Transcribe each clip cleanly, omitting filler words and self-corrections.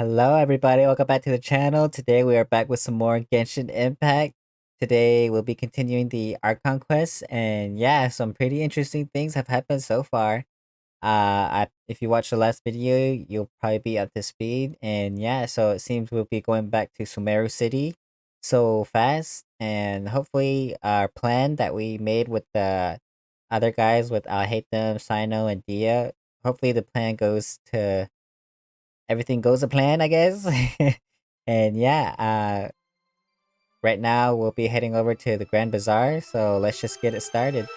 Hello everybody, welcome back to the channel. Today we are back with some more Genshin Impact. Today we'll be continuing the Archon quest, and yeah, some pretty interesting things have happened so far. If you watched the last video, you'll probably be up to speed, and yeah, so it seems we'll be going back to Sumeru City so fast, and hopefully our plan that we made with the other guys with I Hate Them, Sino, and Dia, hopefully the plan goes to everything goes to plan, I guess. And yeah, right now we'll be heading over to the Grand Bazaar, so let's just get it started.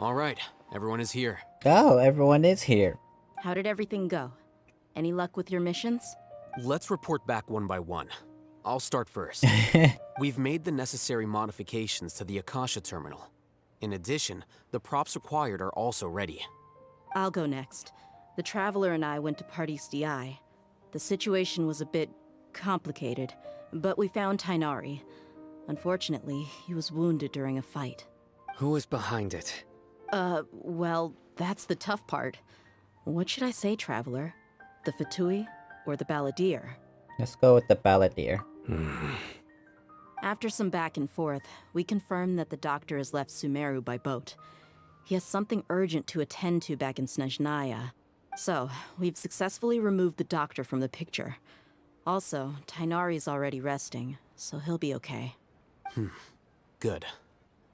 All right, everyone is here. Oh, everyone is here. How did everything go? Any luck with your missions? Let's report back one by one. I'll start first. We've made the necessary modifications to the Akasha terminal. In addition, the props required are also ready. I'll go next. The Traveler and I went to Party's DI. The situation was a bit complicated, but we found Tainari. Unfortunately, he was wounded during a fight. Who is behind it? Well, that's the tough part. What should I say, Traveler? The Fatui or the Balladeer? Let's go with the Balladeer. After some back and forth, we confirmed that the doctor has left Sumeru by boat. He has something urgent to attend to back in Snezhnaya. So, we've successfully removed the doctor from the picture. Also, Tainari's already resting, so he'll be okay. Good.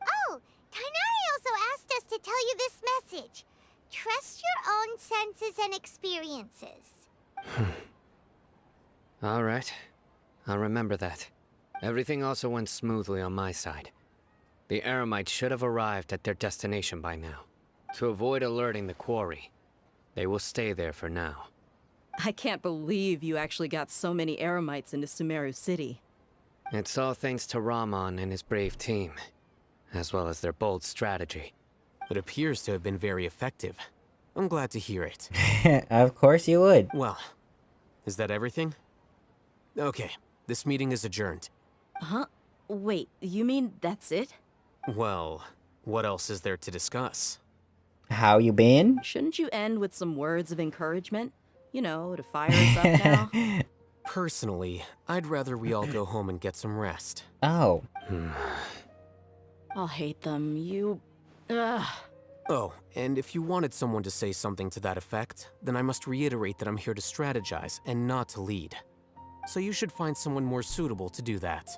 Oh, Tainari also asked us to tell you this message. Trust your own senses and experiences. All right. I'll remember that. Everything also went smoothly on my side. The Eremites should have arrived at their destination by now. To avoid alerting the quarry, they will stay there for now. I can't believe you actually got so many Eremites into Sumeru City. It's all thanks to Rahman and his brave team, as well as their bold strategy. It appears to have been very effective. I'm glad to hear it. Of course you would. Well, is that everything? Okay, this meeting is adjourned. Huh? Wait, you mean that's it? Well, what else is there to discuss? How you been? Shouldn't you end with some words of encouragement? You know, to fire us up now? Personally, I'd rather we all go home and get some rest. Oh. I'll hate them. Ugh. Oh, and if you wanted someone to say something to that effect, then I must reiterate that I'm here to strategize and not to lead. So you should find someone more suitable to do that.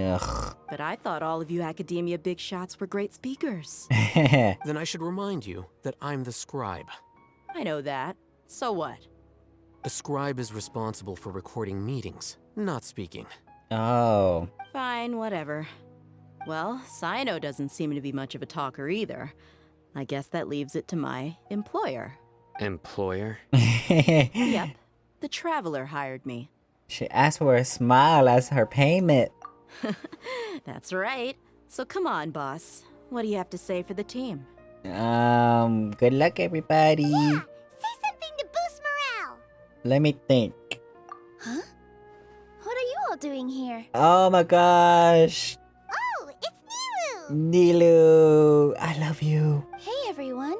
Ugh. But I thought all of you academia big shots were great speakers. Then I should remind you that I'm the scribe. I know that. So what? A scribe is responsible for recording meetings, not speaking. Oh. Fine, whatever. Well, Sino doesn't seem to be much of a talker either. I guess that leaves it to my employer. Employer? Yep. The Traveler hired me. She asked for a smile as her payment. That's right. So come on, boss. What do you have to say for the team? Good luck everybody. Yeah, say something to boost morale. Let me think. Huh? What are you all doing here? Oh my gosh. Oh, it's Nilu! Nilu, I love you. Hey, everyone.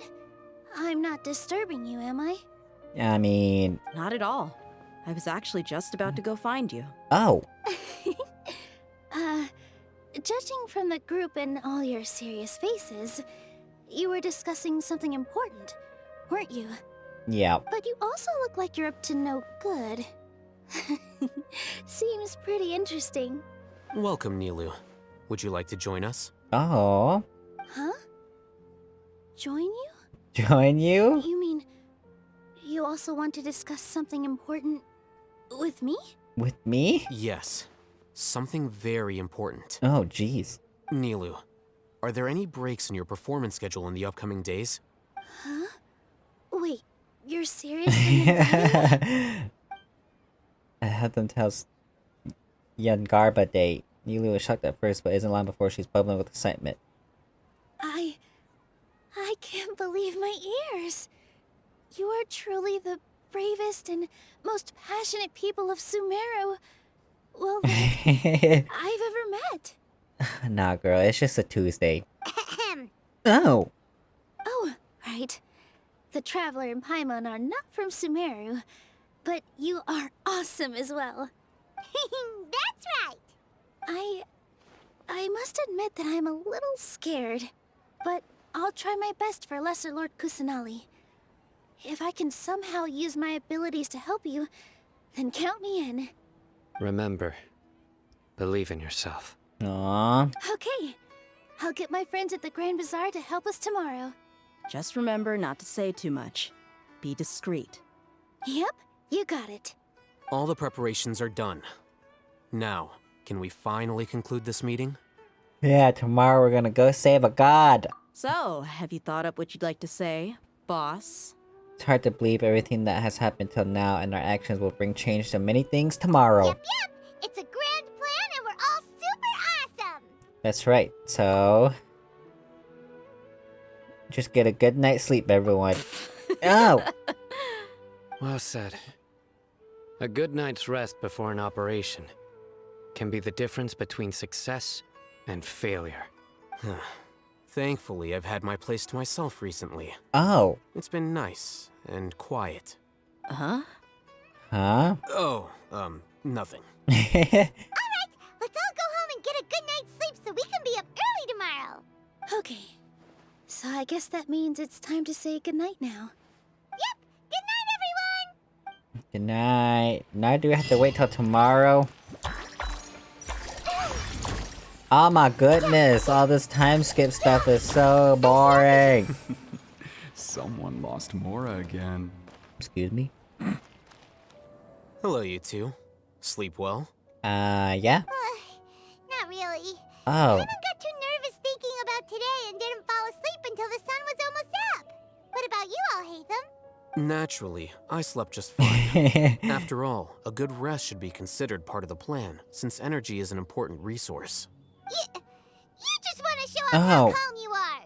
I'm not disturbing you, am I? I mean, Not at all. I was actually just about to go find you. oh. Judging from the group and all your serious faces, you were discussing something important, weren't you? Yeah. But you also look like you're up to no good. Seems pretty interesting. Welcome, Nilu. Would you like to join us? Oh. Huh? Join you? Join you? You mean you also want to discuss something important with me? With me? Yes. Something very important. Oh, jeez. Nilu, are there any breaks in your performance schedule in the upcoming days? Huh? Wait, you're seriously inviting me? I had them tell Yangarba date. Nilu was shocked at first, but isn't long before she's bubbling with excitement. I can't believe my ears. You are truly the bravest and most passionate people of Sumeru, well, that I've ever met. Nah, girl, it's just a Tuesday. Ahem. Oh! Oh, right. The Traveler and Paimon are not from Sumeru, but you are awesome as well. That's right. I must admit that I'm a little scared, but I'll try my best for Lesser Lord Kusanali. If I can somehow use my abilities to help you, then count me in. Remember, believe in yourself. Aww. Okay, I'll get my friends at the Grand Bazaar to help us tomorrow. Just remember not to say too much. Be discreet. Yep, you got it. All the preparations are done. Now, can we finally conclude this meeting? Yeah, tomorrow we're gonna go save a god. So, have you thought up what you'd like to say, boss? It's hard to believe everything that has happened till now, and our actions will bring change to many things tomorrow. Yep. It's a grand plan and we're all super awesome. That's right, so... just get a good night's sleep, everyone. Oh! Well said. A good night's rest before an operation can be the difference between success and failure. Thankfully, I've had my place to myself recently. Oh. It's been nice and quiet. Huh? Huh? Oh, nothing. Let's all go home and get a good night's sleep so we can be up early tomorrow. Okay, so I guess that means it's time to say goodnight now. Yep. Good night, everyone. Good night. Now do we have to wait till tomorrow? Oh my goodness, all this time skip stuff is so boring. Someone lost Mora again. Excuse me? Hello, you two. Sleep well? Yeah? Not really. Oh. I got too nervous thinking about today and didn't fall asleep until the sun was almost up. What about you all, Hatham? Naturally, I slept just fine. After all, a good rest should be considered part of the plan, since energy is an important resource. You just want to show off how Oh. calm you are.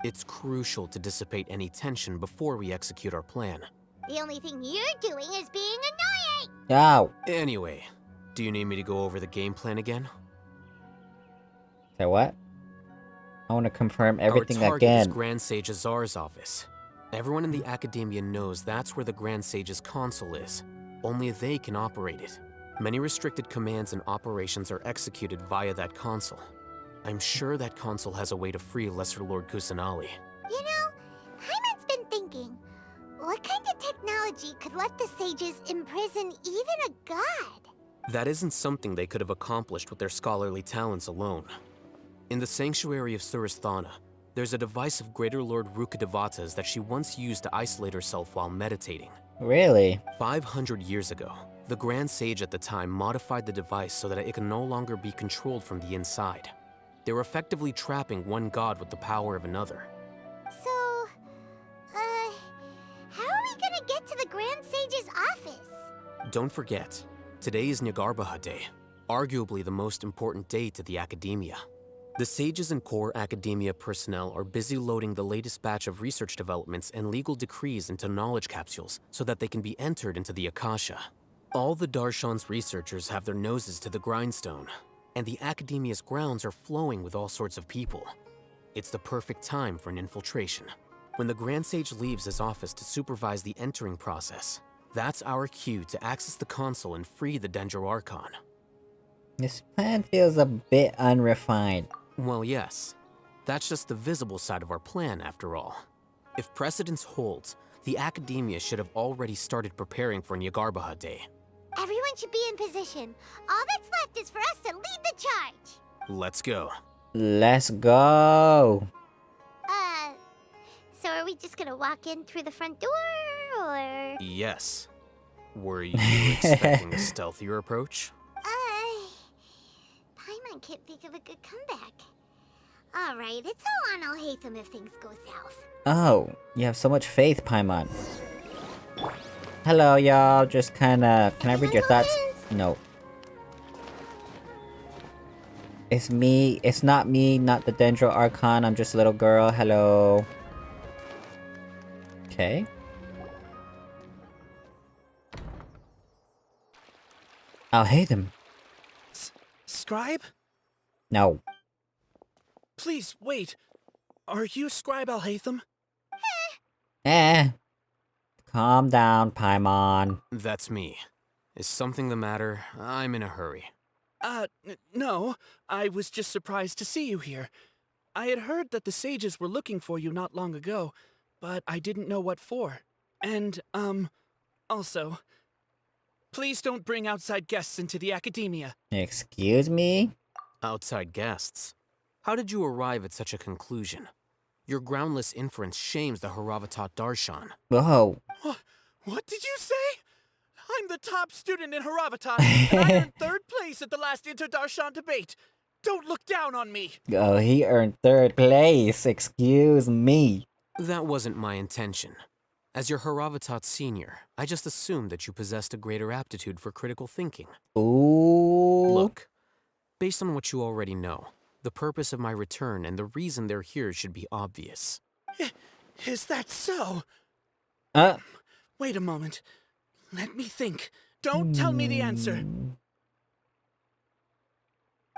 It's crucial to dissipate any tension before we execute our plan. The only thing you're doing is being annoying. Oh. Anyway, do you need me to go over the game plan again? So what? I want to confirm everything Our target is again. Grand Sage Azar's office. Everyone in the Academia knows that's where the Grand Sage's console is. Only they can operate it. Many restricted commands and operations are executed via that console. I'm sure that console has a way to free Lesser Lord Kusanali. You know, Hyman's been thinking, what kind of technology could let the sages imprison even a god? That isn't something they could have accomplished with their scholarly talents alone. In the Sanctuary of Suristhana, there's a device of Greater Lord Rukkhadevata's that she once used to isolate herself while meditating. Really? 500 years ago, the Grand Sage at the time modified the device so that it can no longer be controlled from the inside. They were effectively trapping one god with the power of another. So, how are we gonna get to the Grand Sage's office? Don't forget, today is Nyargarbaha Day, arguably the most important day to the Academia. The sages and core Academia personnel are busy loading the latest batch of research developments and legal decrees into knowledge capsules so that they can be entered into the Akasha. All the Darshan's researchers have their noses to the grindstone, and the Academia's grounds are flowing with all sorts of people. It's the perfect time for an infiltration. When the Grand Sage leaves his office to supervise the entering process, that's our cue to access the console and free the Dendro Archon. This plan feels a bit unrefined. Well, yes. That's just the visible side of our plan, after all. If precedence holds, the Academia should have already started preparing for Nyagarbha Day. Everyone should be in position. All that's left is for us to lead the charge. Let's go. Let's go! So are we just gonna walk in through the front door, or? Yes. Were you expecting a stealthier approach? Paimon can't think of a good comeback. Alright, it's all on Alhaitham if things go south. Oh, you have so much faith, Paimon. Hello, y'all. Just kinda... Can I read your thoughts? No. It's me. It's not me, not the Dendro Archon. I'm just a little girl. Hello. Okay. I'll hate him. Scribe? No. Please, wait. Are you Scribe Alhaitham? Eh. Calm down, Paimon. That's me. Is something the matter? I'm in a hurry. No. I was just surprised to see you here. I had heard that the sages were looking for you not long ago, but I didn't know what for. And, also, please don't bring outside guests into the Academia. Excuse me? Outside guests. How did you arrive at such a conclusion? Your groundless inference shames the Haravatat Darshan. Whoa. What did you say? I'm the top student in Haravatat, and I earned third place at the last Inter-Darshan debate. Don't look down on me. Oh, he earned third place. Excuse me. That wasn't my intention. As your Haravatat senior, I just assumed that you possessed a greater aptitude for critical thinking. Ooh. Look, based on what you already know, the purpose of my return and the reason they're here should be obvious. Is that so? Wait a moment. Let me think. Don't tell me the answer.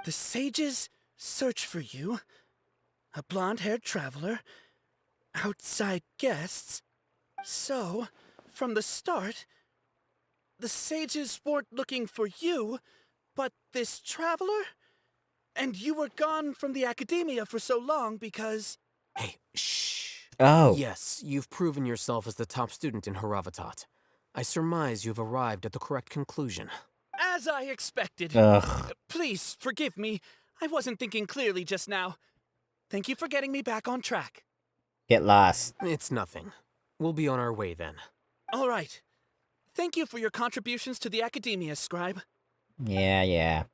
The sages search for you. A blonde-haired traveler. Outside guests. So, from the start, the sages weren't looking for you, but this traveler? And you were gone from the Academia for so long because... Hey, shh. Oh. Yes, you've proven yourself as the top student in Haravatat. I surmise you've arrived at the correct conclusion. As I expected. Ugh. Please, forgive me. I wasn't thinking clearly just now. Thank you for getting me back on track. Get lost. It's nothing. We'll be on our way then. All right. Thank you for your contributions to the Academia, Scribe. Yeah.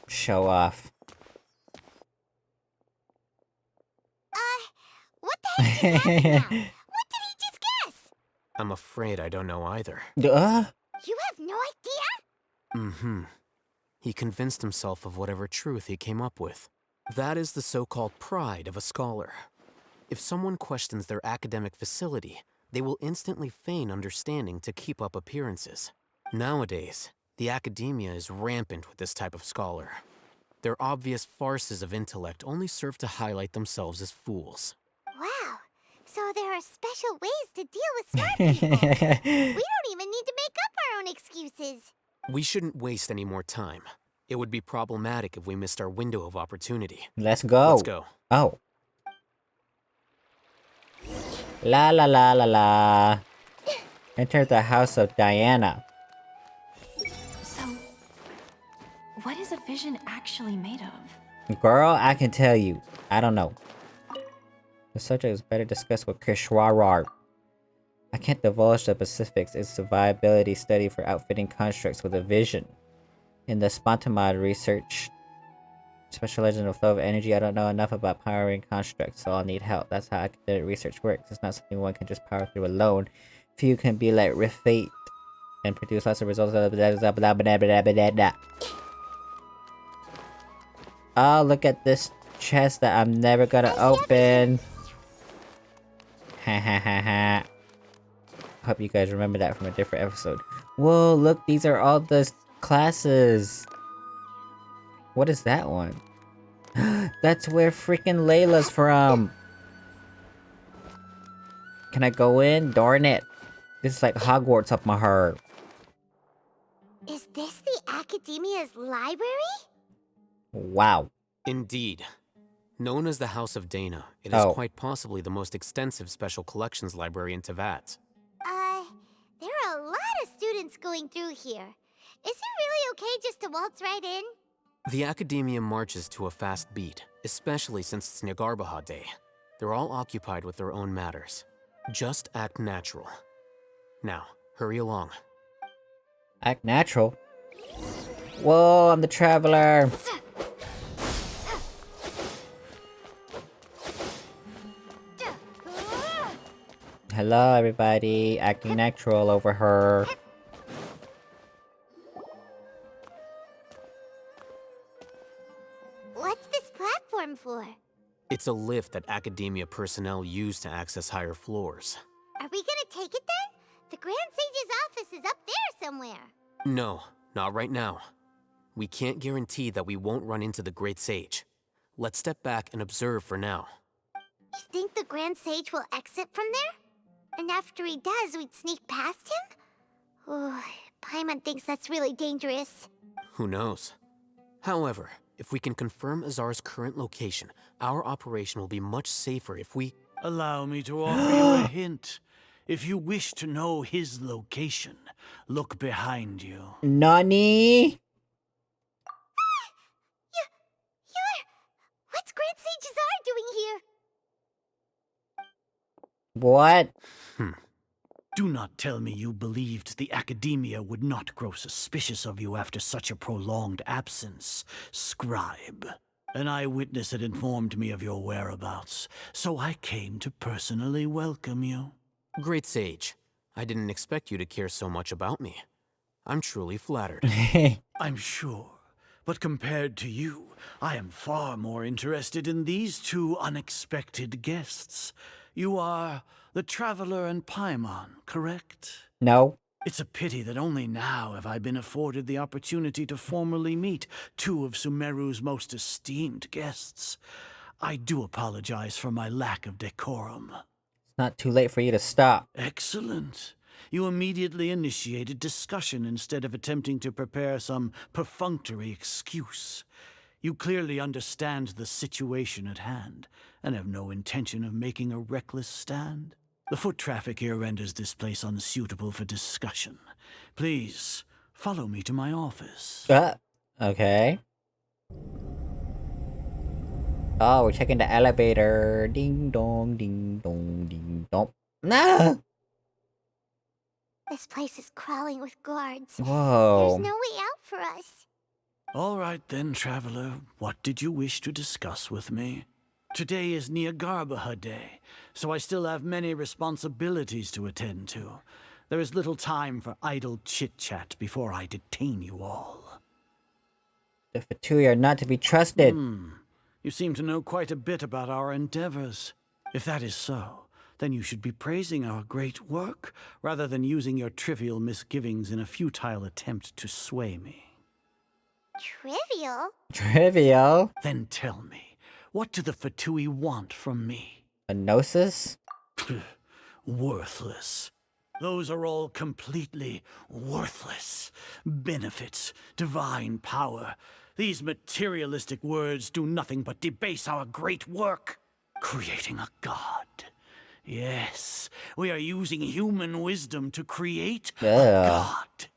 Show off. What the heck just happened now? What did he just guess? I'm afraid I don't know either. You have no idea? Mm-hmm. He convinced himself of whatever truth he came up with. That is the so-called pride of a scholar. If someone questions their academic facility, they will instantly feign understanding to keep up appearances. Nowadays, the academia is rampant with this type of scholar. Their obvious farces of intellect only serve to highlight themselves as fools. Wow. So there are special ways to deal with smart people. We don't even need to make up our own excuses. We shouldn't waste any more time. It would be problematic if we missed our window of opportunity. Let's go. Let's go. Oh. La la la la la. Enter the house of Diana. So, what is a vision actually made of? Girl, I can tell you. I don't know. The subject is better discussed with Kishwarar. I can't divulge the specifics. It's a viability study for outfitting constructs with a vision. In the Spontamod research, special legend of flow of energy, I don't know enough about powering constructs, so I'll need help. That's how academic research works. It's not something one can just power through alone. Few can be like Rifate and produce lots of results. Oh, look at this chest that I'm never gonna open. Ha ha ha ha. Hope you guys remember that from a different episode. Whoa, look, these are all the classes. What is that one? That's where freaking Layla's from. Can I go in? Darn it. This is like Hogwarts up my heart. Is this the Academia's library? Wow. Indeed. Known as the House of Dana, it is quite possibly the most extensive special collections library in Teyvat. There are a lot of students going through here. Is it really okay just to waltz right in? The Academia marches to a fast beat, especially since it's Nyargarbaha Day. They're all occupied with their own matters. Just act natural. Now, hurry along. Act natural? Whoa, I'm the traveler. Hello, everybody. Acting natural over her. What's this platform for? It's a lift that Academia personnel use to access higher floors. Are we gonna take it then? The Grand Sage's office is up there somewhere. No, not right now. We can't guarantee that we won't run into the Great Sage. Let's step back and observe for now. You think the Grand Sage will exit from there? And after he does, we'd sneak past him? Oh, Paimon thinks that's really dangerous. Who knows? However, if we can confirm Azar's current location, our operation will be much safer if we... Allow me to offer you a hint. If you wish to know his location, look behind you. Nani? What's Grand Sage Azar doing here? What? Do not tell me you believed the Academia would not grow suspicious of you after such a prolonged absence, scribe. An eyewitness had informed me of your whereabouts, so I came to personally welcome you. Great Sage, I didn't expect you to care so much about me. I'm truly flattered. I'm sure. But compared to you, I am far more interested in these two unexpected guests. You are the Traveler and Paimon, correct? No. It's a pity that only now have I been afforded the opportunity to formally meet two of Sumeru's most esteemed guests. I do apologize for my lack of decorum. It's not too late for you to stop. Excellent. You immediately initiated discussion instead of attempting to prepare some perfunctory excuse. You clearly understand the situation at hand, and have no intention of making a reckless stand. The foot traffic here renders this place unsuitable for discussion. Please, follow me to my office. Okay. Oh, we're checking the elevator. Ding dong, ding dong, ding dong. Nah! This place is crawling with guards. Whoa. There's no way out for us. All right then, Traveler. What did you wish to discuss with me? Today is Nyargarbaha Day, so I still have many responsibilities to attend to. There is little time for idle chit-chat before I detain you all. The Fatui are not to be trusted. You seem to know quite a bit about our endeavors. If that is so, then you should be praising our great work, rather than using your trivial misgivings in a futile attempt to sway me. Trivial? Trivial? Then tell me, what do the Fatui want from me? A gnosis? Worthless. Those are all completely worthless. Benefits, divine power. These materialistic words do nothing but debase our great work. Creating a god. Yes, we are using human wisdom to create a god.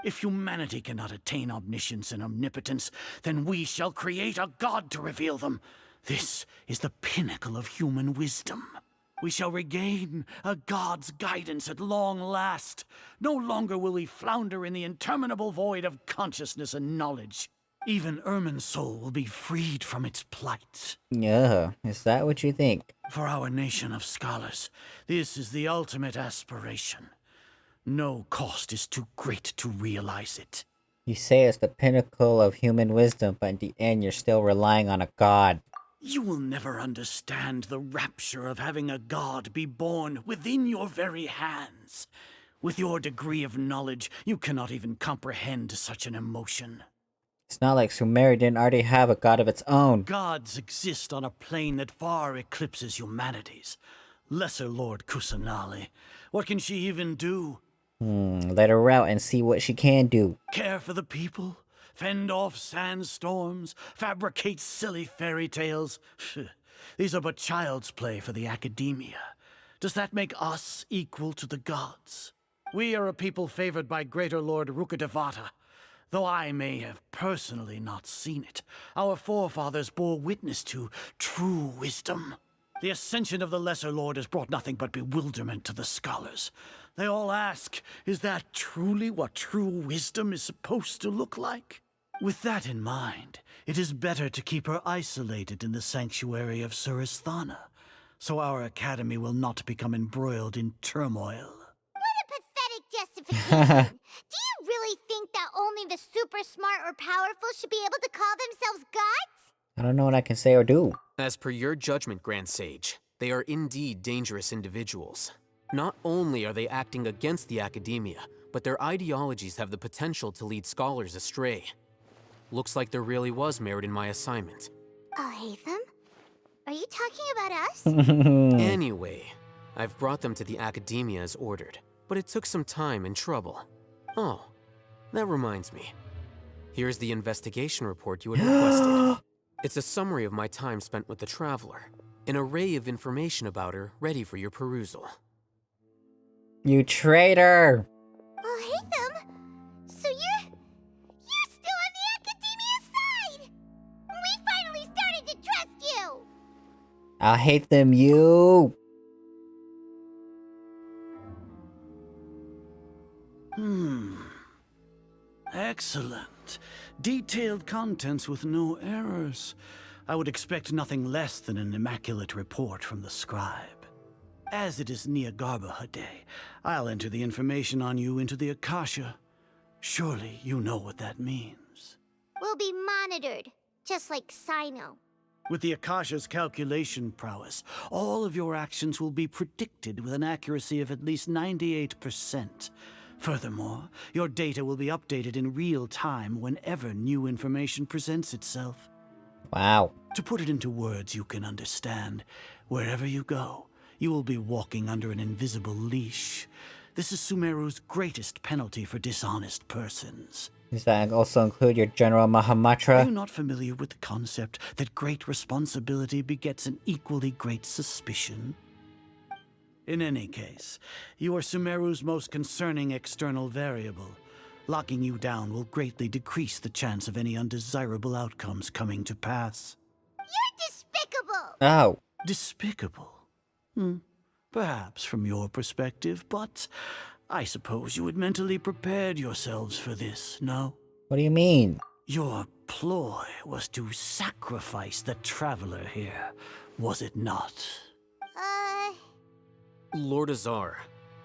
If humanity cannot attain omniscience and omnipotence, then we shall create a god to reveal them. This is the pinnacle of human wisdom. We shall regain a god's guidance at long last. No longer will we flounder in the interminable void of consciousness and knowledge. Even Ermin's soul will be freed from its plight. Yeah, is that what you think? For our nation of scholars, this is the ultimate aspiration. No cost is too great to realize it. You say it's the pinnacle of human wisdom, but in the end you're still relying on a god. You will never understand the rapture of having a god be born within your very hands. With your degree of knowledge, you cannot even comprehend such an emotion. It's not like Sumeru didn't already have a god of its own. Gods exist on a plane that far eclipses humanity's. Lesser Lord Kusanali. What can she even do? Let her out and see what she can do. Care for the people? fend off sandstorms, fabricate silly fairy tales. These are but child's play for the academia. Does that make us equal to the gods? We are a people favored by Greater Lord Rukkhadevata. Though I may have personally not seen it, our forefathers bore witness to true wisdom. The ascension of the Lesser Lord has brought nothing but bewilderment to the scholars. They all ask, is that truly what true wisdom is supposed to look like? With that in mind, it is better to keep her isolated in the sanctuary of Suristhana, so our academy will not become embroiled in turmoil. What a pathetic justification! Do you really think that only the super smart or powerful should be able to call themselves gods? I don't know what I can say or do. As per your judgment, Grand Sage, they are indeed dangerous individuals. Not only are they acting against the academia, but their ideologies have the potential to lead scholars astray. Looks like there really was merit in my assignment. Oh, Hatham? Are you talking about us? Anyway, I've brought them to the academia as ordered, but it took some time and trouble. Oh, that reminds me. Here's the investigation report you had requested. It's a summary of my time spent with the Traveler. An array of information about her ready for your perusal. You traitor! Oh, Hatham? So you're still on the academia side! We finally started to trust you! I'll hate them, you! Excellent. Detailed contents with no errors. I would expect nothing less than an immaculate report from the scribe. As it is Nyagarbha Day, I'll enter the information on you into the Akasha. Surely you know what that means. We'll be monitored, just like Sino. With the Akasha's calculation prowess, all of your actions will be predicted with an accuracy of at least 98%. Furthermore, your data will be updated in real time whenever new information presents itself. Wow. To put it into words you can understand, wherever you go, you will be walking under an invisible leash. This is Sumeru's greatest penalty for dishonest persons. Does that also include your General Are Mahamatra? you not familiar with the concept that great responsibility begets an equally great suspicion? In any case, you are Sumeru's most concerning external variable. Locking you down will greatly decrease the chance of any undesirable outcomes coming to pass. You're despicable! Oh. Despicable? Perhaps from your perspective, but I suppose you had mentally prepared yourselves for this, no? What do you mean? Your ploy was to sacrifice the Traveler here, was it not? Lord Azar,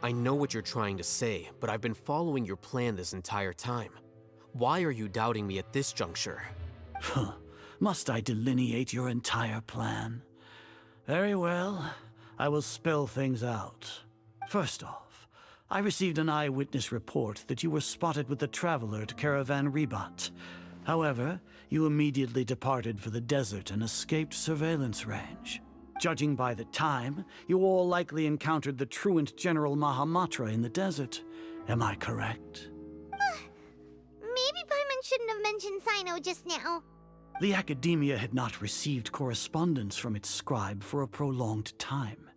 I know what you're trying to say, but I've been following your plan this entire time. Why are you doubting me at this juncture? Must I delineate your entire plan? Very well, I will spell things out. First off, I received an eyewitness report that you were spotted with the Traveler at Caravan Ribat. However, you immediately departed for the desert and escaped surveillance range. Judging by the time, you all likely encountered the truant General Mahamatra in the desert. Am I correct? Maybe Paimon shouldn't have mentioned Sino just now. The Academia had not received correspondence from its scribe for a prolonged time.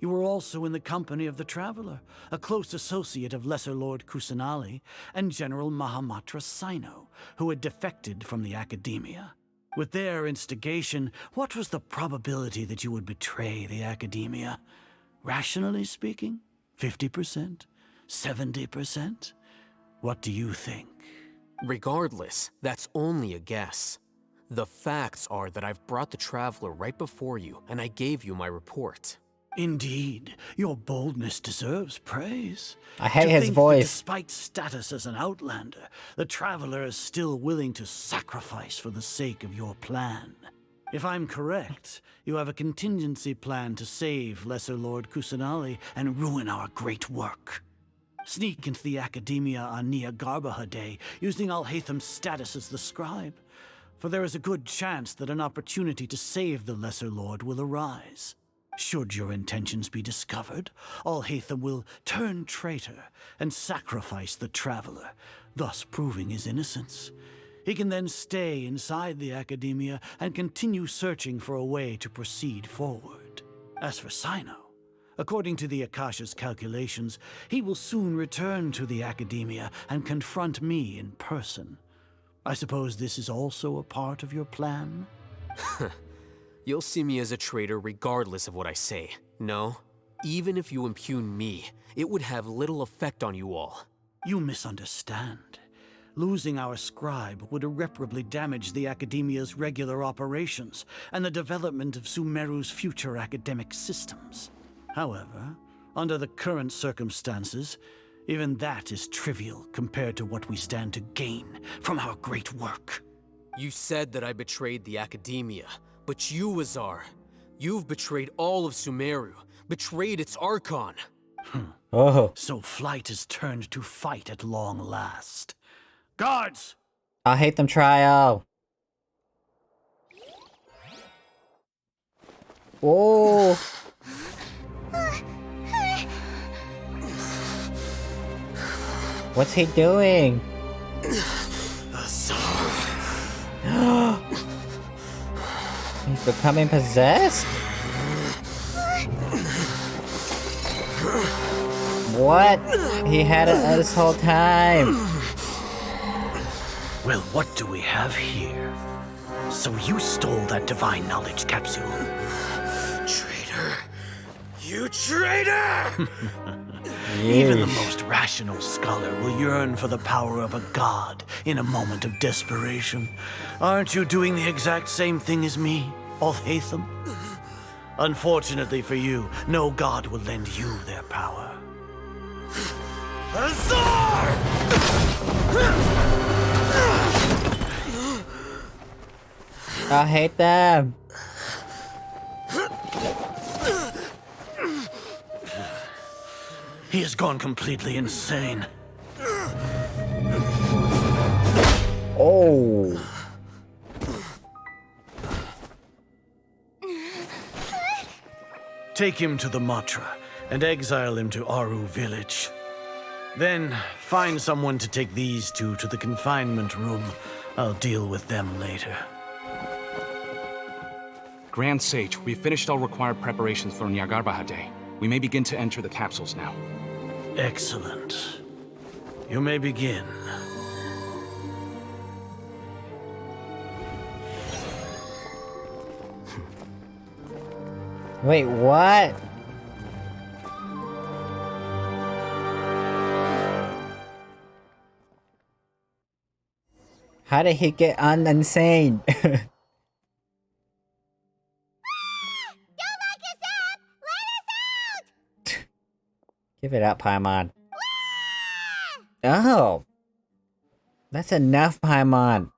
You were also in the company of the Traveler, a close associate of Lesser Lord Kusanali and General Mahamatra Sino, who had defected from the Academia. With their instigation, what was the probability that you would betray the Academia? Rationally speaking, 50%? 70%? What do you think? Regardless, that's only a guess. The facts are that I've brought the Traveler right before you, and I gave you my report. Indeed, your boldness deserves praise. I hate To his think voice. That despite status as an outlander, the Traveler is still willing to sacrifice for the sake of your plan. If I'm correct, you have a contingency plan to save Lesser Lord Kusanali and ruin our great work. Sneak into the Academia on Nyagarbha Day, using Alhatham's status as the scribe. For there is a good chance that an opportunity to save the Lesser Lord will arise. Should your intentions be discovered, Alhatham will turn traitor and sacrifice the Traveler, thus proving his innocence. He can then stay inside the academia and continue searching for a way to proceed forward. As for Sino, according to the Akasha's calculations, he will soon return to the academia and confront me in person. I suppose this is also a part of your plan? You'll see me as a traitor regardless of what I say. No? Even if you impugn me, it would have little effect on you all. You misunderstand. Losing our scribe would irreparably damage the Academia's regular operations and the development of Sumeru's future academic systems. However, under the current circumstances, even that is trivial compared to what we stand to gain from our great work. You said that I betrayed the Academia, but you, Azar, you've betrayed all of Sumeru, betrayed its Archon. Oh. So flight is turned to fight at long last. Guards! I hate them trial. Oh. What's he doing? He's becoming possessed? What? He had it this whole time. Well, what do we have here? So you stole that divine knowledge capsule. Traitor! You traitor! Even the most rational scholar will yearn for the power of a god in a moment of desperation. Aren't you doing the exact same thing as me, Alhaitham? Unfortunately for you, no god will lend you their power. Azar! I hate them. He has gone completely insane. Oh. Take him to the Matra and exile him to Aru village. Then find someone to take these two to the confinement room. I'll deal with them later. Grand Sage, we've finished all required preparations for Nyargarbaha Day. We may begin to enter the capsules now. Excellent. You may begin. Wait, what? How did he get insane? Don't lock us up! Let us out! Give it up, Paimon. Oh. That's enough, Paimon.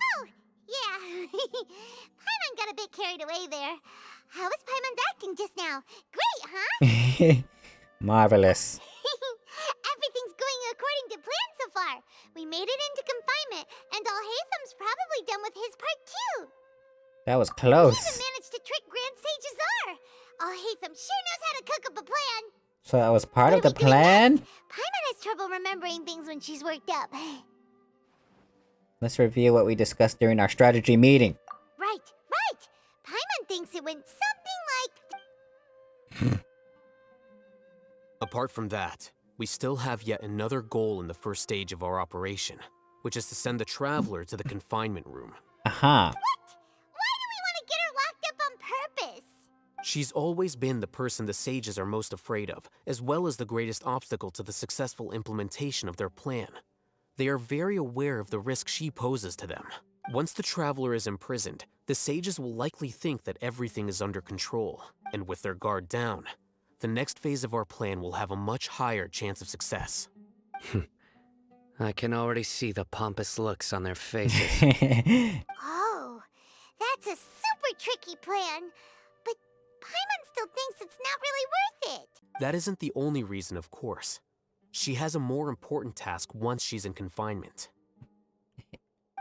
Oh, yeah. Paimon got a bit carried away there. How was Paimon's acting just now? Great, huh? Marvelous. Everything's going according to plan so far. We made it into confinement, and Alhaitham's probably done with his part too. That was We close. even managed to trick Grand Sage Azar. Alhaitham sure knows how to cook up a plan. So that was part of What the are we doing plan? next? Paimon has trouble remembering things when she's worked up. Let's review what we discussed during our strategy meeting. Right. Paimon thinks it went something like... Apart from that, we still have yet another goal in the first stage of our operation, which is to send the Traveler to the confinement room. Aha. What? Why do we want to get her locked up on purpose? She's always been the person the sages are most afraid of, as well as the greatest obstacle to the successful implementation of their plan. They are very aware of the risk she poses to them. Once the Traveler is imprisoned, the sages will likely think that everything is under control, and with their guard down, the next phase of our plan will have a much higher chance of success. I can already see the pompous looks on their faces. Oh, that's a super tricky plan. But Paimon still thinks it's not really worth it. That isn't the only reason, of course. She has a more important task once she's in confinement.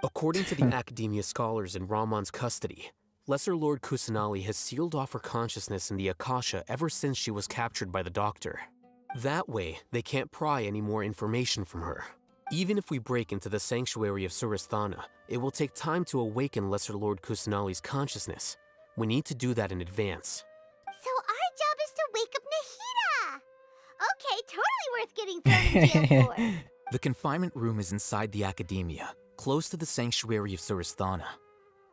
According to the Academia scholars in Ramon's custody, Lesser Lord Kusanali has sealed off her consciousness in the Akasha ever since she was captured by the Doctor. That way, they can't pry any more information from her. Even if we break into the sanctuary of Surasthana, it will take time to awaken Lesser Lord Kusanali's consciousness. We need to do that in advance. So our job is to wake up Nahida! Okay, totally worth getting thrown in jail for. The confinement room is inside the academia, close to the sanctuary of Surasthana.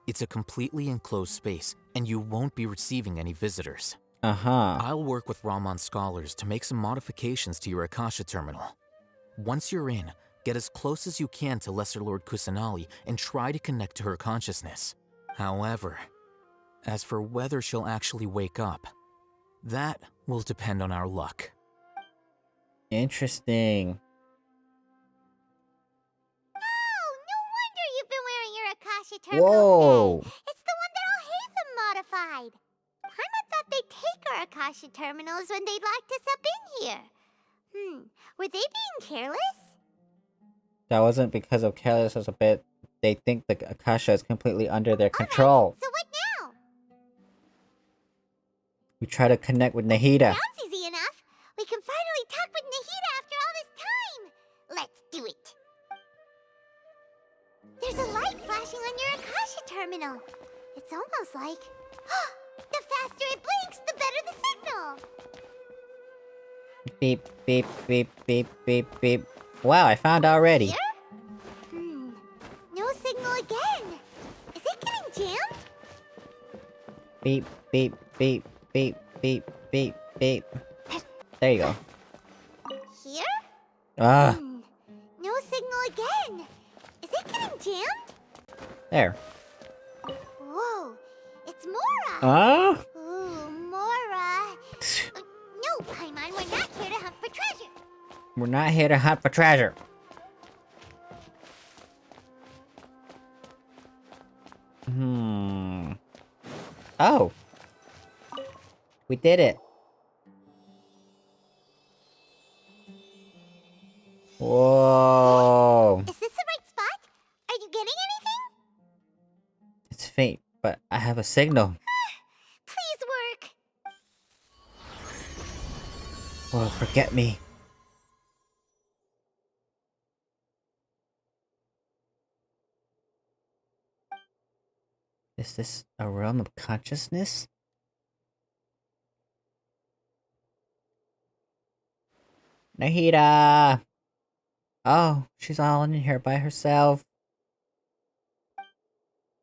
It's a completely enclosed space, and you won't be receiving any visitors. I'll work with Raman scholars to make some modifications to your Akasha terminal. Once you're in, get as close as you can to Lesser Lord Kusanali and try to connect to her consciousness. However, as for whether she'll actually wake up, that will depend on our luck. Interesting. Oh, no wonder you've been wearing your Akasha terminal Whoa! today. It's the one that Alhaitham modified. Paimon thought they'd take our Akasha terminals when they'd locked us up in here. Were they being careless? That wasn't because of carelessness a bit. They think the Akasha is completely under their control. Right, so what now? We try to connect with Nahida. Sounds easy enough. We can finally talk with Nahida after all this time. Let's do it. There's a light flashing on your Akasha terminal. It's almost like... the faster it blinks, the better the signal. Beep, beep, beep, beep, beep, beep. Wow, I found already. Here? No signal again. Is it getting jammed? Beep, beep, beep, beep, beep, beep, beep. There you go. Here? Ah, No signal again. Is it getting jammed? there. Whoa, it's Mora. Ah? Ooh, Mora. No, Paimon, we're not here to hunt for treasure. We're not here to hunt for treasure. Oh. We did it. Whoa. Is this the right spot? Are you getting anything? It's faint, but I have a signal. Please work. Oh, forget me. Is this a realm of consciousness? Nahida! Oh, she's all in here by herself.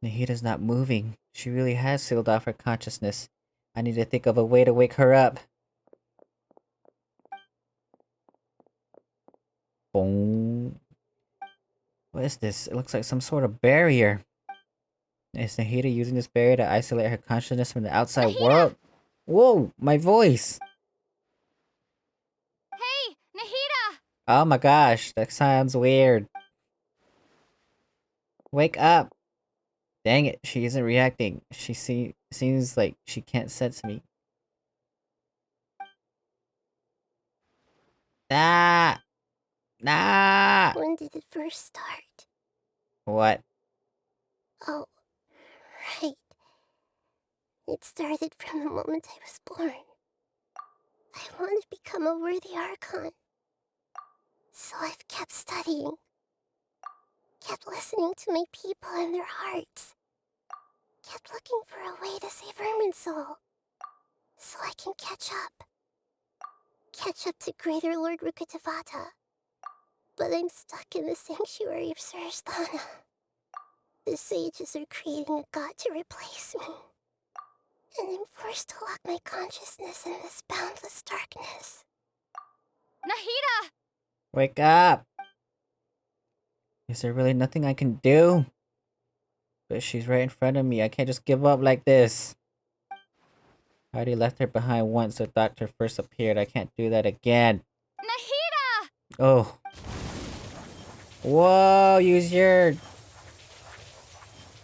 Nahida's not moving. She really has sealed off her consciousness. I need to think of a way to wake her up. Boom. What is this? It looks like some sort of barrier. Is Nahida using this barrier to isolate her consciousness from the outside world? Whoa, my voice! Hey, Nahida! Oh my gosh, that sounds weird. Wake up! Dang it, she isn't reacting. She seems like she can't sense me. Ah! Ah! When did it first start? What? Oh, right. It started from the moment I was born. I wanted to become a worthy Archon. So I've kept studying. Kept listening to my people and their hearts. Kept looking for a way to save Irminsul. So I can catch up. Catch up to Greater Lord Rukkhadevata. But I'm stuck in the sanctuary of Surasthana. The sages are creating a god to replace me. And I'm forced to lock my consciousness in this boundless darkness. Nahida! Wake up! Is there really nothing I can do? But she's right in front of me. I can't just give up like this. I already left her behind once the doctor first appeared. I can't do that again. Nahida! Oh. Whoa, use your...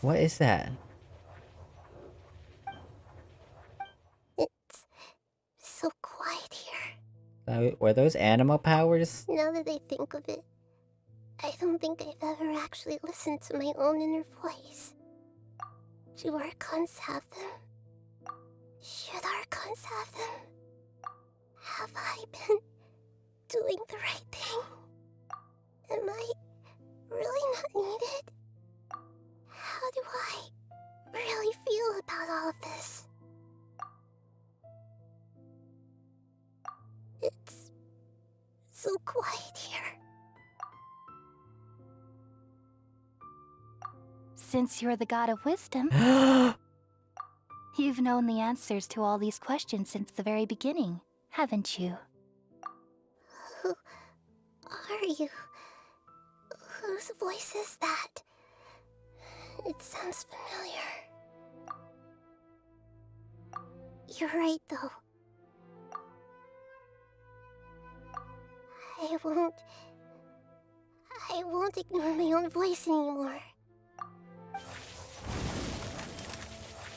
What is that? It's so quiet here. Were those animal powers? Now that I think of it, I don't think I've ever actually listened to my own inner voice. Do Archons have them? Should Archons have them? Have I been doing the right thing? Am I really not needed? How do I really feel about all of this? It's so quiet here. Since you're the god of wisdom, you've known the answers to all these questions since the very beginning, haven't you? Who are you? Whose voice is that? It sounds familiar. You're right, though. I won't ignore my own voice anymore.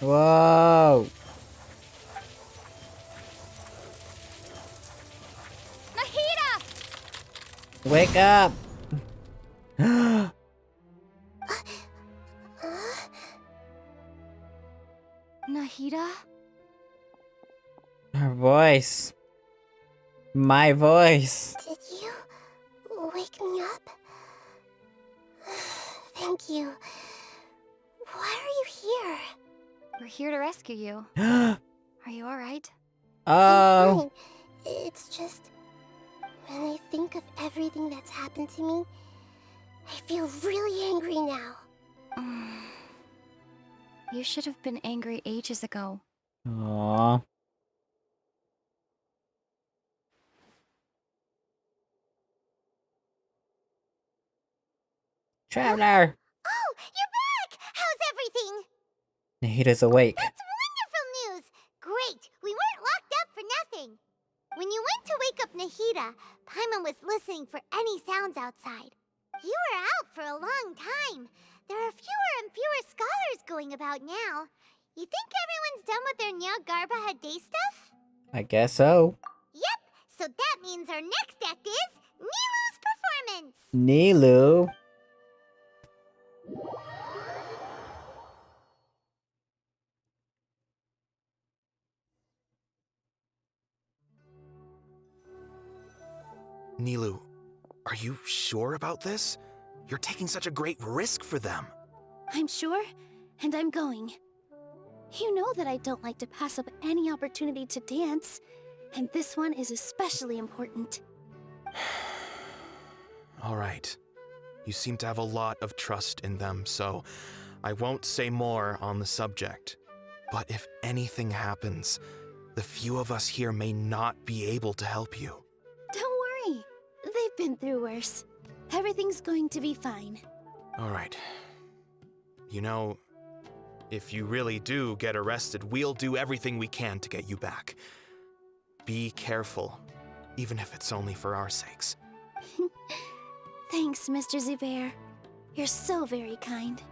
Whoa! Nahida! Wake up! Nahida? Her voice. My voice. Did you wake me up? Thank you. Why are you here? We're here to rescue you. Are you alright? Oh. I'm fine. It's just when I think of everything that's happened to me, I feel really angry now. You should have been angry ages ago. Aww. Traveler! Oh, you're back! How's everything? Nahida's awake. That's wonderful news! Great, we weren't locked up for nothing. When you went to wake up Nahida, Paimon was listening for any sounds outside. You were out for a long time. There are fewer and fewer scholars going about now. You think everyone's done with their Nyagarbha Day stuff? I guess so. Yep, so that means our next act is Nilu's performance. Nilu? Nilu, are you sure about this? You're taking such a great risk for them. I'm sure, and I'm going. You know that I don't like to pass up any opportunity to dance, and this one is especially important. All right. You seem to have a lot of trust in them, so I won't say more on the subject. But if anything happens, the few of us here may not be able to help you. Don't worry. They've been through worse. Everything's going to be fine. All right. You know, if you really do get arrested, we'll do everything we can to get you back. Be careful, even if it's only for our sakes. Thanks, Mr. Zubair. You're so very kind.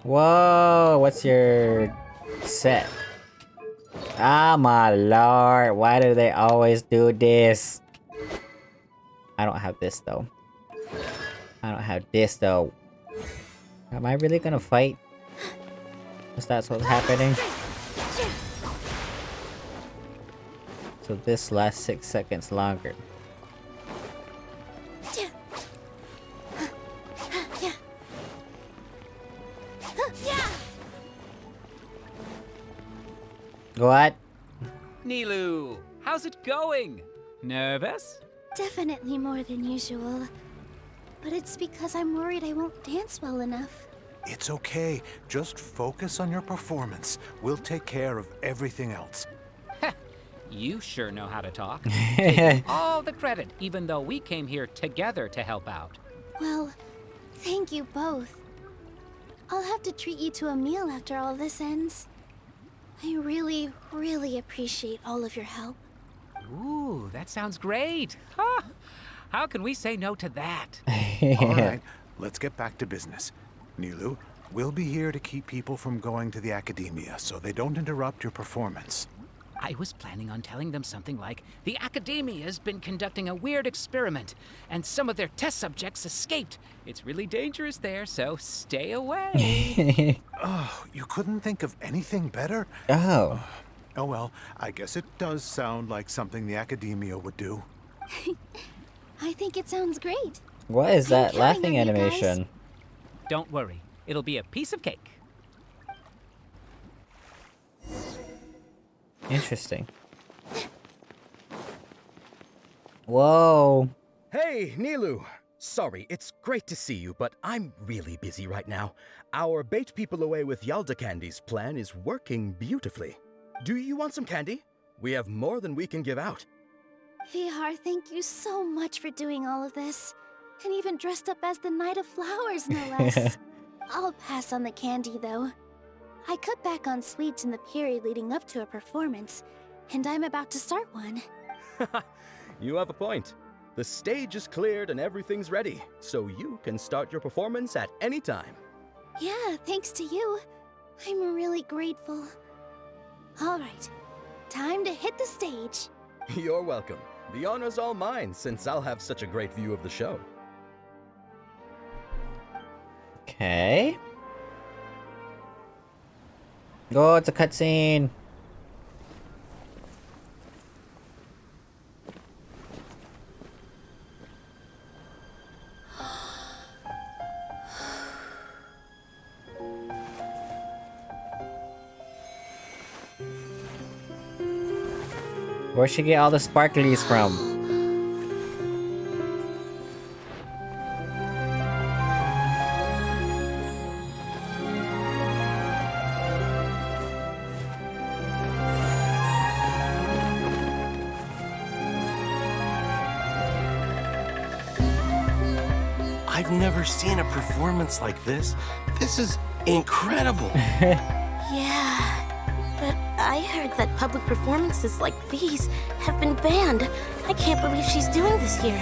Whoa, what's your set? Ah, my lord, why do they always do this? I don't have this though. I don't have this though. Am I really gonna fight? Is that what's happening? So this lasts 6 seconds longer. What? Nilu, how's it going? Nervous? Definitely more than usual. But it's because I'm worried I won't dance well enough. It's okay. Just focus on your performance. We'll take care of everything else. You sure know how to talk. Take all the credit, even though we came here together to help out. Well, thank you both. I'll have to treat you to a meal after all this ends. I really, really appreciate all of your help. Ooh, that sounds great. Huh. How can we say no to that? All right, let's get back to business. Nilu, we'll be here to keep people from going to the academia so they don't interrupt your performance. I was planning on telling them something like, the Academia's been conducting a weird experiment, and some of their test subjects escaped. It's really dangerous there, so stay away. Oh, you couldn't think of anything better? Oh. Oh well, I guess it does sound like something the Academia would do. I think it sounds great. What is that I'm counting laughing on you guys. animation? Don't worry, it'll be a piece of cake. Interesting. Whoa. Hey, Nilu! Sorry, it's great to see you, but I'm really busy right now. Our bait people away with Yalda candies plan is working beautifully. Do you want some candy? We have more than we can give out. Vihar, thank you so much for doing all of this. And even dressed up as the Knight of Flowers, no less. I'll pass on the candy, though. I cut back on sweets in the period leading up to a performance, and I'm about to start one. You have a point. The stage is cleared and everything's ready, so you can start your performance at any time. Yeah, thanks to you. I'm really grateful. All right, time to hit the stage. You're welcome. The honor's all mine, since I'll have such a great view of the show. Okay. Oh, it's a cutscene. Where'd she get all the sparklies from? I've never seen a performance like this. This is incredible. Yeah, but I heard that public performances like these have been banned. I can't believe she's doing this here.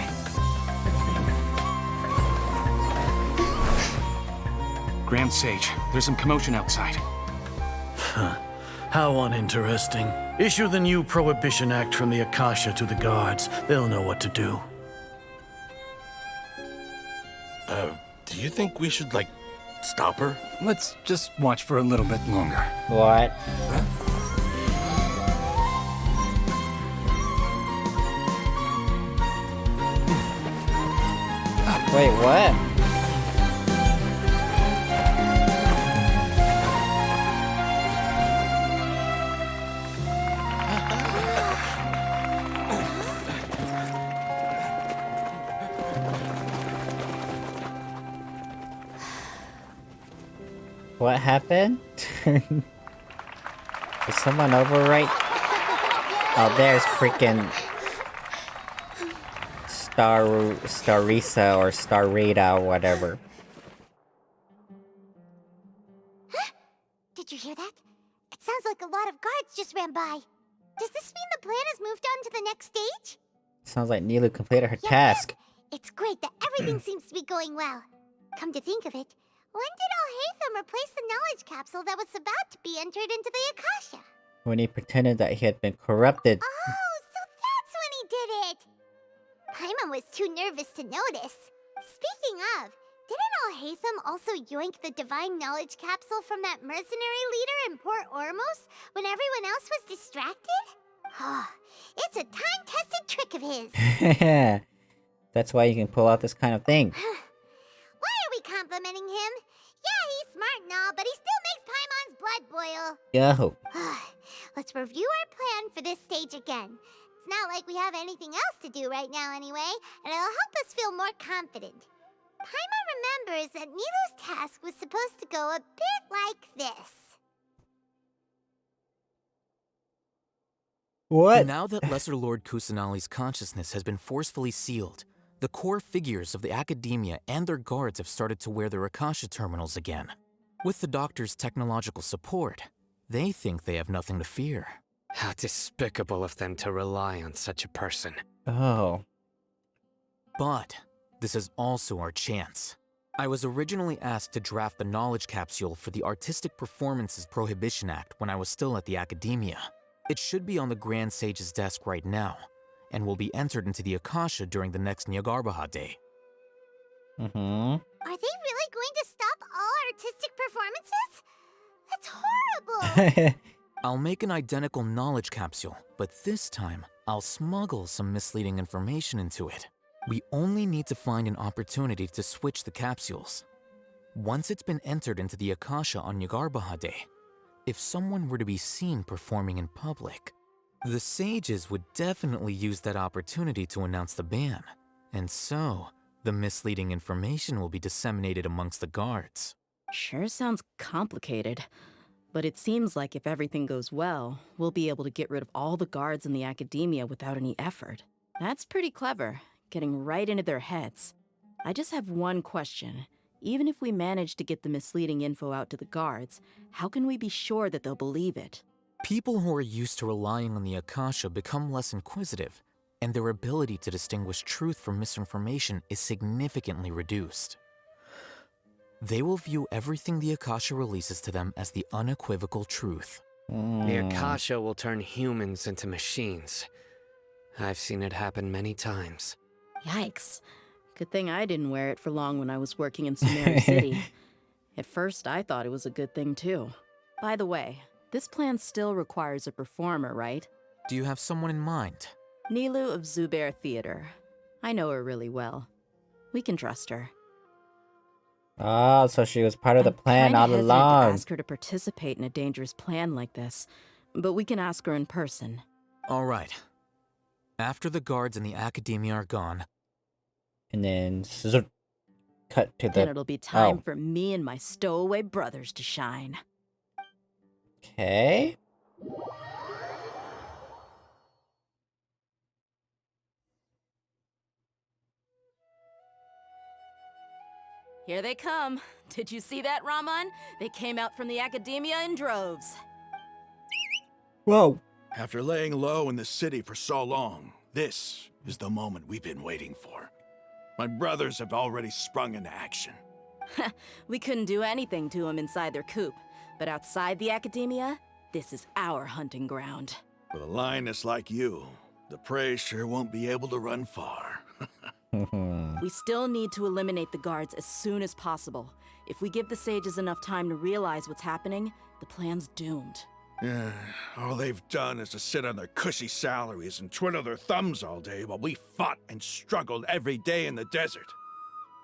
Grand Sage, there's some commotion outside. How uninteresting. Issue the new Prohibition Act from the Akasha to the guards. They'll know what to do. Do you think we should, like, stop her? Let's just watch for a little bit longer. What? Wait, what? What happened? Is someone overwrite? Oh, there's freaking Starisa or Starrita or whatever. Did you hear that? It sounds like a lot of guards just ran by. Does this mean the plan has moved on to the next stage? Sounds like Nilu completed her task. It's great that everything seems to be going well. Come to think of it, when did Alhaitham replace the knowledge capsule that was about to be entered into the Akasha? When he pretended that he had been corrupted. Oh, so that's when he did it! Paimon was too nervous to notice. Speaking of, didn't Alhaitham also yoink the divine knowledge capsule from that mercenary leader in Port Ormos when everyone else was distracted? Oh, it's a time-tested trick of his. That's why you can pull out this kind of thing. Why are we complimenting him? Yeah, he's smart and all, but he still makes Paimon's blood boil. Yo. Let's review our plan for this stage again. It's not like we have anything else to do right now anyway, and it'll help us feel more confident. Paimon remembers that Nilu's task was supposed to go a bit like this. What? Now that Lesser Lord Kusanali's consciousness has been forcefully sealed, the core figures of the Academia and their guards have started to wear their Akasha terminals again. With the Doctor's technological support, they think they have nothing to fear. How despicable of them to rely on such a person. Oh. But this is also our chance. I was originally asked to draft the knowledge capsule for the Artistic Performances Prohibition Act when I was still at the Academia. It should be on the Grand Sage's desk right now, and will be entered into the Akasha during the next Nyargarbaha Day. Are they really going to stop all artistic performances? That's horrible! I'll make an identical knowledge capsule, but this time, I'll smuggle some misleading information into it. We only need to find an opportunity to switch the capsules. Once it's been entered into the Akasha on Yagarbahade, if someone were to be seen performing in public, the sages would definitely use that opportunity to announce the ban. And so, the misleading information will be disseminated amongst the guards. Sure sounds complicated. But it seems like if everything goes well, we'll be able to get rid of all the guards in the academia without any effort. That's pretty clever, getting right into their heads. I just have one question. Even if we manage to get the misleading info out to the guards, how can we be sure that they'll believe it? People who are used to relying on the Akasha become less inquisitive, and their ability to distinguish truth from misinformation is significantly reduced. They will view everything the Akasha releases to them as the unequivocal truth. The Akasha will turn humans into machines. I've seen it happen many times. Yikes. Good thing I didn't wear it for long when I was working in Sumeru City. At first, I thought it was a good thing too. By the way, this plan still requires a performer, right? Do you have someone in mind? Nilu of Buer Theater. I know her really well. We can trust her. Oh, so she was part of the plan I'm all hesitant along. to ask her to participate in a dangerous plan like this, but we can ask her in person. All right. After the guards in the academia are gone, and then cut to the. Then it'll be time for me and my stowaway brothers to shine. Okay. Here they come. Did you see that, Raman? They came out from the academia in droves. Whoa. After laying low in the city for so long, this is the moment we've been waiting for. My brothers have already sprung into action. We couldn't do anything to them inside their coop, but outside the academia, this is our hunting ground. With a lioness like you, the prey sure won't be able to run far. We still need to eliminate the guards as soon as possible. If we give the sages enough time to realize what's happening, the plan's doomed. Yeah, all they've done is to sit on their cushy salaries and twiddle their thumbs all day while we fought and struggled every day in the desert.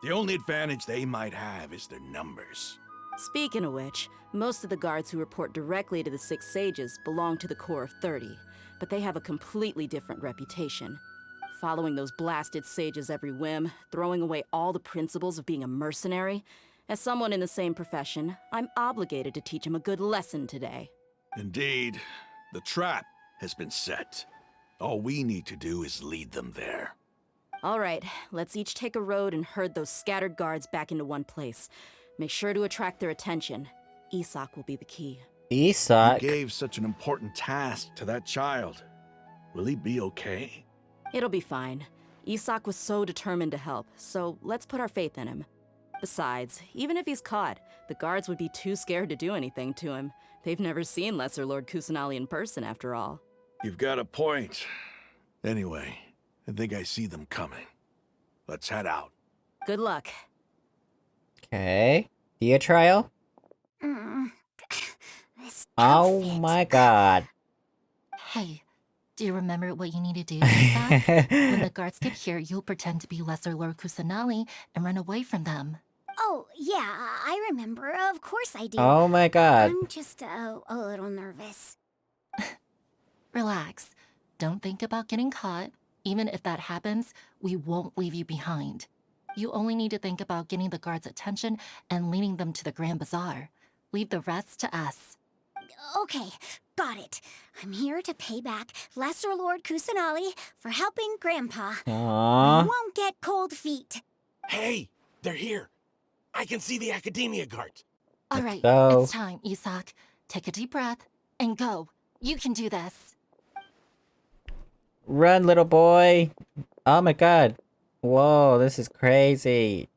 The only advantage they might have is their numbers. Speaking of which, most of the guards who report directly to the Six Sages belong to the Corps of 30, but they have a completely different reputation. Following those blasted sages every whim, throwing away all the principles of being a mercenary. As someone in the same profession, I'm obligated to teach them a good lesson today. Indeed, the trap has been set. All we need to do is lead them there. All right, let's each take a road and herd those scattered guards back into one place. Make sure to attract their attention. Isak will be the key. Isak? You gave such an important task to that child. Will he be okay? It'll be fine. Isak was so determined to help, so let's put our faith in him. Besides, even if he's caught, the guards would be too scared to do anything to him. They've never seen Lesser Lord Kusanali in person, after all. You've got a point. Anyway, I think I see them coming. Let's head out. Good luck. Okay. Dia trial? Oh my god. Hey, do you remember what you need to do, Isak? When the guards get here, you'll pretend to be Lesser Lord Kusanali and run away from them. Oh, yeah, I remember. Of course I do. Oh my god. I'm just a little nervous. Relax. Don't think about getting caught. Even if that happens, we won't leave you behind. You only need to think about getting the guards' attention and leading them to the Grand Bazaar. Leave the rest to us. Okay, got it. I'm here to pay back Lesser Lord Kusanali for helping Grandpa. Aww. We won't get cold feet. Hey, they're here. I can see the academia guards. All right, go. it's time, Isak. Take a deep breath and go. You can do this. Run, little boy. Oh my god. Whoa, this is crazy.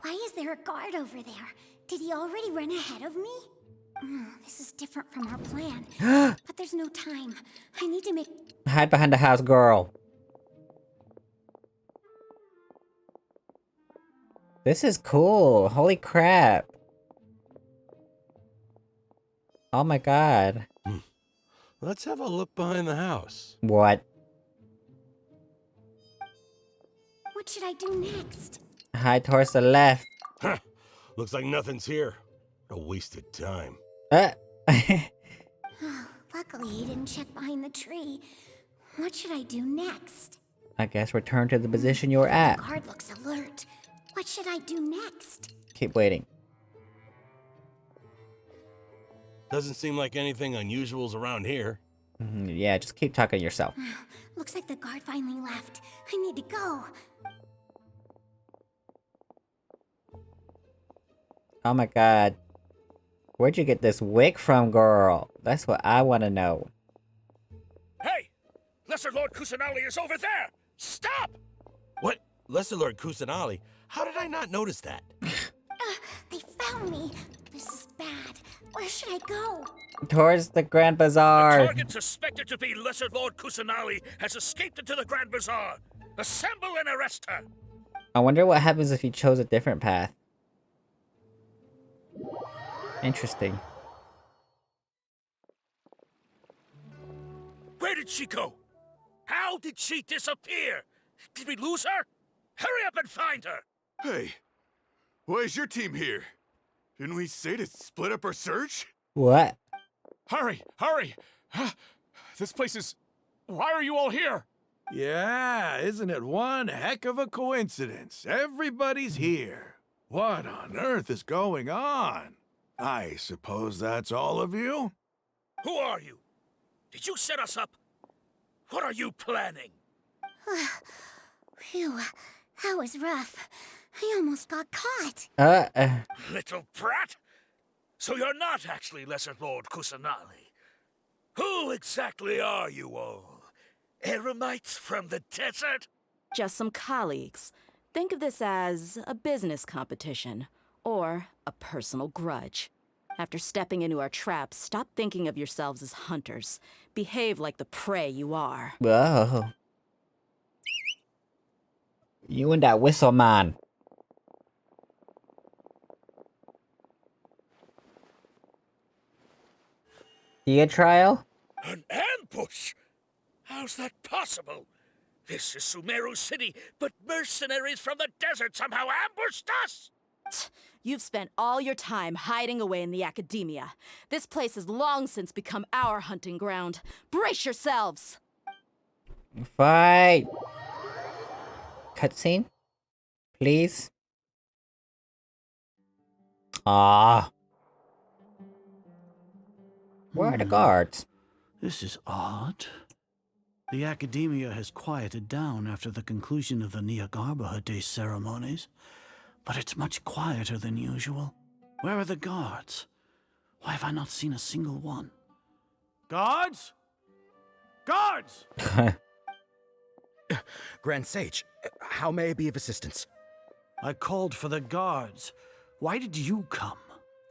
Why is there a guard over there? Did he already run ahead of me? This is different from our plan. But there's no time. I need to make... Hide behind the house, girl. This is cool. Holy crap. Oh my god. let's have a look behind the house. What? What should I do next? Hide towards the left. Huh. Looks like nothing's here. A wasted time. Luckily, he didn't check behind the tree. What should I do next? I guess return to the position you were at. The guard looks alert. What should I do next? Keep waiting. Doesn't seem like anything unusual's around here. Yeah, just keep talking to yourself. Looks like the guard finally left. I need to go. Oh my god. Where'd you get this wig from, girl? That's what I want to know. Hey! Lesser Lord Kusanali is over there! Stop! What? Lesser Lord Kusanali? How did I not notice that? They found me. This is bad. Where should I go? Towards the Grand Bazaar. The target suspected to be Lesser Lord Kusanali has escaped into the Grand Bazaar. Assemble and arrest her! I wonder what happens if you chose a different path. Interesting. Where did she go? How did she disappear? Did we lose her? Hurry up and find her! Hey, why is your team here? Didn't we say to split up our search? What? Hurry! Hurry! This place is... Why are you all here? Yeah, isn't it one heck of a coincidence? Everybody's here. What on earth is going on? I suppose that's all of you? Who are you? Did you set us up? What are you planning? Phew, that was rough. I almost got caught. Little brat? So you're not actually Lesser Lord Kusanali. Who exactly are you all? Eremites from the desert? Just some colleagues. Think of this as a business competition, or a personal grudge. After stepping into our traps, stop thinking of yourselves as hunters. Behave like the prey you are. Whoa. You and that whistle man. See a trial? An ambush? How's that possible? This is Sumeru City, but mercenaries from the desert somehow ambushed us! You've spent all your time hiding away in the academia. This place has long since become our hunting ground. Brace yourselves! Fight! Cutscene? Please? Ah. Where are the guards? This is odd. The academia has quieted down after the conclusion of the Nyagarbha Day ceremonies, but it's much quieter than usual. Where are the guards? Why have I not seen a single one? Guards? Guards! Grand Sage, how may I be of assistance? I called for the guards. Why did you come?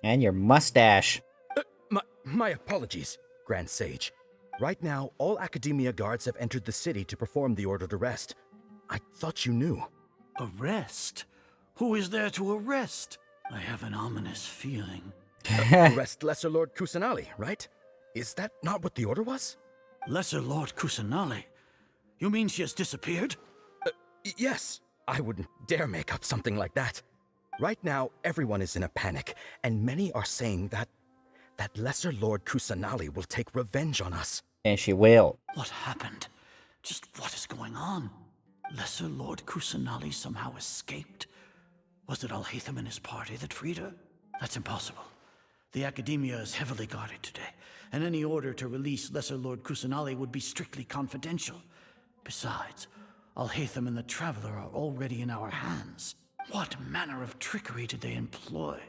And your mustache. My apologies, Grand Sage. Right now, all Academia guards have entered the city to perform the ordered arrest. I thought you knew. Arrest? Who is there to arrest? I have an ominous feeling. Arrest Lesser Lord Kusanali, right? Is that not what the order was? Lesser Lord Kusanali? You mean she has disappeared? Yes. I wouldn't dare make up something like that. Right now, everyone is in a panic, and many are saying that Lesser Lord Kusanali will take revenge on us. And she will. What happened? Just what is going on? Lesser Lord Kusanali somehow escaped? Was it Alhaitham and his party that freed her? That's impossible. The Academia is heavily guarded today, and any order to release Lesser Lord Kusanali would be strictly confidential. Besides, Alhaitham and the Traveler are already in our hands. What manner of trickery did they employ?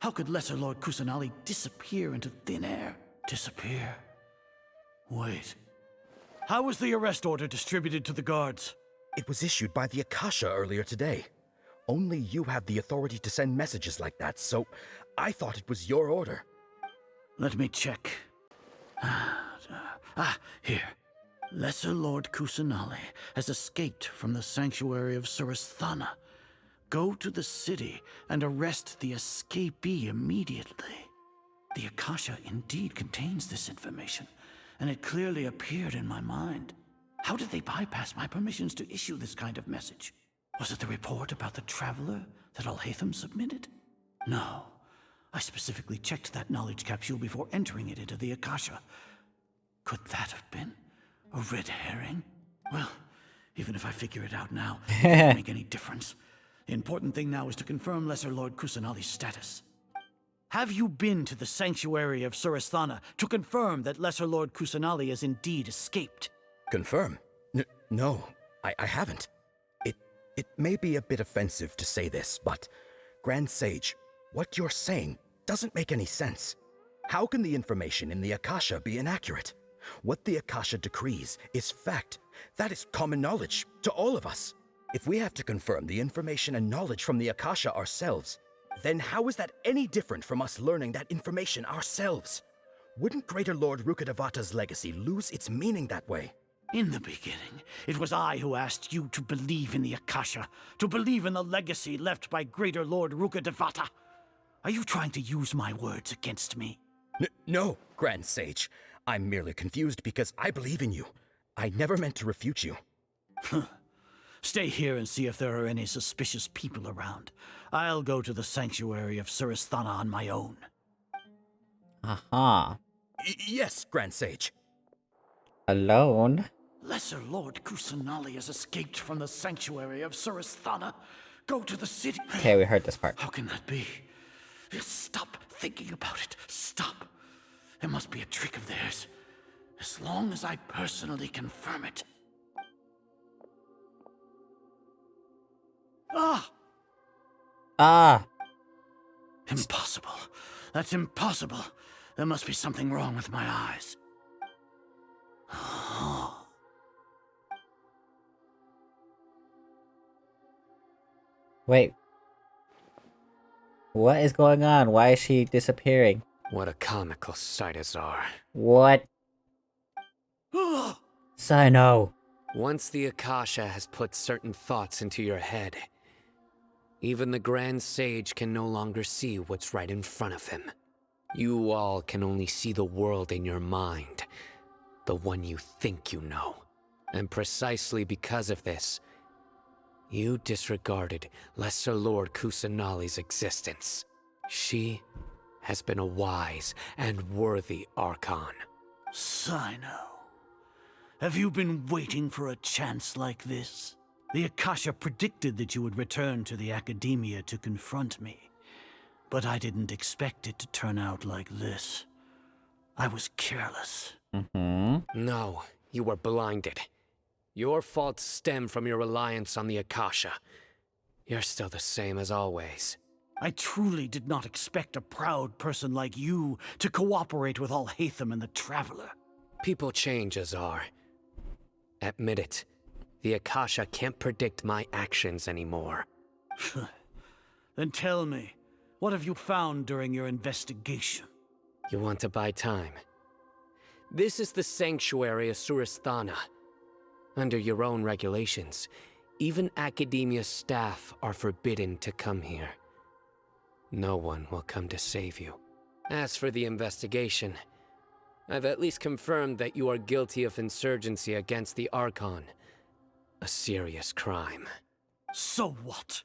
How could Lesser Lord Kusanali disappear into thin air? Disappear? Wait. How was the arrest order distributed to the guards? It was issued by the Akasha earlier today. Only you have the authority to send messages like that, so I thought it was your order. Let me check. Here. Lesser Lord Kusanali has escaped from the sanctuary of Surasthana. Go to the city and arrest the escapee immediately. The Akasha indeed contains this information, and it clearly appeared in my mind. How did they bypass my permissions to issue this kind of message? Was it the report about the traveler that Alhaitham submitted? No. I specifically checked that knowledge capsule before entering it into the Akasha. Could that have been a red herring? Well, even if I figure it out now, it won't make any difference. The important thing now is to confirm Lesser Lord Kusanali's status. Have you been to the sanctuary of Surasthana to confirm that Lesser Lord Kusanali has indeed escaped? Confirm? No, I haven't. It may be a bit offensive to say this, but Grand Sage, what you're saying doesn't make any sense. How can the information in the Akasha be inaccurate? What the Akasha decrees is fact. That is common knowledge to all of us. If we have to confirm the information and knowledge from the Akasha ourselves, then how is that any different from us learning that information ourselves? Wouldn't Greater Lord Rukkhadevata's legacy lose its meaning that way? In the beginning, it was I who asked you to believe in the Akasha, to believe in the legacy left by Greater Lord Rukkhadevata. Are you trying to use my words against me? No, Grand Sage. I'm merely confused because I believe in you. I never meant to refute you. Stay here and see if there are any suspicious people around. I'll go to the sanctuary of Surasthana on my own. Aha. Yes, Grand Sage. Alone? Lesser Lord Kusanali has escaped from the sanctuary of Surasthana. Go to the city. Okay, we heard this part. How can that be? Stop thinking about it. Stop. It must be a trick of theirs. As long as I personally confirm it. Ah! Impossible. That's impossible. There must be something wrong with my eyes. Wait. What is going on? Why is she disappearing? What a comical sight, Azar. What? Sino. Once the Akasha has put certain thoughts into your head, even the Grand Sage can no longer see what's right in front of him. You all can only see the world in your mind, the one you think you know. And precisely because of this, you disregarded Lesser Lord Kusanali's existence. She has been a wise and worthy Archon. Sino, have you been waiting for a chance like this? The Akasha predicted that you would return to the Academia to confront me, but I didn't expect it to turn out like this. I was careless. No, you were blinded. Your faults stem from your reliance on the Akasha. You're still the same as always. I truly did not expect a proud person like you to cooperate with Alhaitham and the Traveler. People change, Azar. Admit it. The Akasha can't predict my actions anymore. Then tell me, what have you found during your investigation? You want to buy time? This is the sanctuary of Surasthana. Under your own regulations, even Academia staff are forbidden to come here. No one will come to save you. As for the investigation, I've at least confirmed that you are guilty of insurgency against the Archon. A serious crime. So what?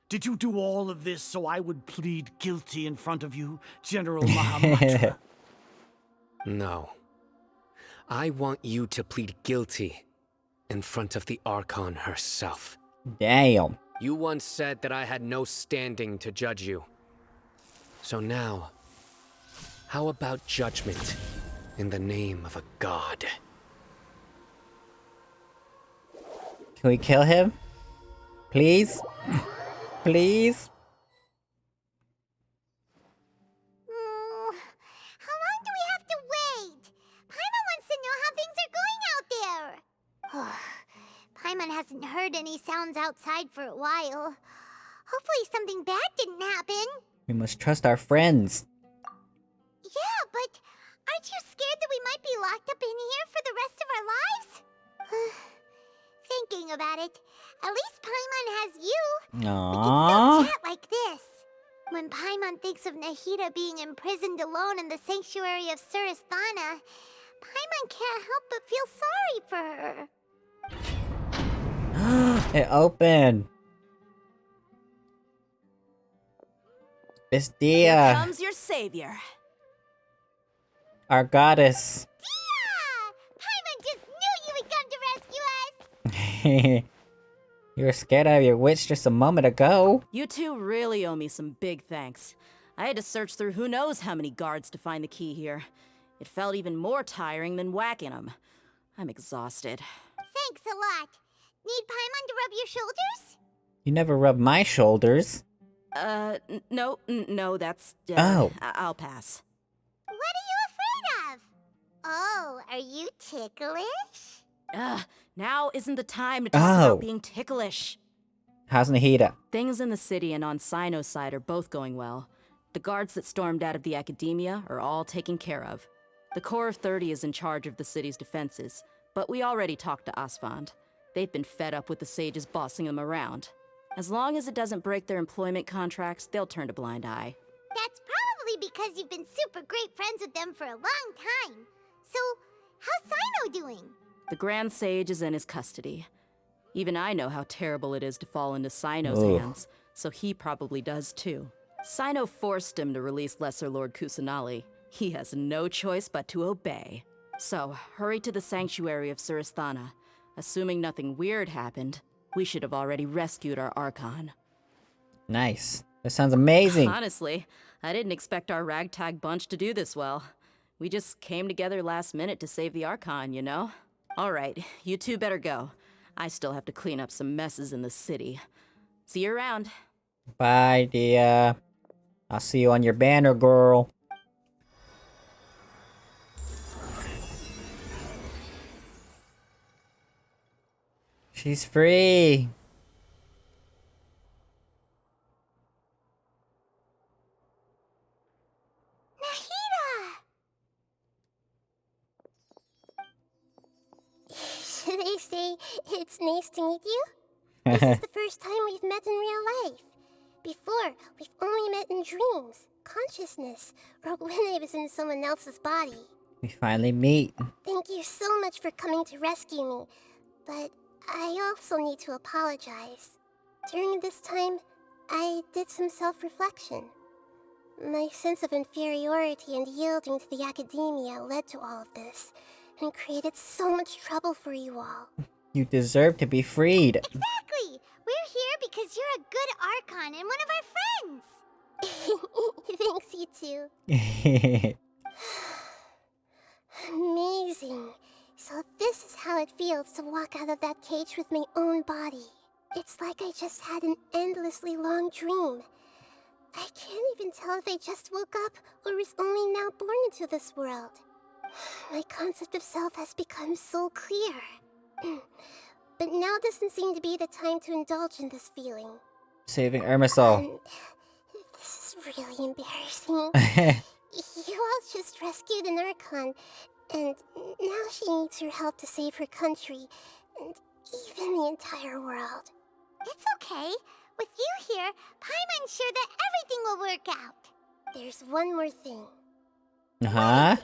Did you do all of this so I would plead guilty in front of you, General Mahamatra? No. I want you to plead guilty in front of the Archon herself. Damn. You once said that I had no standing to judge you. So now, how about judgment in the name of a god? Can we kill him? Please? Please? How long do we have to wait? Paimon wants to know how things are going out there. Paimon hasn't heard any sounds outside for a while. Hopefully something bad didn't happen. We must trust our friends. Yeah, but aren't you scared that we might be locked up in here for the rest of our lives? Thinking about it, at least Paimon has you. Aww. We can still chat like this. When Paimon thinks of Nahida being imprisoned alone in the sanctuary of Surasthana, Paimon can't help but feel sorry for her. It opened. It's Here Dia, comes your savior. our goddess. Paimon just knew you would come to rescue us! You were scared out of your wits just a moment ago. You two really owe me some big thanks. I had to search through who knows how many guards to find the key here. It felt even more tiring than whacking them. I'm exhausted. Thanks a lot. Need Paimon to rub your shoulders? You never rubbed my shoulders. No, that's... I'll pass. What are you afraid of? Oh, are you ticklish? Now isn't the time to talk about being ticklish. How's Nahida? Things in the city and on Sino's side are both going well. The guards that stormed out of the academia are all taken care of. The Corps of 30 is in charge of the city's defenses, but we already talked to Asfand. They've been fed up with the sages bossing them around. As long as it doesn't break their employment contracts, they'll turn a blind eye. That's probably because you've been super great friends with them for a long time. So, how's Sino doing? The Grand Sage is in his custody. Even I know how terrible it is to fall into Sino's hands, so he probably does too. Sino forced him to release Lesser Lord Kusanali. He has no choice but to obey. So, hurry to the sanctuary of Surasthana. Assuming nothing weird happened, we should have already rescued our Archon. Nice. That sounds amazing. Honestly, I didn't expect our ragtag bunch to do this well. We just came together last minute to save the Archon, you know? Alright, you two better go. I still have to clean up some messes in the city. See you around. Bye, Dia. I'll see you on your banner, girl. She's free. Should I say it's nice to meet you? This is the first time we've met in real life. Before, we've only met in dreams, consciousness, or when I was in someone else's body. We finally meet. Thank you so much for coming to rescue me, but I also need to apologize. During this time, I did some self-reflection. My sense of inferiority and yielding to the academia led to all of this, and created so much trouble for you all. You deserve to be freed. Exactly! We're here because you're a good Archon and one of our friends! Thanks, you two. Amazing. So this is how it feels to walk out of that cage with my own body. It's like I just had an endlessly long dream. I can't even tell if I just woke up or was only now born into this world. My concept of self has become so clear. But now doesn't seem to be the time to indulge in this feeling. Saving Irmisol. This is really embarrassing. You all just rescued an Archon, and now she needs your help to save her country, and even the entire world. It's okay. With you here, Paimon's sure that everything will work out. There's one more thing. Huh?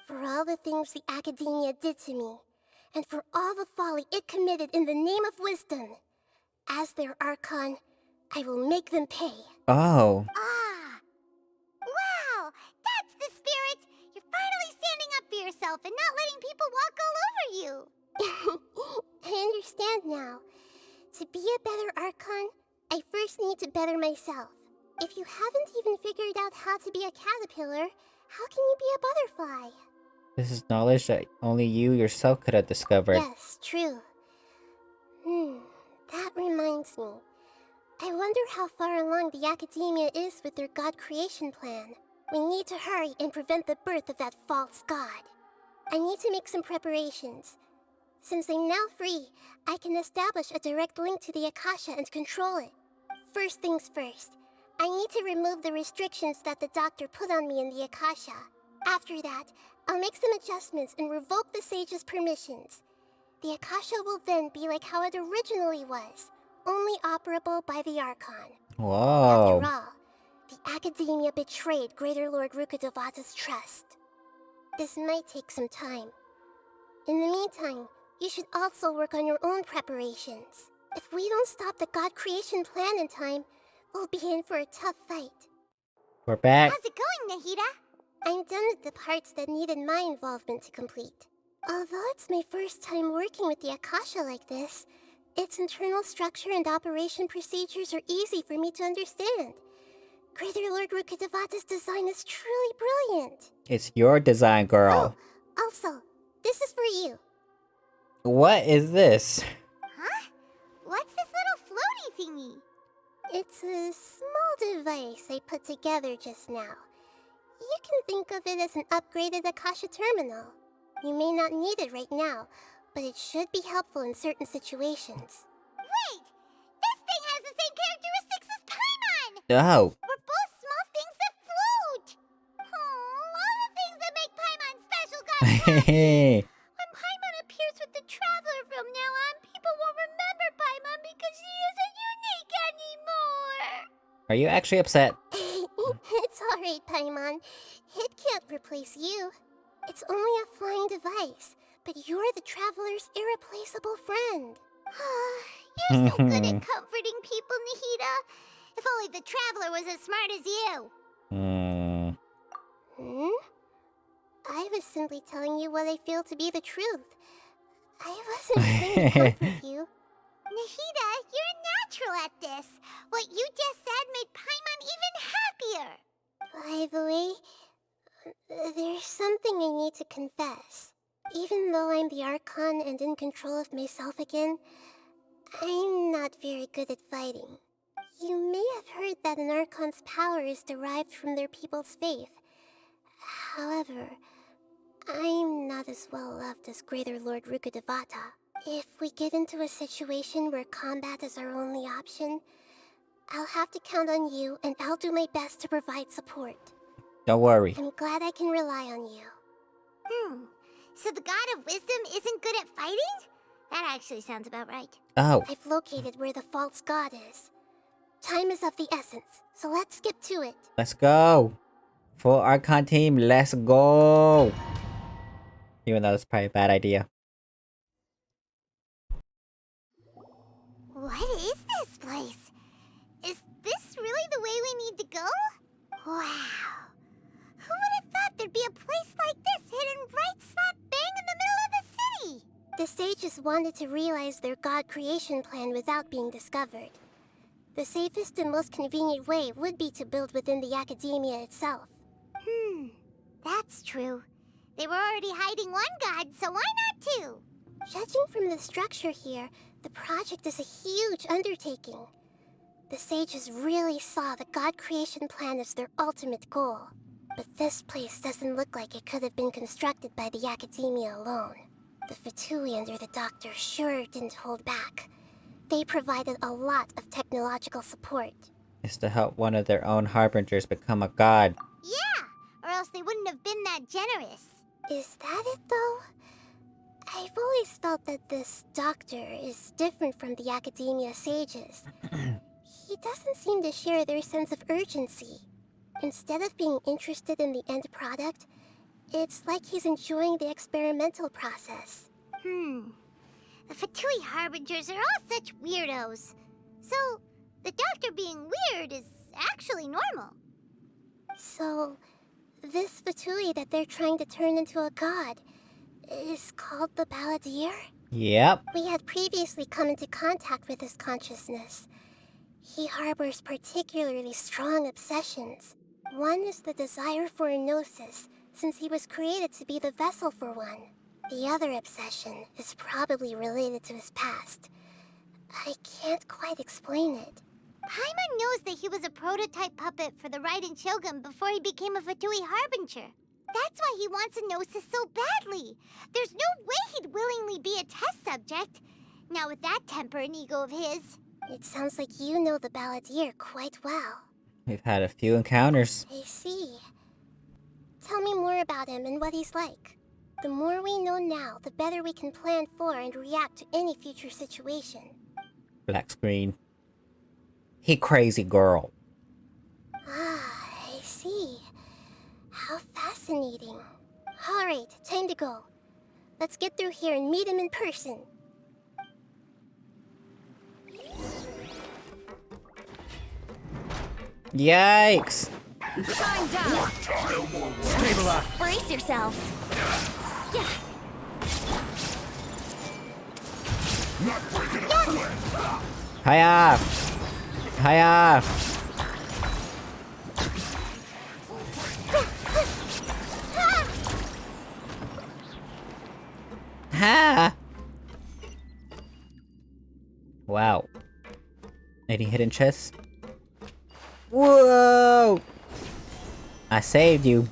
For all the things the Academia did to me, and for all the folly it committed in the name of wisdom, as their Archon, I will make them pay. Oh. Wow! That's the spirit! You're finally standing up for yourself and not letting people walk all over you! I understand now. To be a better Archon, I first need to better myself. If you haven't even figured out how to be a caterpillar, how can you be a butterfly? This is knowledge that only you yourself could have discovered. Yes, true. That reminds me. I wonder how far along the Academia is with their god creation plan. We need to hurry and prevent the birth of that false god. I need to make some preparations. Since I'm now free, I can establish a direct link to the Akasha and control it. First things first, I need to remove the restrictions that the doctor put on me in the Akasha. After that, I'll make some adjustments and revoke the sage's permissions. The Akasha will then be like how it originally was, only operable by the Archon. Whoa. After all, the Academia betrayed Greater Lord Rukkhadevata's trust. This might take some time. In the meantime, you should also work on your own preparations. If we don't stop the God creation plan in time, we'll be in for a tough fight. We're back. How's it going, Nahida? I'm done with the parts that needed my involvement to complete. Although it's my first time working with the Akasha like this, its internal structure and operation procedures are easy for me to understand. Greater Lord Rukkhadevata's design is truly brilliant. It's your design, girl. Oh, also, this is for you. What is this? Huh? What's this little floaty thingy? It's a small device I put together just now. You can think of it as an upgraded Akasha terminal. You may not need it right now, but it should be helpful in certain situations. Wait! This thing has the same characteristics as Paimon! Oh. We're both small things that float! Oh, all the things that make Paimon special got copied! When Paimon appears with the Traveler from now on, people won't remember Paimon because she isn't unique anymore! Are you actually upset? It's alright, Paimon. It can't replace you. It's only a flying device, but you're the Traveler's irreplaceable friend. You're so good at comforting people, Nahida. If only the Traveler was as smart as you. I was simply telling you what I feel to be the truth. I wasn't trying to comfort you. Nahida, you're a natural at this. What you just said made Paimon even happier. By the way, there's something I need to confess. Even though I'm the Archon and in control of myself again, I'm not very good at fighting. You may have heard that an Archon's power is derived from their people's faith. However, I'm not as well loved as Greater Lord Rukkhadevata. If we get into a situation where combat is our only option, I'll have to count on you, and I'll do my best to provide support. Don't worry. I'm glad I can rely on you. So the God of Wisdom isn't good at fighting? That actually sounds about right. Oh. I've located where the false god is. Time is of the essence, so let's skip to it. Let's go. Full Archon team, let's go. Even though it's probably a bad idea. What is this place? Is this really the way we need to go? Wow. Who would have thought there'd be a place like this hidden right slap bang in the middle of the city? The sages wanted to realize their god creation plan without being discovered. The safest and most convenient way would be to build within the academia itself. That's true. They were already hiding one god, so why not two? Judging from the structure here, the project is a huge undertaking. The sages really saw the god creation plan as their ultimate goal. But this place doesn't look like it could have been constructed by the academia alone. The Fatui under the Doctor sure didn't hold back. They provided a lot of technological support. It's to help one of their own harbingers become a god. Yeah, or else they wouldn't have been that generous. Is that it, though? I've always felt that this Doctor is different from the academia sages. He doesn't seem to share their sense of urgency. Instead of being interested in the end product, it's like he's enjoying the experimental process. The Fatui Harbingers are all such weirdos. So, the Doctor being weird is actually normal. So, this Fatui that they're trying to turn into a god is called the Balladeer? Yep. We had previously come into contact with his consciousness. He harbors particularly strong obsessions. One is the desire for a gnosis, since he was created to be the vessel for one. The other obsession is probably related to his past. I can't quite explain it. Paimon knows that he was a prototype puppet for the Raiden Shogun before he became a Fatui Harbinger. That's why he wants a gnosis so badly. There's no way he'd willingly be a test subject. Now with that temper and ego of his. It sounds like you know the Balladeer quite well. We've had a few encounters. I see. Tell me more about him and what he's like. The more we know now, the better we can plan for and react to any future situation. Black screen. He crazy girl. Ah, I see. How fascinating. Alright, time to go. Let's get through here and meet him in person. Yikes! Shine down! Stabilize. Brace yourselves. Yeah. Hiya! Hiya! Ha! Wow. Any hidden chests? Whoa! I saved you.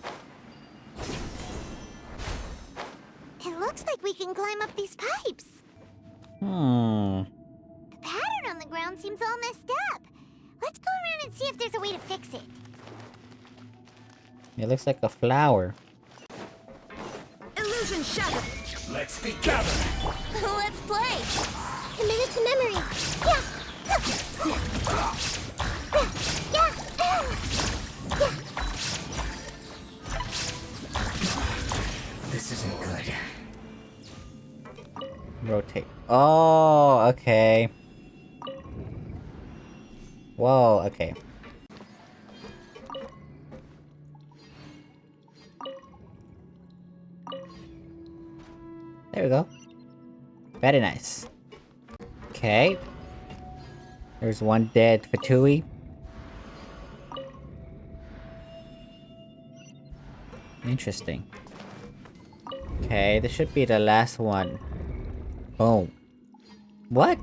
It looks like we can climb up these pipes. Hmm. The pattern on the ground seems all messed up. Let's go around and see if there's a way to fix it. It looks like a flower. Illusion shattered! Let's be gathered. Let's play. Commit it to memory. Yeah. Yeah. This isn't good. Rotate. Oh, okay. Whoa, okay. There we go. Very nice. Okay. There's one dead Fatui. Interesting. Okay, this should be the last one. Boom. What?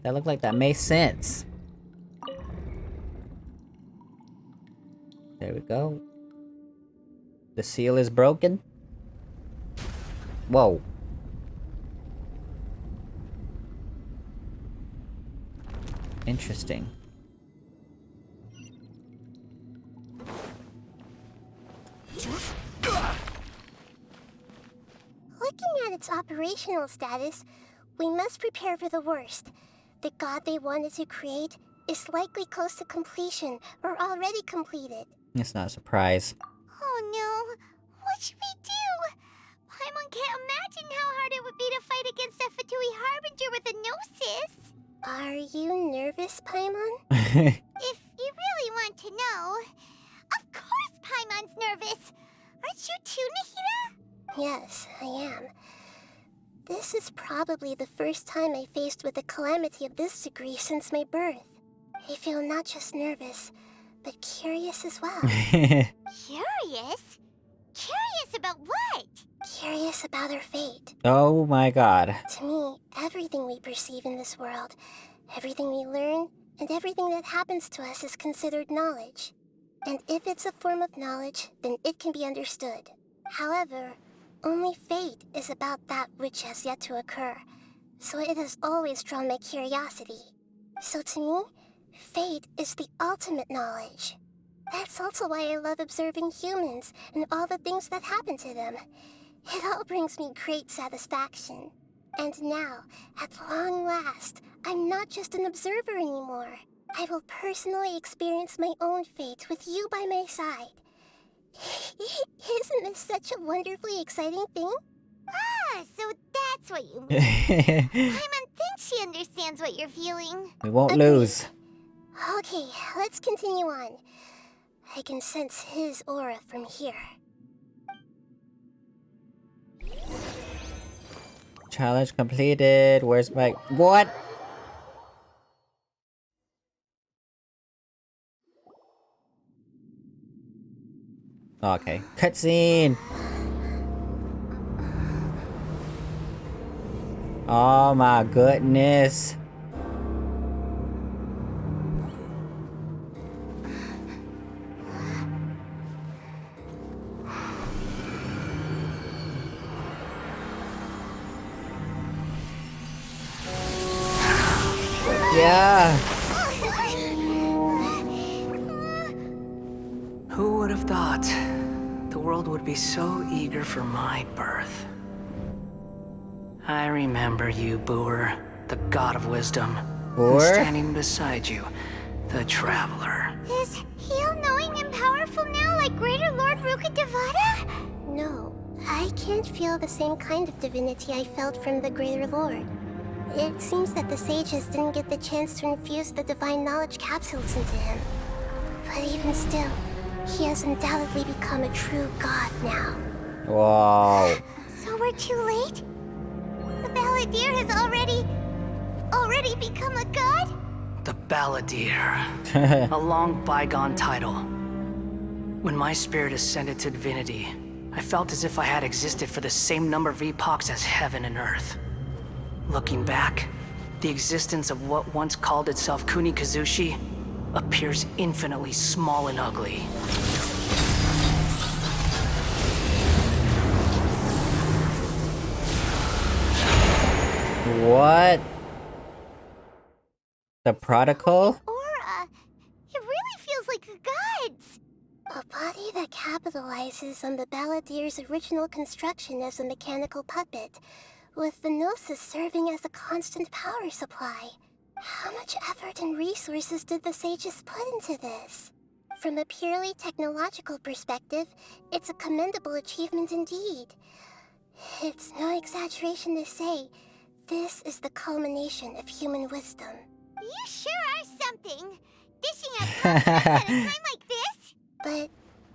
That looked like that made sense. There we go. The seal is broken. Whoa. Interesting. Looking at its operational status, we must prepare for the worst. The god they wanted to create is likely close to completion or already completed. It's not a surprise. Oh no! What should we do? Paimon can't imagine how hard it would be to fight against a Fatui Harbinger with a Gnosis. Are you nervous, Paimon? If you really want to know, of course Paimon's nervous. Aren't you too, Nahida? Yes, I am. This is probably the first time I faced with a calamity of this degree since my birth. I feel not just nervous, but curious as well. Curious? Curious about what? Curious about our fate. Oh my god. To me, everything we perceive in this world, everything we learn, and everything that happens to us is considered knowledge. And if it's a form of knowledge, then it can be understood. However, only fate is about that which has yet to occur, so it has always drawn my curiosity. So to me, fate is the ultimate knowledge. That's also why I love observing humans and all the things that happen to them. It all brings me great satisfaction. And now, at long last, I'm not just an observer anymore. I will personally experience my own fate with you by my side. Isn't this such a wonderfully exciting thing? Ah, so that's what you mean. Paimon thinks she understands what you're feeling. We won't lose. Okay, let's continue on. I can sense his aura from here. Challenge completed. Where's my... What? Okay. Cutscene! Oh my goodness. Yeah. Who would have thought the world would be so eager for my birth? I remember you, Buer, the god of wisdom. Buer? And standing beside you, the traveler. Is he all-knowing and powerful now, like Greater Lord Rukkhadevata? No, I can't feel the same kind of divinity I felt from the Greater Lord. It seems that the sages didn't get the chance to infuse the divine knowledge capsules into him. But even still, he has undoubtedly become a true god now. Wow. So we're too late? The Balladeer has already become a god? The Balladeer. A long bygone title. When my spirit ascended to divinity, I felt as if I had existed for the same number of epochs as heaven and earth. Looking back, the existence of what once called itself Kunikazushi appears infinitely small and ugly. What? The protocol? Aura. It really feels like a god's. A body that capitalizes on the Balladeer's original construction as a mechanical puppet, with the Gnosis serving as a constant power supply. How much effort and resources did the sages put into this? From a purely technological perspective, it's a commendable achievement indeed. It's no exaggeration to say, this is the culmination of human wisdom. You sure are something, dishing out compliments at a time like this. But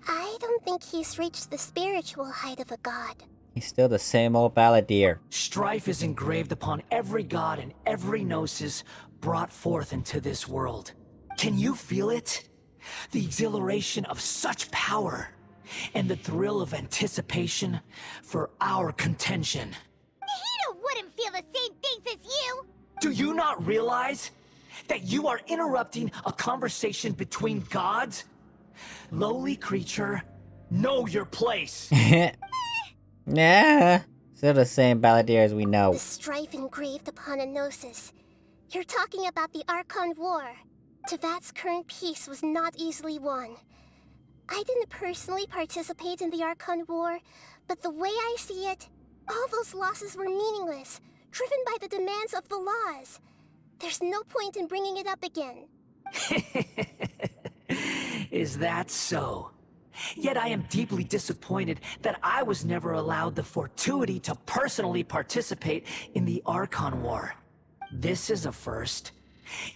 I don't think he's reached the spiritual height of a god. He's still the same old Balladeer. Strife is engraved upon every god and every gnosis brought forth into this world. Can you feel it? The exhilaration of such power, and the thrill of anticipation for our contention. Nahida wouldn't feel the same things as you! Do you not realize that you are interrupting a conversation between gods? Lowly creature, know your place. Nah, still the same Balladeer as we know. The strife engraved upon a gnosis. You're talking about the Archon War. Tevat's current peace was not easily won. I didn't personally participate in the Archon War, but the way I see it, all those losses were meaningless, driven by the demands of the laws. There's no point in bringing it up again. Is that so? Yet I am deeply disappointed that I was never allowed the fortuity to personally participate in the Archon War. This is a first.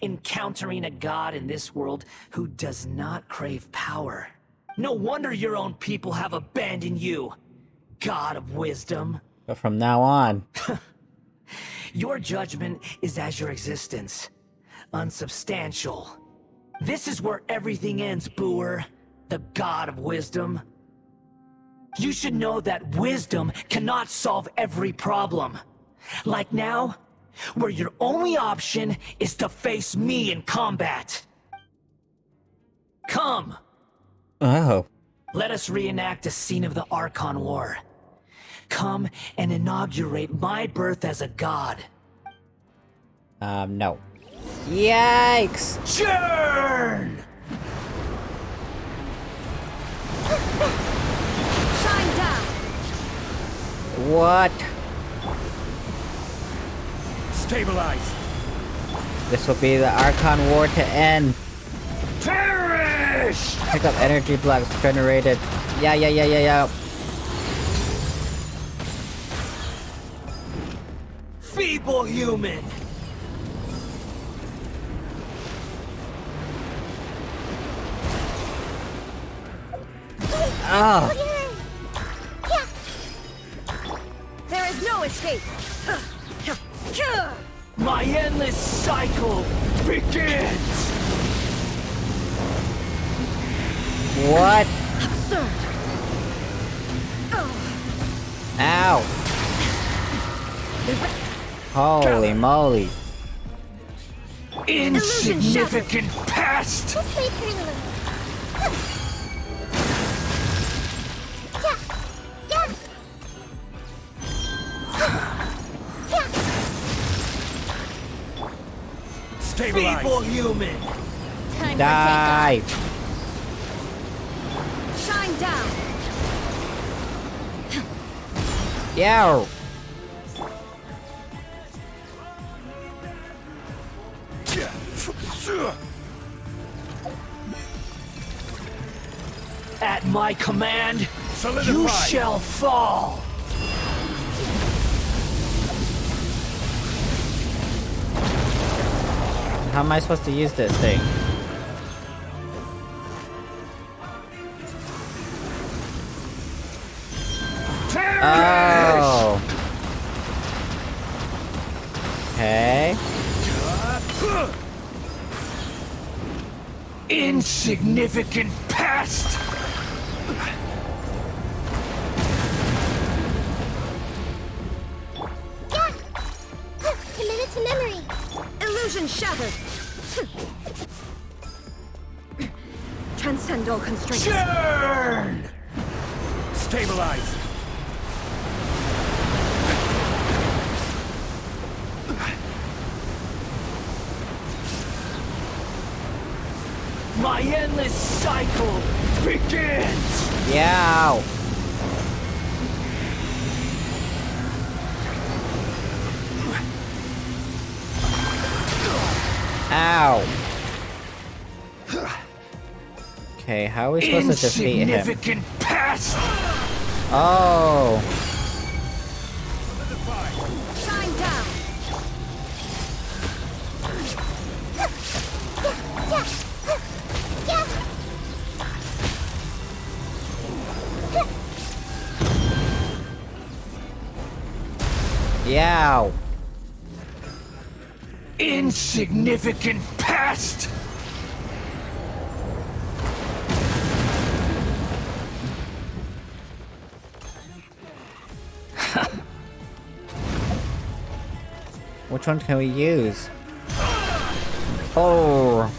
Encountering a god in this world who does not crave power. No wonder your own people have abandoned you, God of Wisdom. But from now on... Your judgment is as your existence. Unsubstantial. This is where everything ends, Buer, the God of Wisdom. You should know that wisdom cannot solve every problem. Like now, where your only option is to face me in combat. Come! Oh. Let us reenact a scene of the Archon War. Come and inaugurate my birth as a god. No. Yikes! Churn! Shine down! What? Stabilize! This will be the Archon War to end. Perish! Pick up energy blocks generated. Yeah. Feeble human! Oh. There is no escape! My endless cycle begins! What? Absurd! Ow! Holy moly! Insignificant pest! Just wait for a little. Stabilize! Feeble human! Time Die! for takeoff. Shine down! Yow! At my command, Solidify. you shall fall! How am I supposed to use this thing? Oh. Okay. Insignificant pest! Yeah! Committed to memory! Illusion shattered! Transcend all constraints. Churn! Stabilize. My endless cycle begins! Yow! Ow! Okay, how are we supposed to defeat him? Insignificant pest! Oh! Shine down! Yow! Insignificant pest! Which one can we use? Oh!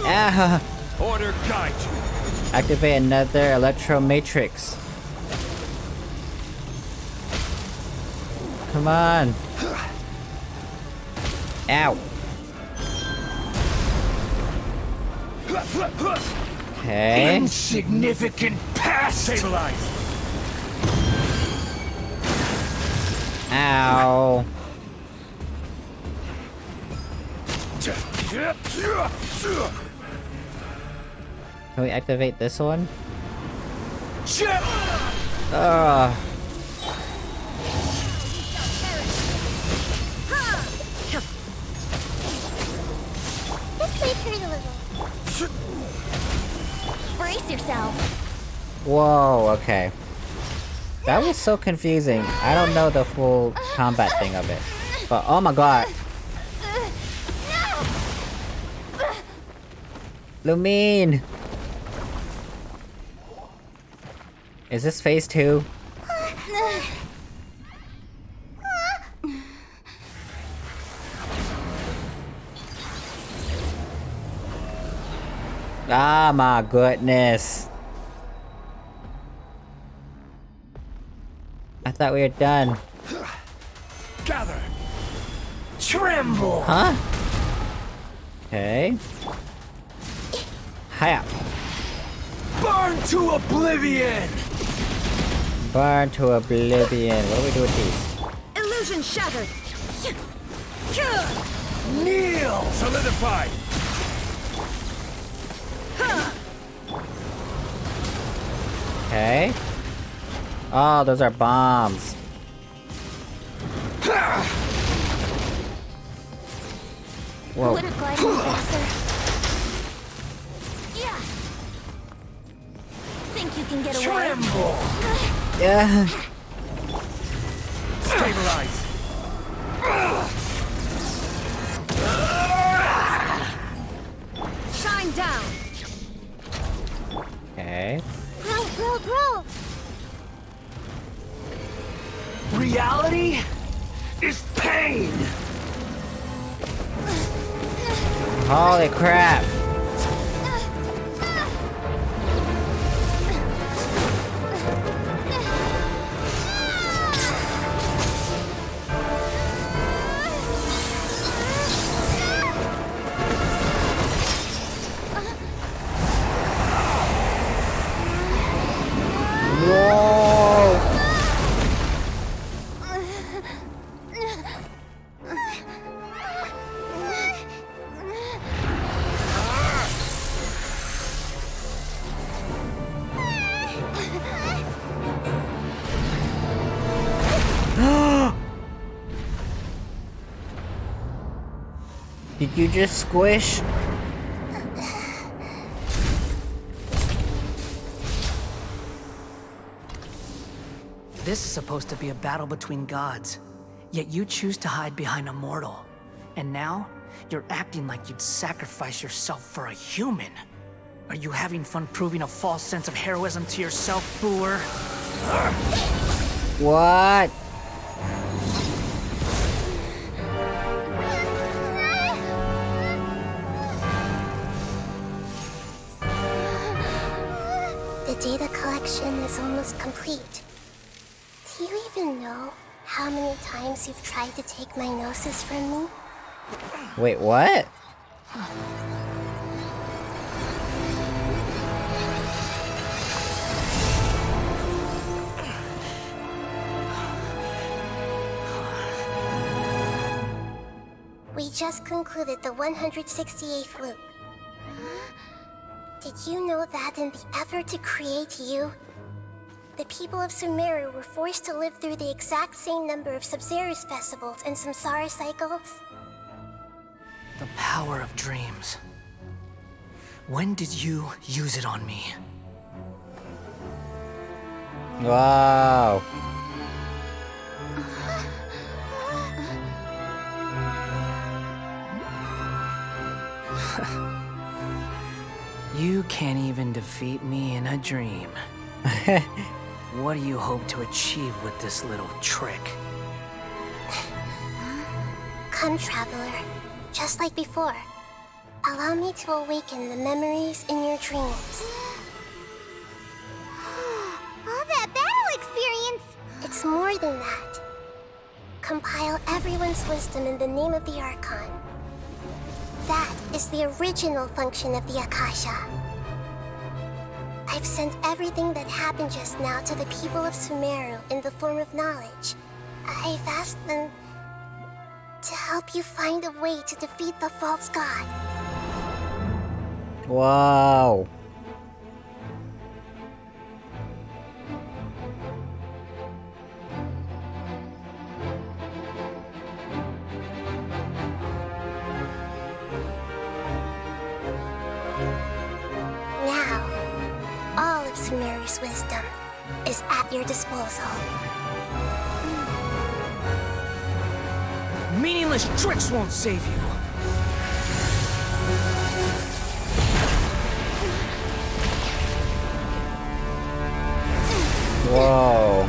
Ah! Order guide you. Activate another Electro Matrix. Come on! Ow! Okay. Insignificant pest! Stabilize. Ow! Can we activate this one? Ugh. This may hurt a little. Brace yourself. Whoa, okay. That was so confusing. I don't know the full combat thing of it. But oh my god. Lumine! Is this phase 2? Ah, my goodness. I thought we were done. Gather. Tremble! Huh? Okay. Hiya. Burn to oblivion! Burn to oblivion. What do we do with these? Illusion shattered. Kneel! Solidify. Okay. Oh, those are bombs. Whoa. Would have glided faster. Yeah. Think you can get away? Tremble! Yeah. Stabilize. Shine down. Okay. Roll. Reality is pain! Holy crap. Whoa! Did you just squish? This is supposed to be a battle between gods, yet you choose to hide behind a mortal. And now, you're acting like you'd sacrifice yourself for a human. Are you having fun proving a false sense of heroism to yourself, Buer? What? The data collection is almost complete. Do you even know how many times you've tried to take my gnosis from me? Wait, what? We just concluded the 168th loop. Did you know that in the effort to create you, the people of Sumeru were forced to live through the exact same number of Sub-Zerus festivals and Samsara cycles? The power of dreams. When did you use it on me? Wow. You can't even defeat me in a dream. What do you hope to achieve with this little trick? Come, Traveler. Just like before. Allow me to awaken the memories in your dreams. All that battle experience! It's more than that. Compile everyone's wisdom in the name of the Archon. That is the original function of the Akasha. I've sent everything that happened just now to the people of Sumeru in the form of knowledge. I've asked them to help you find a way to defeat the false god. Wow. Now, all of Sumeru's wisdom is at your disposal. Meaningless tricks won't save you. Whoa.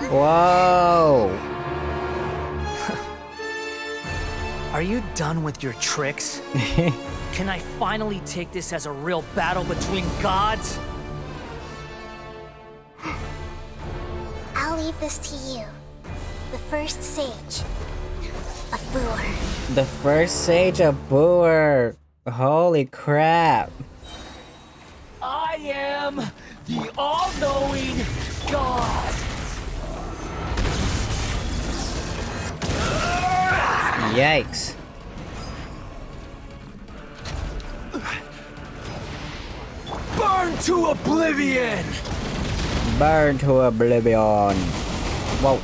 Whoa! Are you done with your tricks? Can I finally take this as a real battle between gods? I'll leave this to you. The first sage of Buer. The first sage of Buer. Holy crap. I am the all-knowing god. Yikes. Burn to oblivion! Burn to oblivion. Whoa.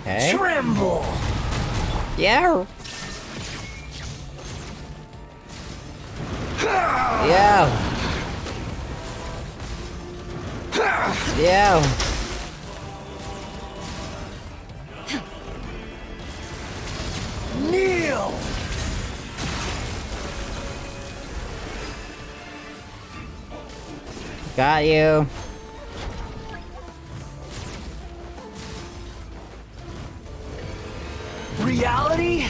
Okay. Tremble! Yeah. Yeah. Yeah. Kneel! Got you. Reality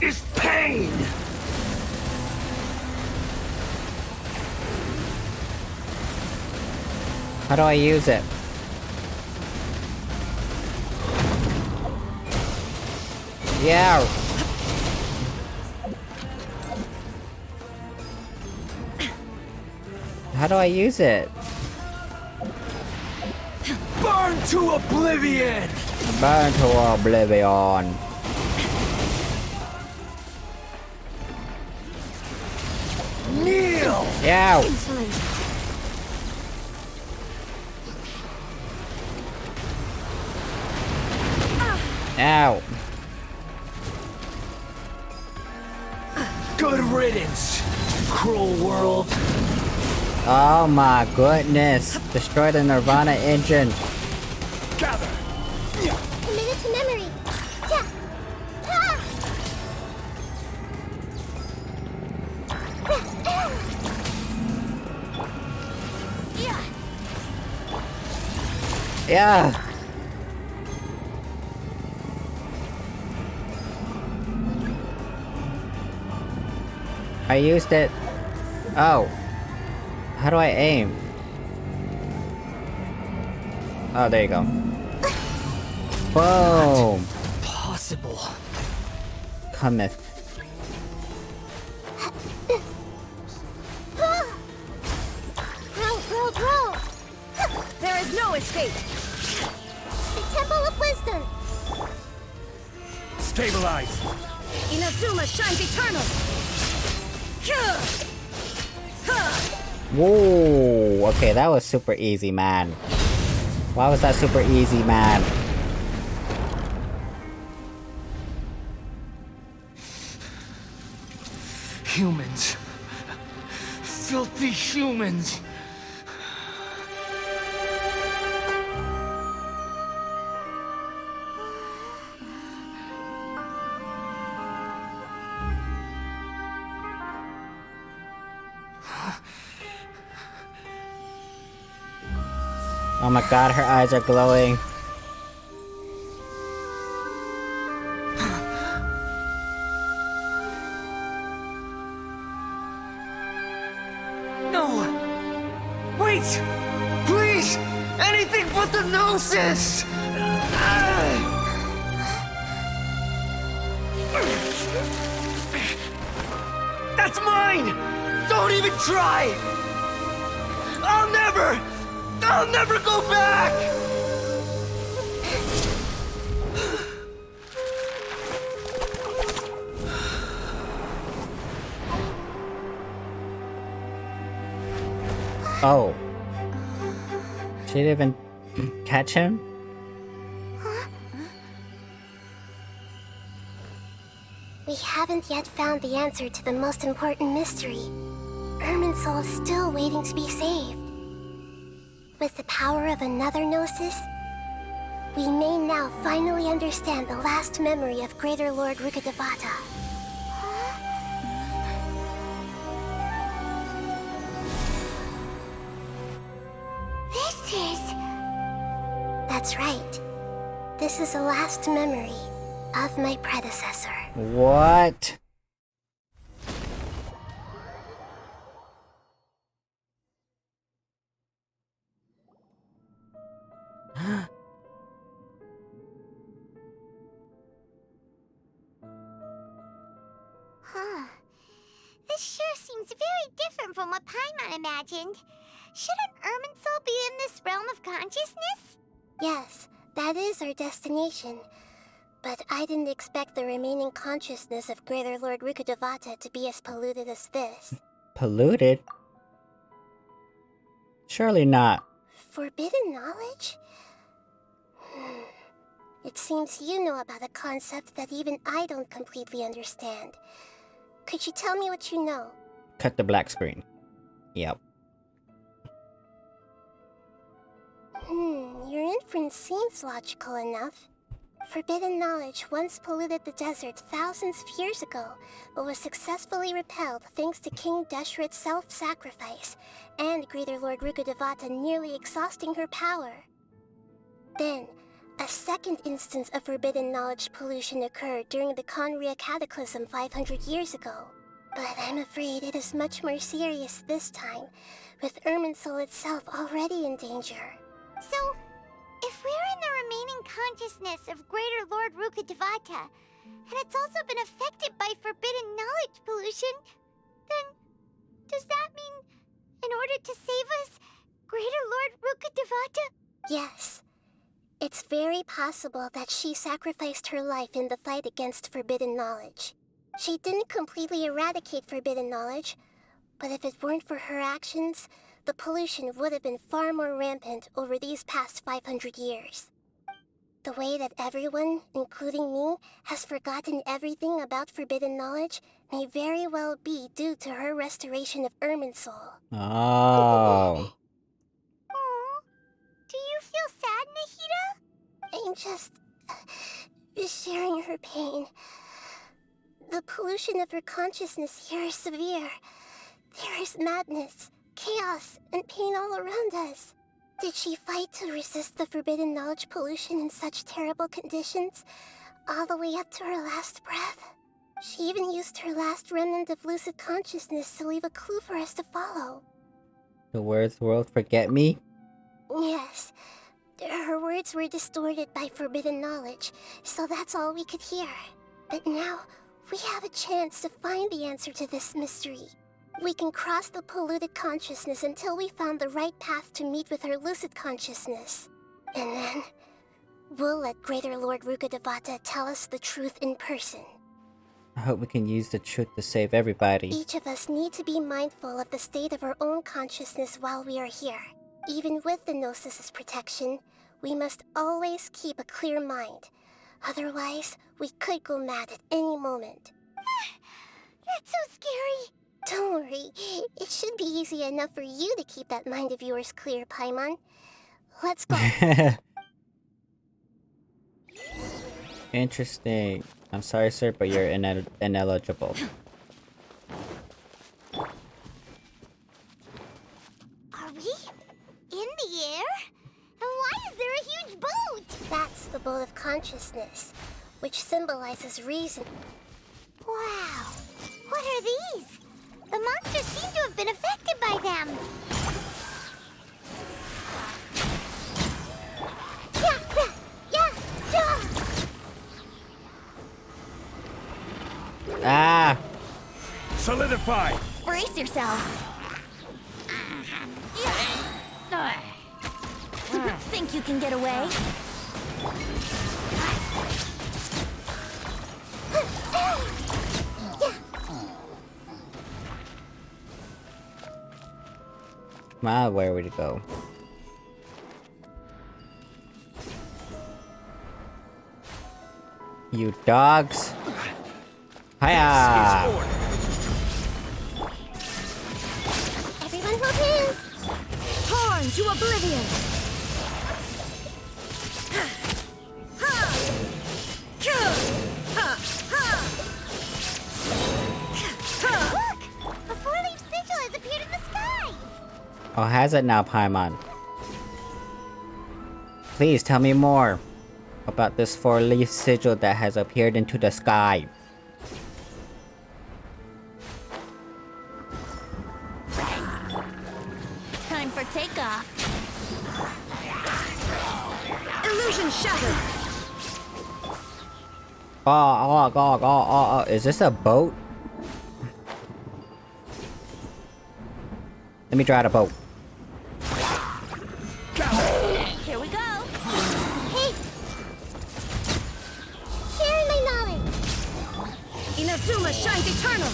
is pain! How do I use it? Yeah. How do I use it? Burn to oblivion! Burn to oblivion. Kneel! Yeah. Ow. Good riddance, cruel world. Oh my goodness. Destroy the Nirvana engine. Gather. Committed to memory. Yeah. Ah! Yeah. I used it. Oh. How do I aim? Oh, there you go. Boom. Possible. Cometh. Roll. There is no escape. The Temple of Wisdom. Stabilize. Inazuma shines eternal. Whoa. Okay, that was super easy, man. Why was that super easy, man? Humans. Filthy humans. Oh my god, her eyes are glowing. No! Wait! Please! Anything but the Gnosis! That's mine! Don't even try! I'll never go back! Oh. She didn't even catch him? We haven't yet found the answer to the most important mystery. Irminsul is still waiting to be saved. With the power of another Gnosis, we may now finally understand the last memory of Greater Lord Rukkhadevata. That's right. This is the last memory of my predecessor. What? This sure seems very different from what Paimon imagined. Shouldn't Irminsul be in this realm of consciousness? Yes, that is our destination. But I didn't expect the remaining consciousness of Greater Lord Rukkhadevata to be as polluted as this. Polluted? Surely not. Forbidden knowledge? It seems you know about a concept that even I don't completely understand. Could you tell me what you know? Cut the black screen. Yep. Your inference seems logical enough. Forbidden knowledge once polluted the desert thousands of years ago, but was successfully repelled thanks to King Deshret's self-sacrifice, and Greater Lord Rukkhadevata nearly exhausting her power. Then, a second instance of forbidden knowledge pollution occurred during the Conria Cataclysm 500 years ago. But I'm afraid it is much more serious this time, with Irminsul itself already in danger. So, if we're in the remaining consciousness of Greater Lord Rukkhadevata, and it's also been affected by forbidden knowledge pollution, then does that mean, in order to save us, Greater Lord Rukkhadevata Yes. It's very possible that she sacrificed her life in the fight against forbidden knowledge. She didn't completely eradicate forbidden knowledge, but if it weren't for her actions, the pollution would have been far more rampant over these past 500 years. The way that everyone, including me, has forgotten everything about forbidden knowledge may very well be due to her restoration of Irminsul. Oh. Do you feel sad, Nahida? I'm just sharing her pain. The pollution of her consciousness here is severe. There is madness, chaos, and pain all around us. Did she fight to resist the forbidden knowledge pollution in such terrible conditions, all the way up to her last breath? She even used her last remnant of lucid consciousness to leave a clue for us to follow. The words "world forget me"? Yes. Her words were distorted by forbidden knowledge, so that's all we could hear. But now, we have a chance to find the answer to this mystery. We can cross the polluted consciousness until we found the right path to meet with her lucid consciousness. And then, we'll let Greater Lord Rukkhadevata tell us the truth in person. I hope we can use the truth to save everybody. Each of us need to be mindful of the state of our own consciousness while we are here. Even with the Gnosis' protection, we must always keep a clear mind. Otherwise, we could go mad at any moment. That's so scary. Don't worry. It should be easy enough for you to keep that mind of yours clear, Paimon. Let's go. Interesting. I'm sorry, sir, but you're ineligible. Are we in the air? And why is there a huge boat? That's the boat of consciousness, which symbolizes reason. Wow. What are these? The monsters seem to have been affected by them. Ah! Solidify! Brace yourself. Think you can get away? Wow, where would it go? You dogs! Hiya! Everyone hold hands! Torn to oblivion! Look! A four-leaf sigil has appeared in the sky! Oh, has it now, Paimon? Please tell me more about this four-leaf sigil that has appeared into the sky. Time for takeoff. Illusion shattered! Oh, is this a boat? Let me try the boat. Here we go! Hey! Sharing my knowledge! Inazuma shines eternal!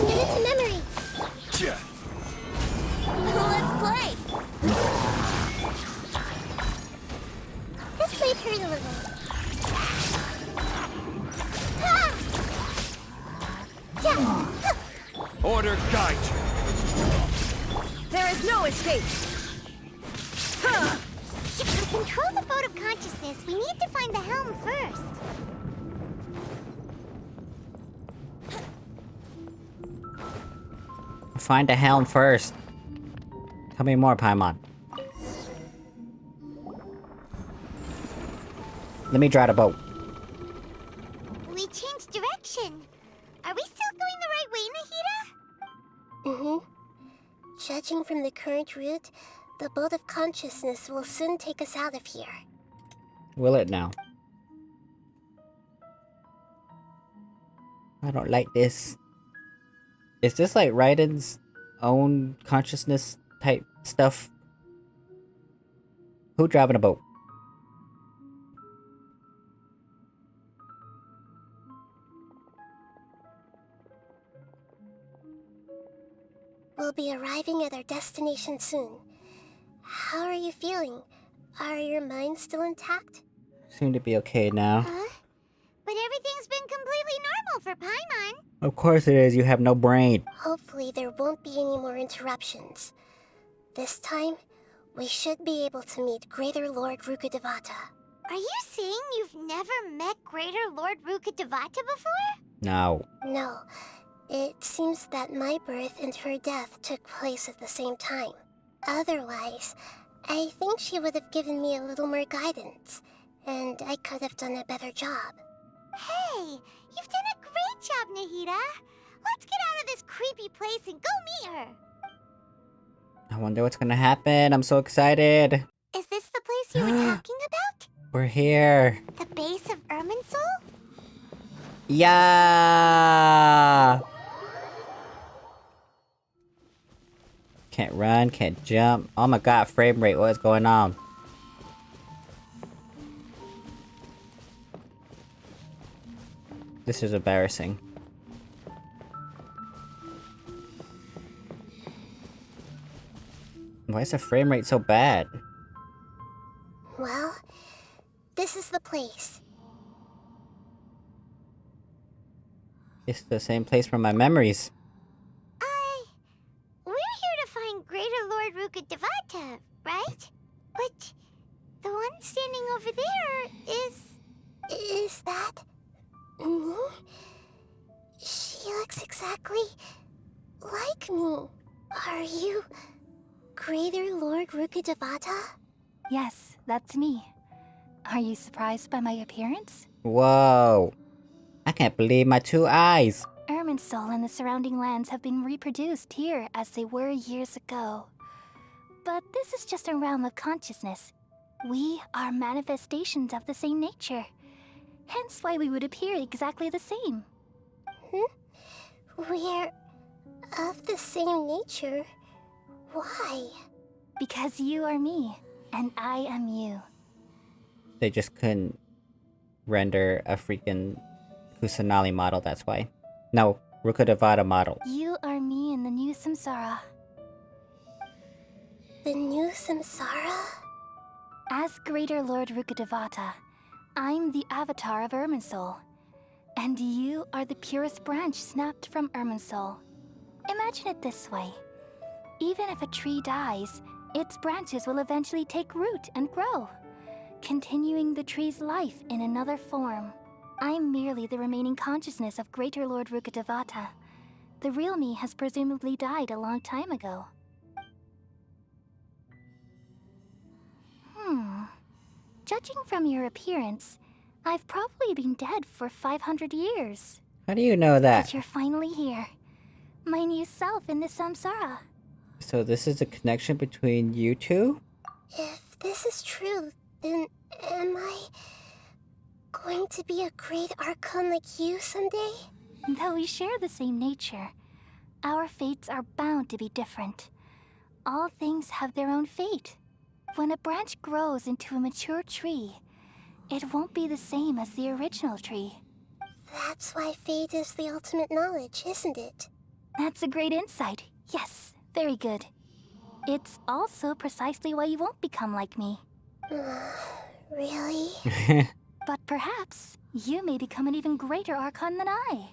Get it to memory! Let's play! This might hurt a little. Order guide! There is no escape! To control the boat of consciousness, we need to find the helm first. Find the helm first. Tell me more, Paimon. Let me drive the boat. We changed direction. Are we still going the right way, Nahida? Mm-hmm. Judging from the current route, the boat of consciousness will soon take us out of here. Will it now? I don't like this. Is this like Raiden's own consciousness type stuff. Who driving a boat? We'll be arriving at our destination soon. How are you feeling? Are your minds still intact? Seem to be okay now. But everything's been completely normal for Paimon. Of course it is, you have no brain. Hopefully there won't be any more interruptions. This time, we should be able to meet Greater Lord Rukkhadevata. Are you saying you've never met Greater Lord Rukkhadevata before? No. No. It seems that my birth and her death took place at the same time. Otherwise, I think she would have given me a little more guidance, and I could have done a better job. Hey, you've done a great job, Nahida. Let's get out of this creepy place and go meet her. I wonder what's gonna happen. I'm so excited. Is this the place you were talking about? We're here. The base of Irminsul? Yeah. Can't run, can't jump. Oh my god, frame rate, what is going on? This is embarrassing. Why is the frame rate so bad? Well, this is the place. It's the same place from my memories. We're here to find Greater Lord Rukkhadevata, right? But the one standing over there is... Is that... me? She looks exactly like me. Are you Greater Lord Rukkhadevata? Yes, that's me. Are you surprised by my appearance? Whoa. I can't believe my two eyes. Irminsul and the surrounding lands have been reproduced here as they were years ago. But this is just a realm of consciousness. We are manifestations of the same nature. Hence why we would appear exactly the same. We're of the same nature? Why? Because you are me, and I am you. They just couldn't render a freaking Kusanali model, that's why. No, Rukkhadevata model. You are me in the new samsara. The new samsara? As Greater Lord Rukkhadevata, I'm the avatar of Irminsul. And you are the purest branch snapped from Irminsul. Imagine it this way. Even if a tree dies, its branches will eventually take root and grow, continuing the tree's life in another form. I'm merely the remaining consciousness of Greater Lord Rukkhadevata. The real me has presumably died a long time ago. Judging from your appearance, I've probably been dead for 500 years. How do you know that? But you're finally here. My new self in the samsara. So this is a connection between you two? If this is true, then am I going to be a great Archon like you someday? Though we share the same nature, our fates are bound to be different. All things have their own fate. When a branch grows into a mature tree, it won't be the same as the original tree. That's why fate is the ultimate knowledge, isn't it? That's a great insight. Yes, very good. It's also precisely why you won't become like me. Really? But perhaps you may become an even greater Archon than I.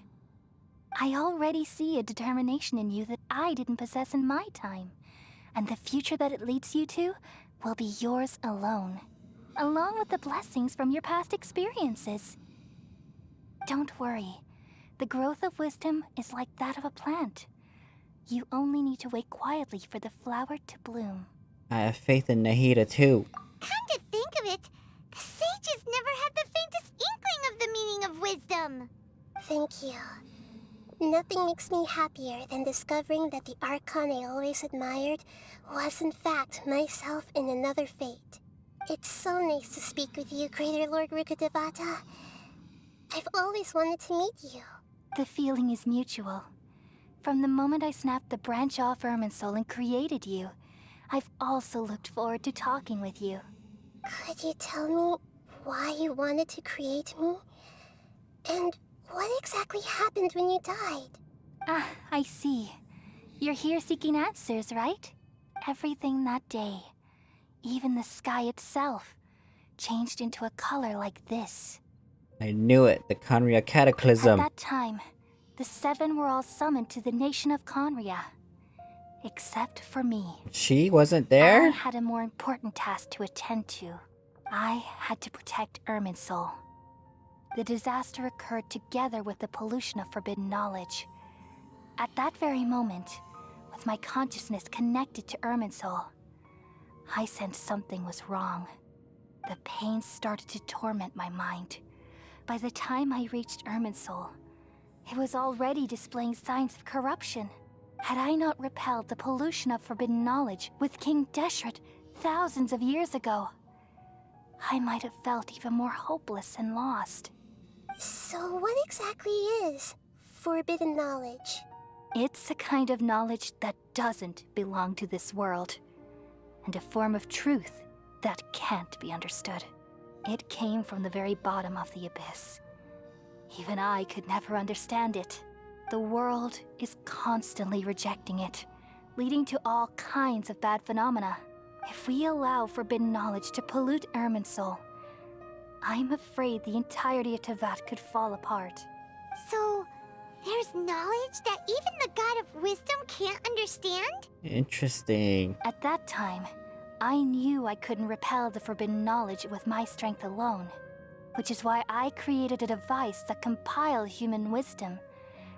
I already see a determination in you that I didn't possess in my time. And the future that it leads you to will be yours alone, along with the blessings from your past experiences. Don't worry. The growth of wisdom is like that of a plant. You only need to wait quietly for the flower to bloom. I have faith in Nahida too. Come to think of it, the sages never had the faintest inkling of the meaning of wisdom. Thank you. Nothing makes me happier than discovering that the Archon I always admired was in fact myself in another fate. It's so nice to speak with you, Greater Lord Rukkhadevata. I've always wanted to meet you. The feeling is mutual. From the moment I snapped the branch off Irminsul and created you, I've also looked forward to talking with you. Could you tell me why you wanted to create me? And what exactly happened when you died? Ah, I see. You're here seeking answers, right? Everything that day, even the sky itself, changed into a color like this. I knew it, the Conria Cataclysm. At that time, the 7 were all summoned to the nation of Conria. Except for me. She wasn't there? I had a more important task to attend to. I had to protect Irminsul. The disaster occurred together with the pollution of forbidden knowledge. At that very moment, with my consciousness connected to Irminsul, I sensed something was wrong. The pain started to torment my mind. By the time I reached Irminsul, it was already displaying signs of corruption. Had I not repelled the pollution of forbidden knowledge with King Deshret thousands of years ago, I might have felt even more hopeless and lost. So what exactly is forbidden knowledge? It's a kind of knowledge that doesn't belong to this world, and a form of truth that can't be understood. It came from the very bottom of the abyss. Even I could never understand it. The world is constantly rejecting it, leading to all kinds of bad phenomena. If we allow forbidden knowledge to pollute Irminsul, I'm afraid the entirety of Teyvat could fall apart. So, there's knowledge that even the God of Wisdom can't understand? Interesting. At that time, I knew I couldn't repel the forbidden knowledge with my strength alone, which is why I created a device that compiled human wisdom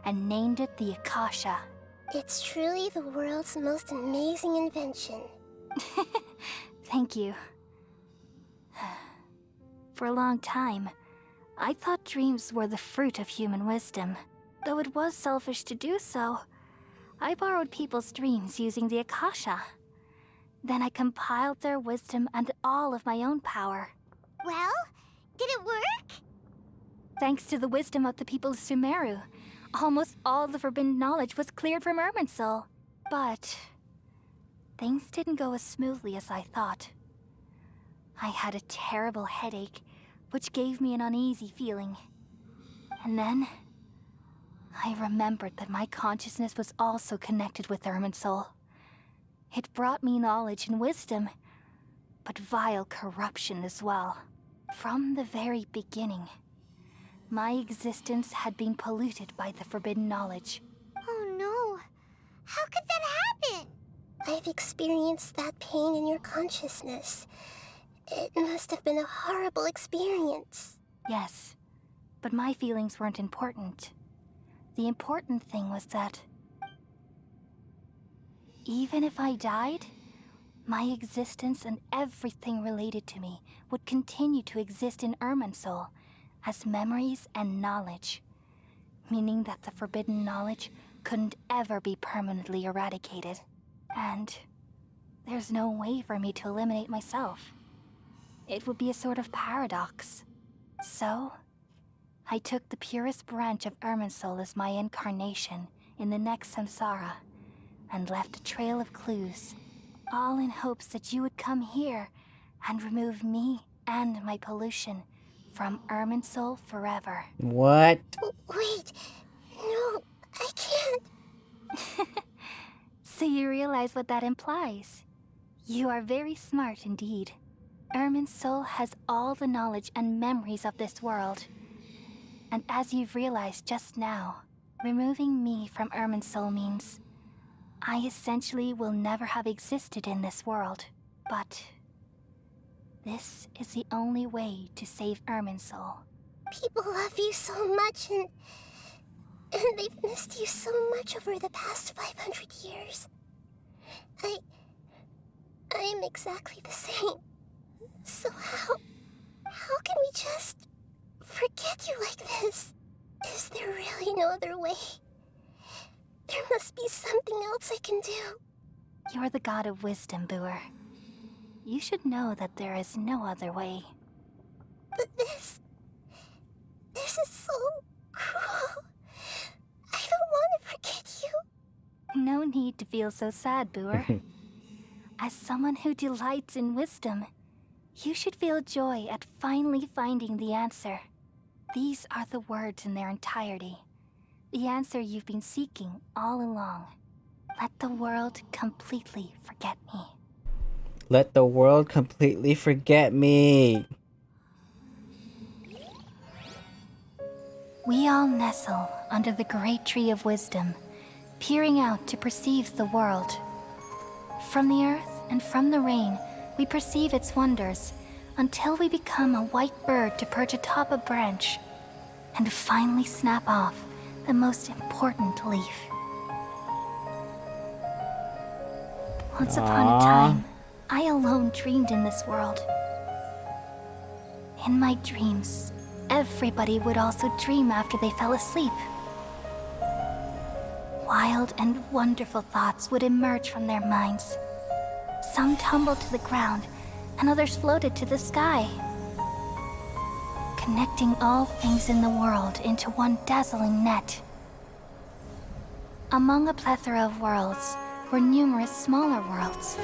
and named it the Akasha. It's truly the world's most amazing invention. Thank you. For a long time, I thought dreams were the fruit of human wisdom. Though it was selfish to do so, I borrowed people's dreams using the Akasha. Then I compiled their wisdom and all of my own power. Well, did it work? Thanks to the wisdom of the people of Sumeru, almost all the forbidden knowledge was cleared from Irminsul. But things didn't go as smoothly as I thought. I had a terrible headache, which gave me an uneasy feeling. And then I remembered that my consciousness was also connected with Irminsul. It brought me knowledge and wisdom, but vile corruption as well. From the very beginning, my existence had been polluted by the forbidden knowledge. Oh no! How could that happen? I've experienced that pain in your consciousness. It must have been a horrible experience. Yes, but my feelings weren't important. The important thing was that even if I died, my existence and everything related to me would continue to exist in Irminsul as memories and knowledge, meaning that the forbidden knowledge couldn't ever be permanently eradicated. And there's no way for me to eliminate myself. It would be a sort of paradox. So, I took the purest branch of Irminsul as my incarnation in the next samsara, and left a trail of clues, all in hopes that you would come here and remove me and my pollution from Irminsul forever. What? Wait, no, I can't. So you realize what that implies. You are very smart indeed. Irminsul has all the knowledge and memories of this world. And as you've realized just now, removing me from Irminsul means I essentially will never have existed in this world. But this is the only way to save Irminsul. People love you so much, and they've missed you so much over the past 500 years. I am exactly the same. So how can we just forget you like this? Is there really no other way? There must be something else I can do. You're the god of wisdom, Buer. You should know that there is no other way. But this is so cruel. I don't want to forget you. No need to feel so sad, Buer. As someone who delights in wisdom, you should feel joy at finally finding the answer. These are the words in their entirety. The answer you've been seeking all along. Let the world completely forget me. Let the world completely forget me. We all nestle under the great tree of wisdom, peering out to perceive the world. From the earth and from the rain, we perceive its wonders, until we become a white bird to perch atop a branch, and finally snap off the most important leaf. Once upon a time, I alone dreamed in this world. In my dreams, everybody would also dream after they fell asleep. Wild and wonderful thoughts would emerge from their minds. Some tumbled to the ground, and others floated to the sky, connecting all things in the world into one dazzling net. Among a plethora of worlds were numerous smaller worlds,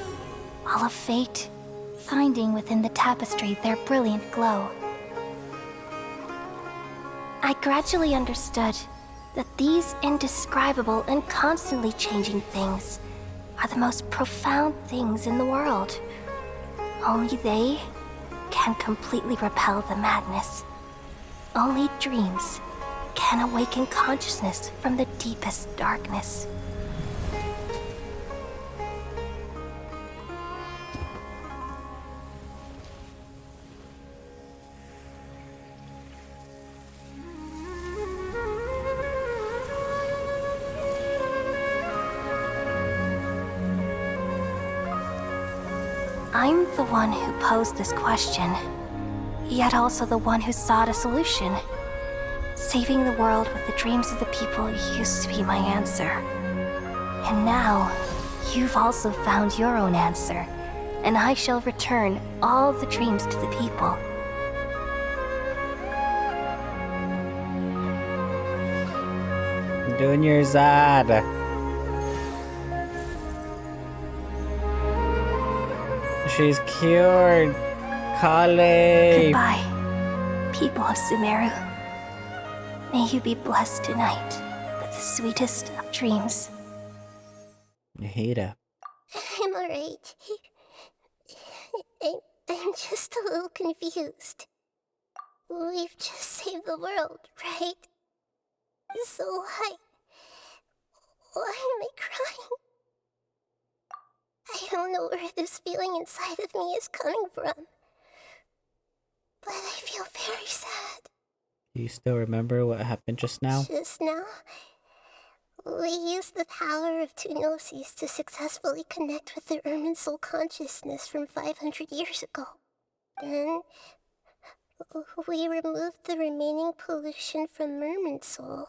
all of fate, finding within the tapestry their brilliant glow. I gradually understood that these indescribable and constantly changing things are the most profound things in the world. Only they can completely repel the madness. Only dreams can awaken consciousness from the deepest darkness. I'm the one who posed this question, yet also the one who sought a solution. Saving the world with the dreams of the people used to be my answer. And now, you've also found your own answer, and I shall return all the dreams to the people. Doing your Zad. She's cured. Kale. Goodbye, people of Sumeru. May you be blessed tonight with the sweetest of dreams. Nahida. I'm alright. I'm just a little confused. We've just saved the world, right? So why am I crying? I don't know where this feeling inside of me is coming from, but I feel very sad. Do you still remember what happened just now? Just now, we used the power of two gnosis to successfully connect with the Irminsul consciousness from 500 years ago. Then, we removed the remaining pollution from Irminsul.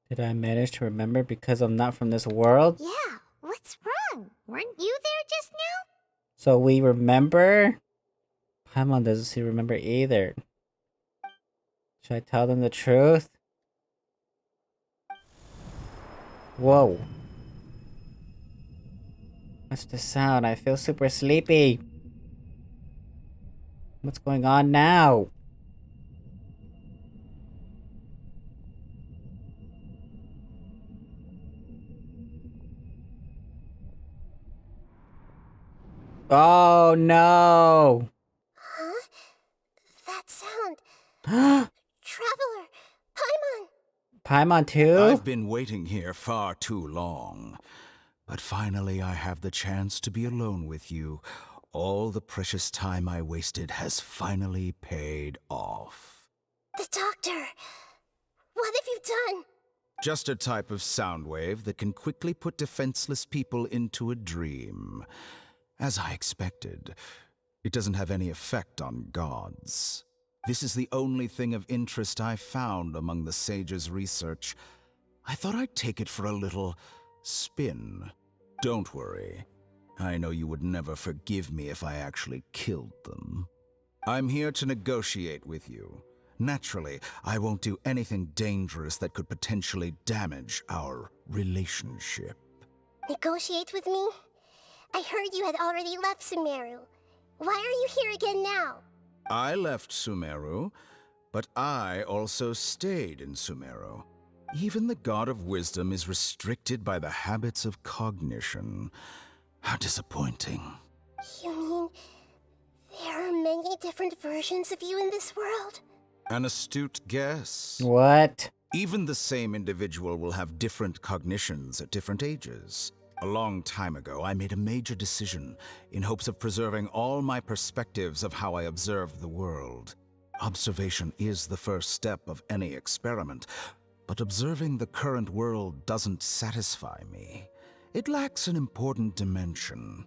Did I manage to remember because I'm not from this world? Yeah, what's wrong? Weren't you there just now? So we remember? Paimon doesn't seem to remember either. Should I tell them the truth? Whoa. What's the sound? I feel super sleepy. What's going on now? Oh no! Huh? That sound. Traveler! Paimon! Paimon too? I've been waiting here far too long. But finally I have the chance to be alone with you. All the precious time I wasted has finally paid off. The doctor! What have you done? Just a type of sound wave that can quickly put defenseless people into a dream. As I expected, it doesn't have any effect on gods. This is the only thing of interest I found among the sage's research. I thought I'd take it for a little spin. Don't worry. I know you would never forgive me if I actually killed them. I'm here to negotiate with you. Naturally, I won't do anything dangerous that could potentially damage our relationship. Negotiate with me? I heard you had already left Sumeru. Why are you here again now? I left Sumeru, but I also stayed in Sumeru. Even the God of Wisdom is restricted by the habits of cognition. How disappointing. You mean there are many different versions of you in this world? An astute guess. What? Even the same individual will have different cognitions at different ages. A long time ago, I made a major decision in hopes of preserving all my perspectives of how I observe the world. Observation is the first step of any experiment, but observing the current world doesn't satisfy me. It lacks an important dimension,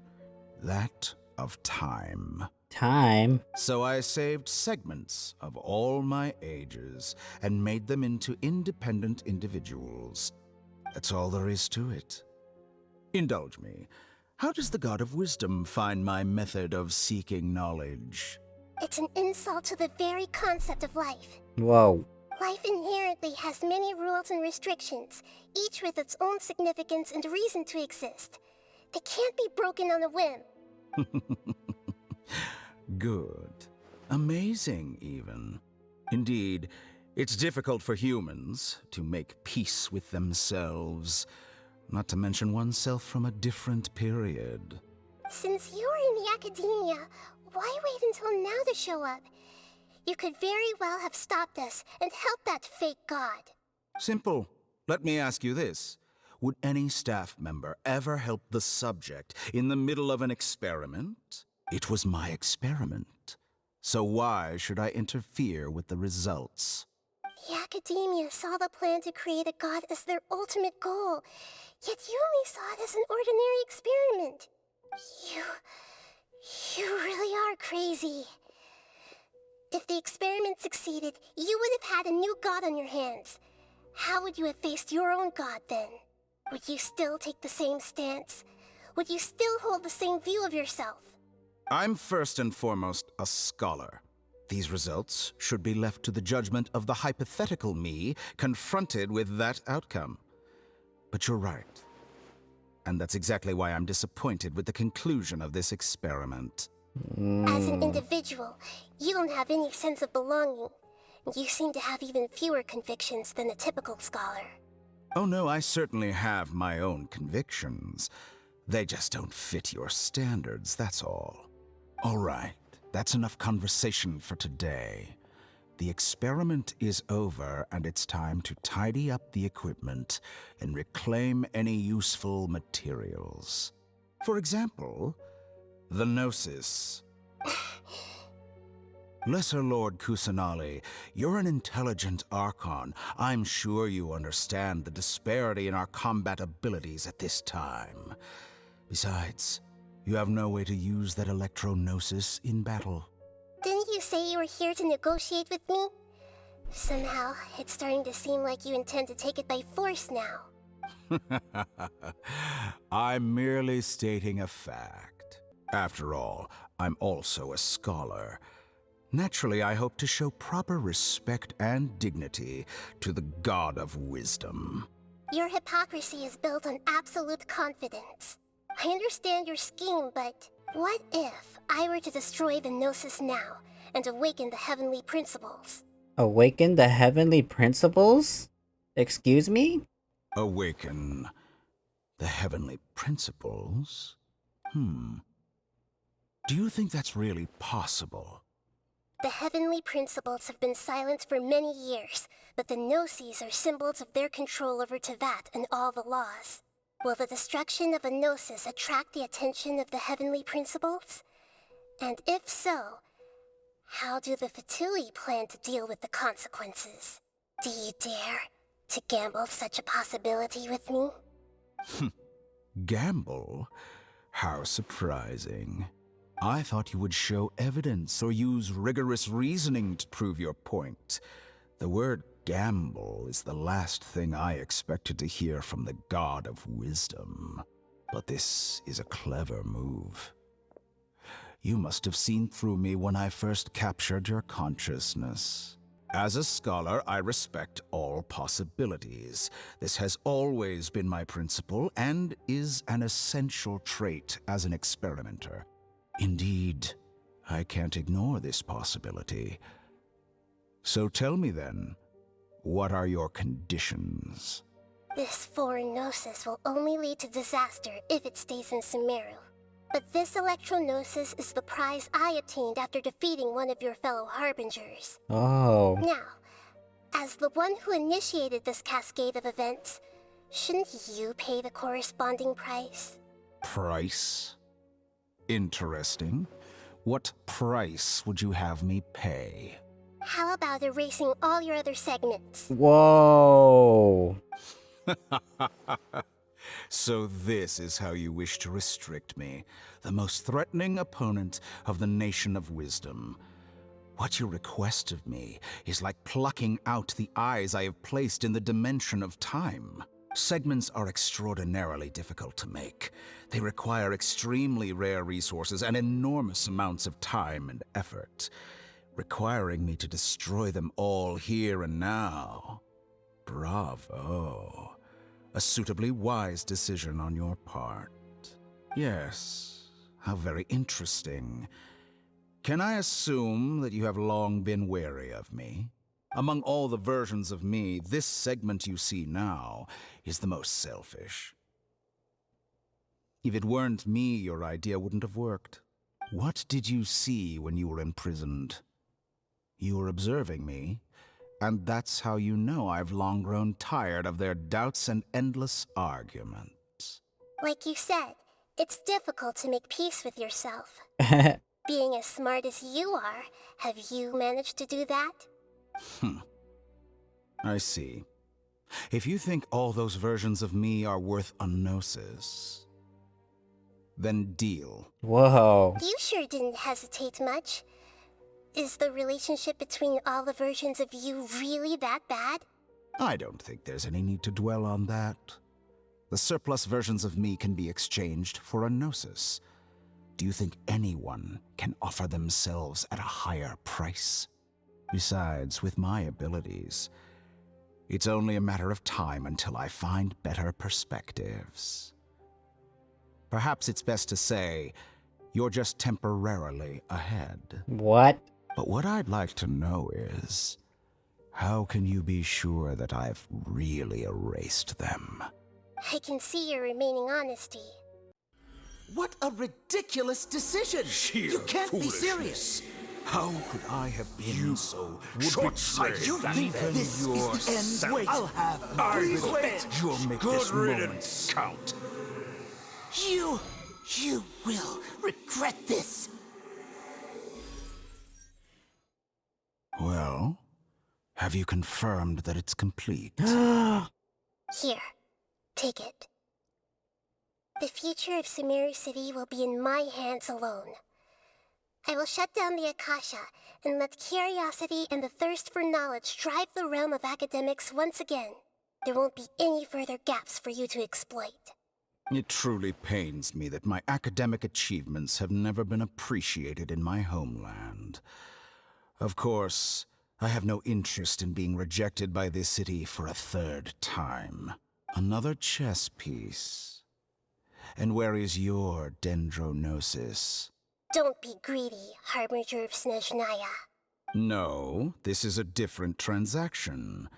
that of time. Time? So I saved segments of all my ages and made them into independent individuals. That's all there is to it. Indulge me. How does the God of Wisdom find my method of seeking knowledge? It's an insult to the very concept of life. Whoa. Life inherently has many rules and restrictions, each with its own significance and reason to exist. They can't be broken on a whim. Good. Amazing, even. Indeed, it's difficult for humans to make peace with themselves, not to mention oneself from a different period. Since you're in the academia, why wait until now to show up? You could very well have stopped us and helped that fake god. Simple. Let me ask you this. Would any staff member ever help the subject in the middle of an experiment? It was my experiment. So why should I interfere with the results? The academia saw the plan to create a god as their ultimate goal, yet you only saw it as an ordinary experiment. You really are crazy. If the experiment succeeded, you would have had a new god on your hands. How would you have faced your own god then? Would you still take the same stance? Would you still hold the same view of yourself? I'm first and foremost a scholar. These results should be left to the judgment of the hypothetical me confronted with that outcome. But you're right. And that's exactly why I'm disappointed with the conclusion of this experiment. As an individual, you don't have any sense of belonging. You seem to have even fewer convictions than a typical scholar. Oh no, I certainly have my own convictions. They just don't fit your standards, that's all. All right, that's enough conversation for today. The experiment is over, and it's time to tidy up the equipment and reclaim any useful materials. For example, the Gnosis. Lesser Lord Kusanali, you're an intelligent Archon. I'm sure you understand the disparity in our combat abilities at this time. Besides, you have no way to use that Electro-Gnosis in battle. Didn't you say you were here to negotiate with me? Somehow, it's starting to seem like you intend to take it by force now. I'm merely stating a fact. After all, I'm also a scholar. Naturally, I hope to show proper respect and dignity to the God of Wisdom. Your hypocrisy is built on absolute confidence. I understand your scheme, but what if I were to destroy the Gnosis now and awaken the heavenly principles? Awaken the heavenly principles? Excuse me? Awaken the heavenly principles? Do you think that's really possible? The heavenly principles have been silent for many years, but the Gnosis are symbols of their control over Teyvat and all the laws. Will the destruction of a Gnosis attract the attention of the heavenly principles? And if so, how do the Fatui plan to deal with the consequences? Do you dare to gamble such a possibility with me? Gamble? How surprising. I thought you would show evidence or use rigorous reasoning to prove your point. The word gamble is the last thing I expected to hear from the God of Wisdom. But this is a clever move. You must have seen through me when I first captured your consciousness. As a scholar, I respect all possibilities. This has always been my principle and is an essential trait as an experimenter. Indeed, I can't ignore this possibility. So tell me then, what are your conditions? This foreign gnosis will only lead to disaster if it stays in Sumeru. But this electro-gnosis is the prize I attained after defeating one of your fellow Harbingers. Oh. Now, as the one who initiated this cascade of events, shouldn't you pay the corresponding price? Price? Interesting. What price would you have me pay? How about erasing all your other segments? Whoa. So this is how you wish to restrict me, the most threatening opponent of the Nation of Wisdom. What you request of me is like plucking out the eyes I have placed in the dimension of time. Segments are extraordinarily difficult to make. They require extremely rare resources and enormous amounts of time and effort, requiring me to destroy them all here and now. Bravo. A suitably wise decision on your part. Yes, how very interesting. Can I assume that you have long been wary of me? Among all the versions of me, this segment you see now is the most selfish. If it weren't me, your idea wouldn't have worked. What did you see when you were imprisoned? You were observing me, and that's how you know I've long grown tired of their doubts and endless arguments. Like you said, it's difficult to make peace with yourself. Being as smart as you are, have you managed to do that? I see. If you think all those versions of me are worth a gnosis, then deal. Whoa. You sure didn't hesitate much. Is the relationship between all the versions of you really that bad? I don't think there's any need to dwell on that. The surplus versions of me can be exchanged for a gnosis. Do you think anyone can offer themselves at a higher price? Besides, with my abilities, it's only a matter of time until I find better perspectives. Perhaps it's best to say, you're just temporarily ahead. What? But what I'd like to know is, how can you be sure that I've really erased them? I can see your remaining honesty. What a ridiculous decision! You can't be serious! How could I have been so short-sighted? You think this is the end? Wait, I'll have You'll make this moment count. You will regret this. Well, have you confirmed that it's complete? Here, take it. The future of Sumeru City will be in my hands alone. I will shut down the Akasha and let curiosity and the thirst for knowledge drive the realm of academics once again. There won't be any further gaps for you to exploit. It truly pains me that my academic achievements have never been appreciated in my homeland. Of course, I have no interest in being rejected by this city for a third time. Another chess piece. And where is your dendrognosis? Don't be greedy, Harbinger of Snezhnaya. No, this is a different transaction.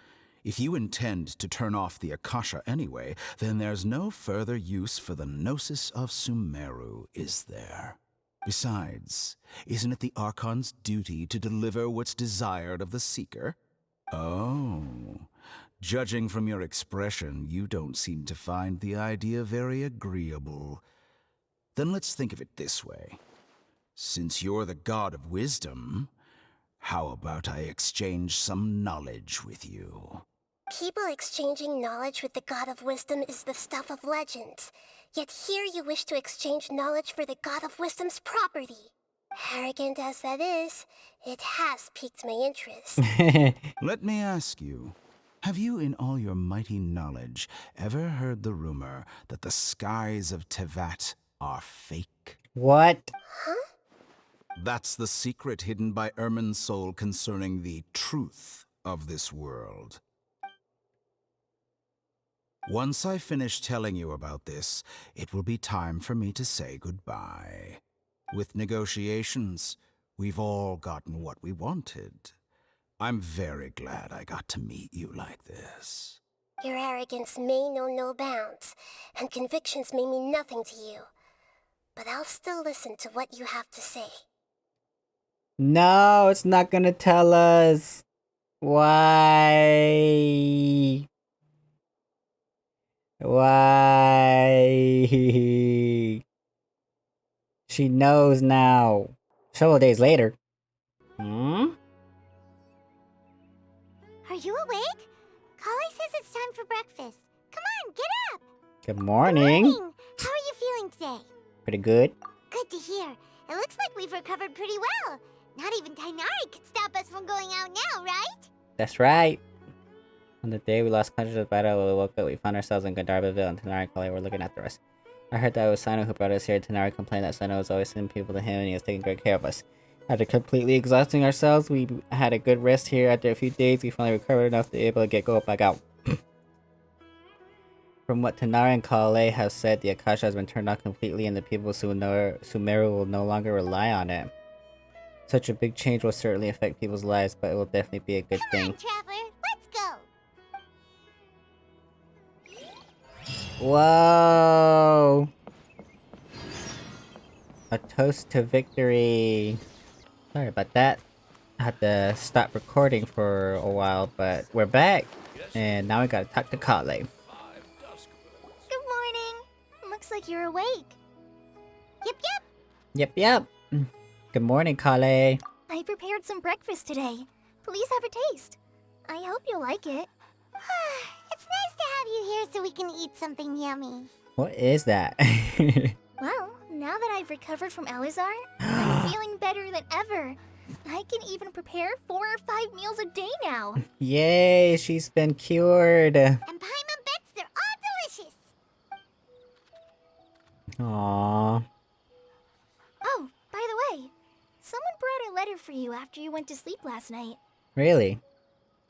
If you intend to turn off the Akasha anyway, then there's no further use for the Gnosis of Sumeru, is there? Besides, isn't it the Archon's duty to deliver what's desired of the Seeker? Oh, judging from your expression, you don't seem to find the idea very agreeable. Then let's think of it this way. Since you're the god of wisdom, how about I exchange some knowledge with you? People exchanging knowledge with the god of wisdom is the stuff of legends. Yet here you wish to exchange knowledge for the god of wisdom's property. Arrogant as that is, it has piqued my interest. Let me ask you, have you in all your mighty knowledge ever heard the rumor that the skies of Tevat are fake? What? Huh? That's the secret hidden by Irmin's soul concerning the truth of this world. Once I finish telling you about this, it will be time for me to say goodbye. With negotiations, we've all gotten what we wanted. I'm very glad I got to meet you like this. Your arrogance may know no bounds, and convictions may mean nothing to you. But I'll still listen to what you have to say. No, it's not gonna tell us. Why? Why? She knows now. Several days later. Hmm? Are you awake? Kali says it's time for breakfast. Come on, get up! Good morning. Good morning! How are you feeling today? Pretty good. Good to hear. It looks like we've recovered pretty well. Not even Tainari could stop us from going out now, right? That's right. On the day we lost consciousness of battle, we woke up, we found ourselves in Gandarbaville, and Tanari and Kali were looking after us. I heard that it was Sino who brought us here. Tanari complained that Sino was always sending people to him, and he was taking great care of us. After completely exhausting ourselves, we had a good rest here. After a few days, we finally recovered enough to be able to go back out. From what Tanari and Kale have said, the Akasha has been turned off completely, and the people of Sumeru will no longer rely on it. Such a big change will certainly affect people's lives, but it will definitely be a good thing. Come on, Traveler, let's go! Whoa! A toast to victory. Sorry about that. I had to stop recording for a while, but we're back. And now we gotta talk to Kale. Good morning. Looks like you're awake. Yep. Good morning, Kale. I prepared some breakfast today. Please have a taste. I hope you'll like it. It's nice to have you here so we can eat something yummy. What is that? Well, now that I've recovered from Alizar, I'm feeling better than ever. I can even prepare 4 or 5 meals a day now. Yay, she's been cured. And Paimon bets they're all delicious. Aww. Oh, by the way, someone brought a letter for you after you went to sleep last night. Really?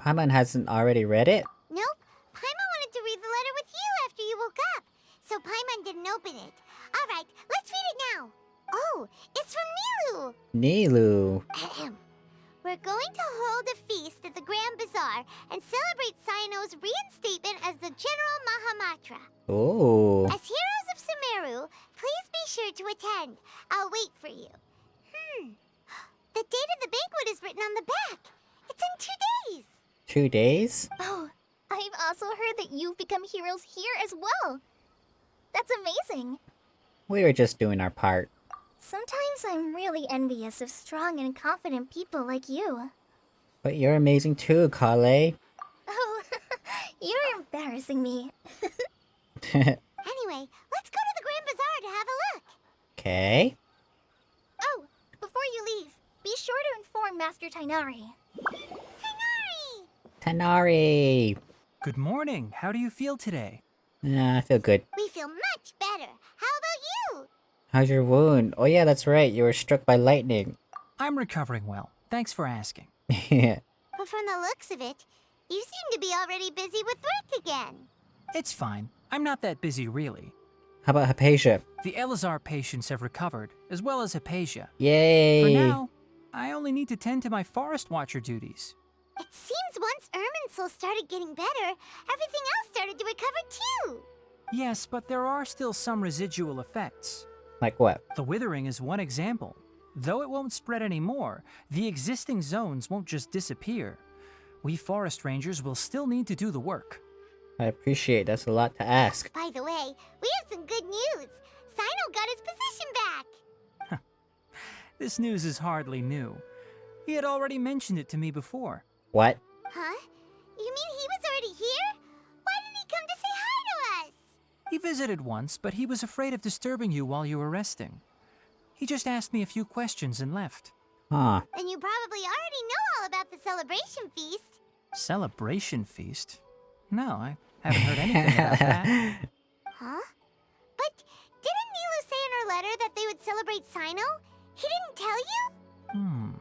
Paimon hasn't already read it? Nope. Paimon wanted to read the letter with you after you woke up, so Paimon didn't open it. Alright, let's read it now. Oh, it's from Nilu. Nilu. We're going to hold a feast at the Grand Bazaar and celebrate Sino's reinstatement as the General Mahamatra. Oh. As heroes of Sumeru, please be sure to attend. I'll wait for you. The date of the banquet is written on the back. It's in 2 days. 2 days? Oh, I've also heard that you've become heroes here as well. That's amazing. We were just doing our part. Sometimes I'm really envious of strong and confident people like you. But you're amazing too, Kale. Oh, you're embarrassing me. Anyway, let's go to the Grand Bazaar to have a look. Okay. Oh, before you leave, be sure to inform Master Tainari. Tanari. Good morning. How do you feel today? I feel good. We feel much better. How about you? How's your wound? Oh yeah, that's right. You were struck by lightning. I'm recovering well. Thanks for asking. But from the looks of it, you seem to be already busy with work again. It's fine. I'm not that busy, really. How about Hypatia? The Elazar patients have recovered, as well as Hypatia. Yay! For now, I only need to tend to my Forest Watcher duties. It seems once Irminsul started getting better, everything else started to recover too. Yes, but there are still some residual effects. Like what? The withering is one example. Though it won't spread anymore, the existing zones won't just disappear. We forest rangers will still need to do the work. I appreciate that's a lot to ask. By the way, we have some good news. Sino got his position back. This news is hardly new. He had already mentioned it to me before. What? Huh? You mean he was already here? Why didn't he come to say hi to us? He visited once, but he was afraid of disturbing you while you were resting. He just asked me a few questions and left. Huh. Then you probably already know all about the celebration feast. Celebration feast? No, I haven't heard anything about that. Huh? But didn't Nilu say in her letter that they would celebrate Sino? He didn't tell you?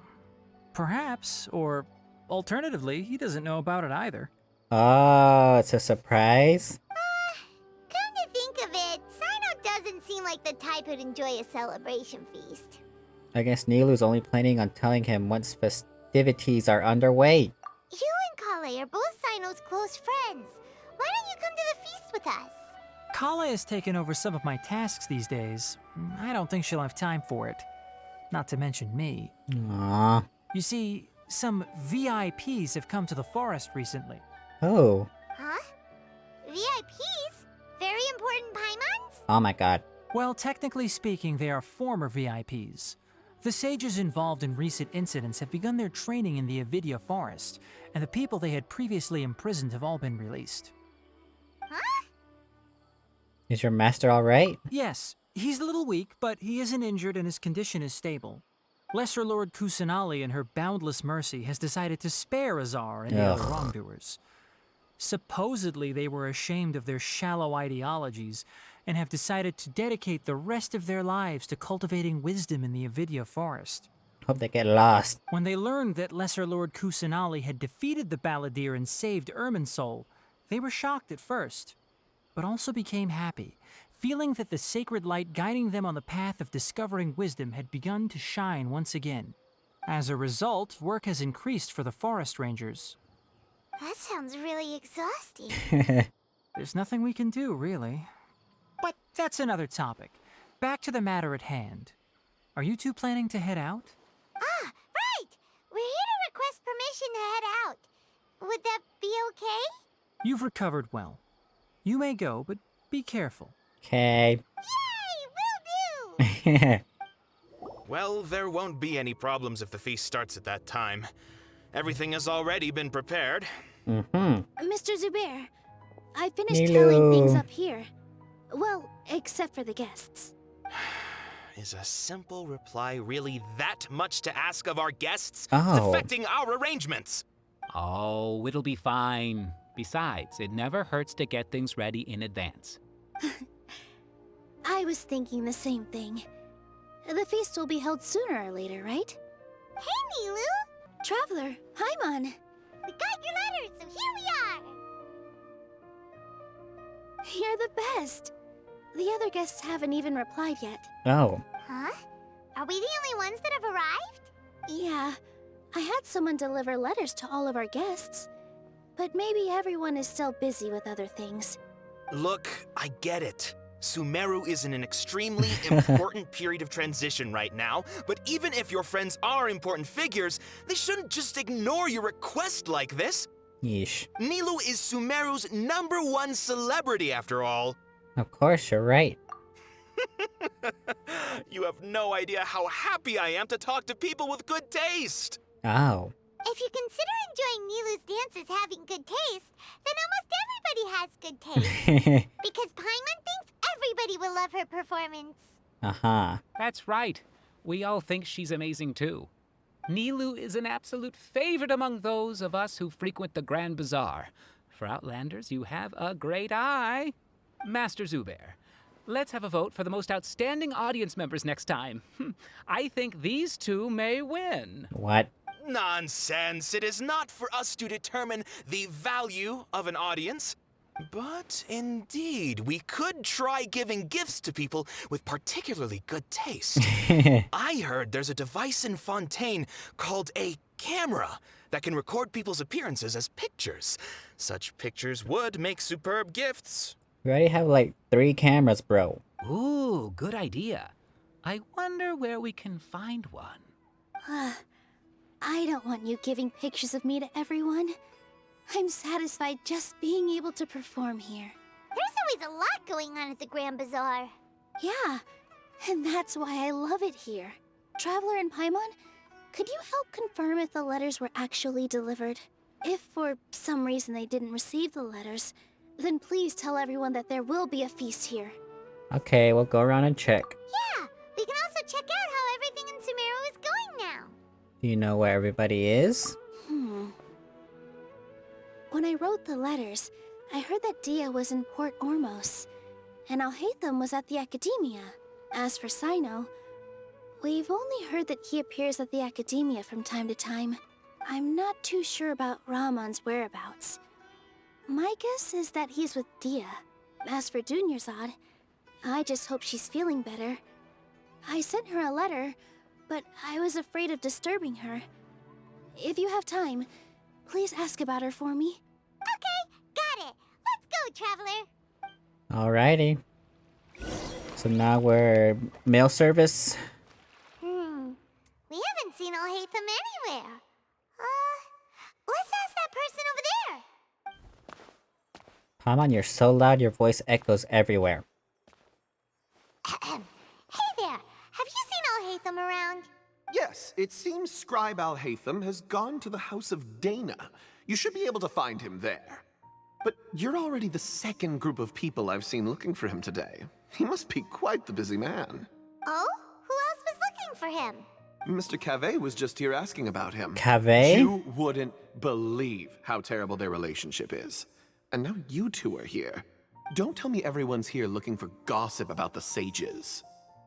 Perhaps, or Alternatively, he doesn't know about it either. Oh, it's a surprise? Come to think of it, Sino doesn't seem like the type who'd enjoy a celebration feast. I guess Nilu's only planning on telling him once festivities are underway. You and Kale are both Sino's close friends. Why don't you come to the feast with us? Kala has taken over some of my tasks these days. I don't think she'll have time for it. Not to mention me. Aww. You see, some VIPs have come to the forest recently. Oh. Huh? VIPs? Very important Paimons? Oh my god. Well, technically speaking, they are former VIPs. The sages involved in recent incidents have begun their training in the Avidya forest, and the people they had previously imprisoned have all been released. Huh? Is your master alright? Yes, he's a little weak, but he isn't injured and his condition is stable. Lesser Lord Kusanali, in her boundless mercy, has decided to spare Azar and the other wrongdoers. Supposedly, they were ashamed of their shallow ideologies and have decided to dedicate the rest of their lives to cultivating wisdom in the Avidya forest. Hope they get lost. When they learned that Lesser Lord Kusanali had defeated the Balladeer and saved Irminsul, they were shocked at first, but also became happy, feeling that the sacred light guiding them on the path of discovering wisdom had begun to shine once again. As a result, work has increased for the forest rangers. That sounds really exhausting. There's nothing we can do, really. But that's another topic. Back to the matter at hand. Are you two planning to head out? Ah, right! We're here to request permission to head out. Would that be okay? You've recovered well. You may go, but be careful. Okay. Yay! Will do! Well, there won't be any problems if the feast starts at that time. Everything has already been prepared. Mm-hmm. Mr. Zubair, I finished Hello. tallying things up here. Well, except for the guests. Is a simple reply really that much to ask of our guests? Oh. It's affecting our arrangements. Oh, it'll be fine. Besides, it never hurts to get things ready in advance. I was thinking the same thing. The feast will be held sooner or later, right? Hey, Nilu! Traveler, Paimon. We got your letters, so here we are! You're the best. The other guests haven't even replied yet. Oh. Huh? Are we the only ones that have arrived? Yeah, I had someone deliver letters to all of our guests. But maybe everyone is still busy with other things. Look, I get it. Sumeru is in an extremely important period of transition right now, but even if your friends are important figures, they shouldn't just ignore your request like this. Yeesh. Nilu is Sumeru's #1 celebrity after all. Of course, you're right. You have no idea how happy I am to talk to people with good taste. Oh. If you consider enjoying Nilu's dances having good taste, then almost everybody has good taste. Because Paimon thinks everybody will love her performance. Uh-huh. That's right. We all think she's amazing too. Nilu is an absolute favorite among those of us who frequent the Grand Bazaar. For Outlanders, you have a great eye. Master Zubair, let's have a vote for the most outstanding audience members next time. I think these two may win. What? Nonsense. It is not for us to determine the value of an audience. But indeed, we could try giving gifts to people with particularly good taste. I heard there's a device in Fontaine called a camera that can record people's appearances as pictures. Such pictures would make superb gifts. We already have like 3 cameras, bro. Ooh, good idea. I wonder where we can find one. I don't want you giving pictures of me to everyone. I'm satisfied just being able to perform here. There's always a lot going on at the Grand Bazaar. Yeah, and that's why I love it here. Traveler and Paimon, could you help confirm if the letters were actually delivered? If for some reason they didn't receive the letters, then please tell everyone that there will be a feast here. Okay, we'll go around and check. Yeah, we can also check out how everything in Sumeru is going now. Do you know where everybody is? When I wrote the letters, I heard that Dia was in Port Ormos, and Alhaitham was at the Academia. As for Sino, we've only heard that he appears at the Academia from time to time. I'm not too sure about Ramon's whereabouts. My guess is that he's with Dia. As for Dunyarzad, I just hope she's feeling better. I sent her a letter, but I was afraid of disturbing her. If you have time, please ask about her for me. Okay, got it. Let's go, Traveler. Alrighty. So now we're mail service. We haven't seen Alhaitham anywhere. Let's ask that person over there. Paimon, you're so loud, your voice echoes everywhere. Hey there, have you seen Alhaitham around? Yes, it seems Scribe Alhaitham has gone to the House of Dana. You should be able to find him there. But you're already the second group of people I've seen looking for him today. He must be quite the busy man. Oh? Who else was looking for him? Mr. Cave was just here asking about him. Cave? You wouldn't believe how terrible their relationship is. And now you two are here. Don't tell me everyone's here looking for gossip about the sages.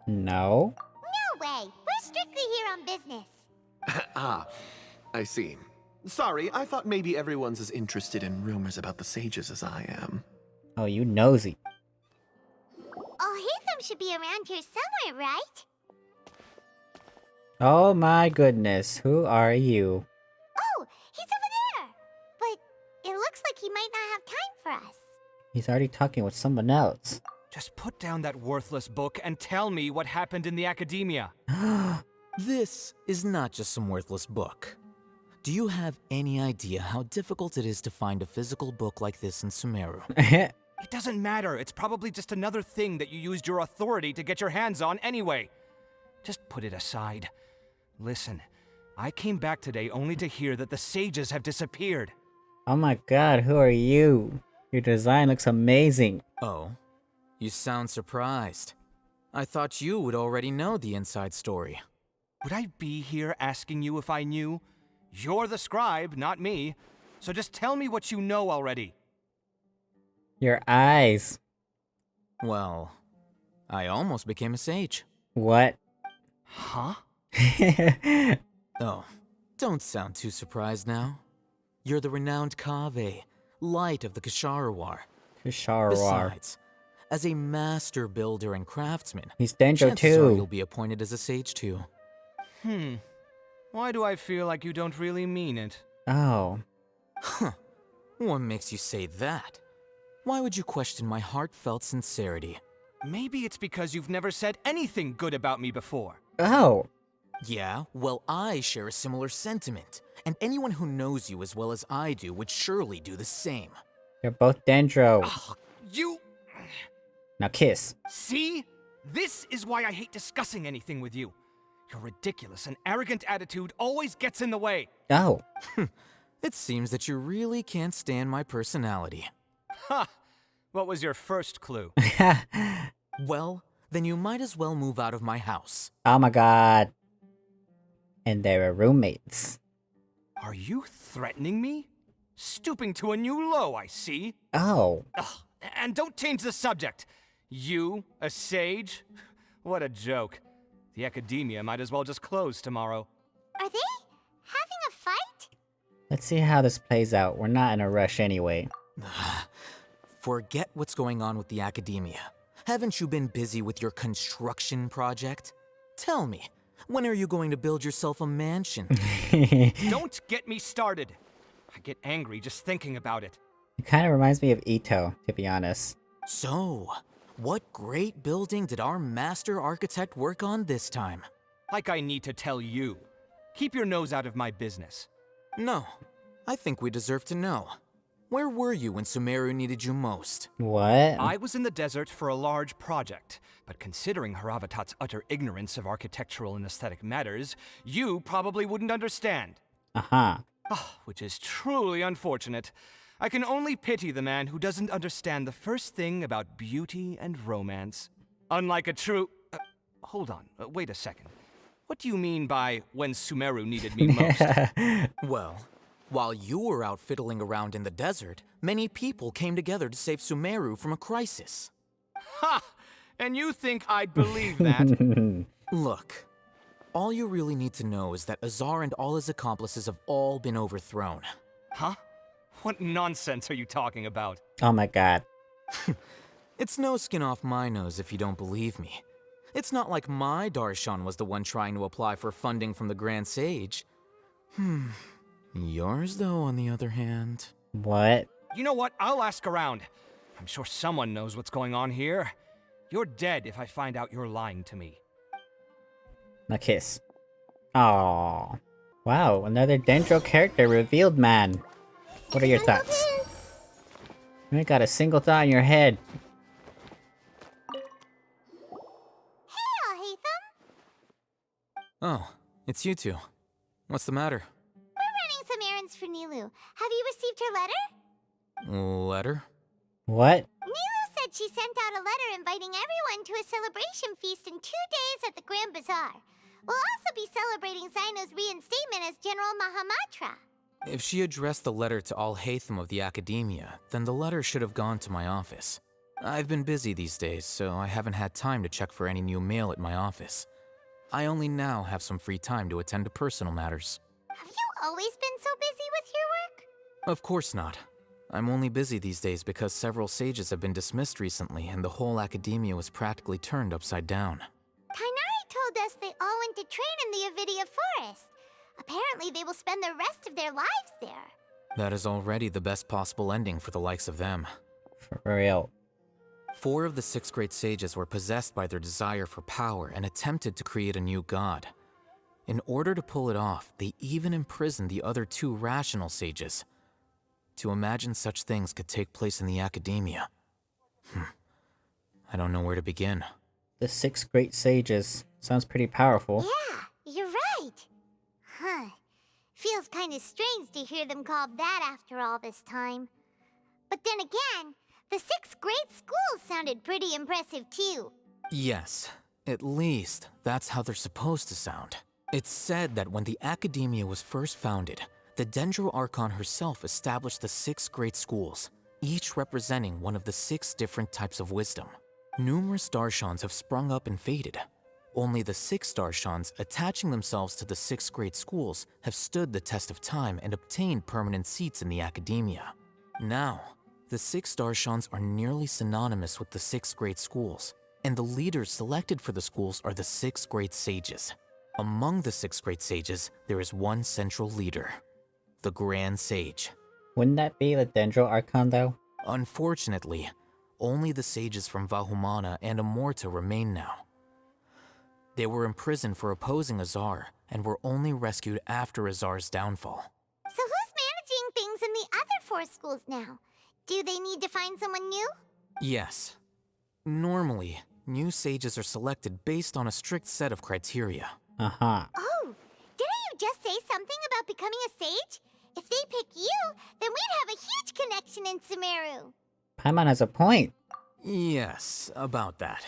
No. No way. We're strictly here on business. Ah, I see. Sorry, I thought maybe everyone's as interested in rumors about the sages as I am. Oh, you nosy. Alhaitham should be around here somewhere, right? Oh my goodness, who are you? Oh, he's over there. But it looks like he might not have time for us. He's already talking with someone else. Just put down that worthless book and tell me what happened in the academia. This is not just some worthless book. Do you have any idea how difficult it is to find a physical book like this in Sumeru? It doesn't matter. It's probably just another thing that you used your authority to get your hands on anyway. Just put it aside. Listen, I came back today only to hear that the sages have disappeared. Oh my god, who are you? Your design looks amazing. Oh, you sound surprised. I thought you would already know the inside story. Would I be here asking you if I knew? You're the scribe, not me. So just tell me what you know already. Your eyes. Well, I almost became a sage. What? Huh? Oh, don't sound too surprised now. You're the renowned Kaveh, light of the Ksharawar. Besides, as a master builder and craftsman, he's Dendro chances are too. you'll be appointed as a sage too. Why do I feel like you don't really mean it? Oh. Huh. What makes you say that? Why would you question my heartfelt sincerity? Maybe it's because you've never said anything good about me before. Oh. Yeah, well, I share a similar sentiment, and anyone who knows you as well as I do would surely do the same. You're both Dendro. You... Now kiss. See? This is why I hate discussing anything with you. Your ridiculous and arrogant attitude always gets in the way. Oh. It seems that you really can't stand my personality. Ha! What was your first clue? Well, then you might as well move out of my house. Oh my god. And they were roommates. Are you threatening me? Stooping to a new low, I see. Oh. Ugh, and don't change the subject. You, a sage? What a joke. The academia might as well just close tomorrow. Are they having a fight? Let's see how this plays out. We're not in a rush anyway. Forget what's going on with the academia. Haven't you been busy with your construction project? Tell me, when are you going to build yourself a mansion? Don't get me started. I get angry just thinking about it. It kind of reminds me of Ito, to be honest. So, what great building did our master architect work on this time? Like I need to tell you. Keep your nose out of my business. No, I think we deserve to know. Where were you when Sumeru needed you most? What? I was in the desert for a large project, but considering Haravatat's utter ignorance of architectural and aesthetic matters, you probably wouldn't understand. Uh-huh. Which is truly unfortunate. I can only pity the man who doesn't understand the first thing about beauty and romance. Unlike a true... hold on, wait a second. What do you mean by when Sumeru needed me most? Well, while you were out fiddling around in the desert, many people came together to save Sumeru from a crisis. Ha! And you think I'd believe that? Look, All you really need to know is that Azar and all his accomplices have all been overthrown. Huh? What nonsense are you talking about? Oh my god. It's no skin off my nose if you don't believe me. It's not like my Darshan was the one trying to apply for funding from the Grand Sage. Yours, though, on the other hand. What? You know what? I'll ask around. I'm sure someone knows what's going on here. You're dead if I find out you're lying to me. A kiss. Aww. Wow, another Dendro character revealed, man. What are your thoughts? You ain't got a single thought in your head. Hey, Haytham! Oh, it's you two. What's the matter? We're running some errands for Nilu. Have you received her letter? Letter? What? Nilu said she sent out a letter inviting everyone to a celebration feast in 2 days at the Grand Bazaar. We'll also be celebrating Zaino's reinstatement as General Mahamatra. If she addressed the letter to all Haytham of the Academia, then the letter should have gone to my office. I've been busy these days, so I haven't had time to check for any new mail at my office. I only now have some free time to attend to personal matters. Have you always been so busy with your work? Of course not. I'm only busy these days because several sages have been dismissed recently and the whole Academia was practically turned upside down. Tainari told us they all went to train in the Avidia Forest. Apparently they will spend the rest of their lives there. That is already the best possible ending for the likes of them. For real. 4 of the 6 great sages were possessed by their desire for power and attempted to create a new god. In order to pull it off, they even imprisoned the other 2 rational sages. To imagine such things could take place in the Academia. I don't know where to begin. The 6 great sages. Sounds pretty powerful. Yeah, you're right. Huh. Feels kind of strange to hear them called that after all this time. But then again, the 6 great schools sounded pretty impressive too. Yes, at least that's how they're supposed to sound. It's said that when the Academia was first founded, the Dendro Archon herself established the 6 great schools, each representing one of the 6 different types of wisdom. Numerous Darshans have sprung up and faded. Only the 6 Darshans attaching themselves to the 6 great schools have stood the test of time and obtained permanent seats in the Academia. Now, the 6 Darshans are nearly synonymous with the 6 great schools, and the leaders selected for the schools are the 6 great sages. Among the 6 great sages, there is one central leader, the Grand Sage. Wouldn't that be the Dendro Archon though? Unfortunately, only the sages from Vahumana and Amorta remain now. They were imprisoned for opposing Azar, and were only rescued after Azar's downfall. So who's managing things in the other 4 schools now? Do they need to find someone new? Yes. Normally, new sages are selected based on a strict set of criteria. Uh-huh. Oh, didn't you just say something about becoming a sage? If they pick you, then we'd have a huge connection in Sumeru. Paimon has a point. Yes, about that.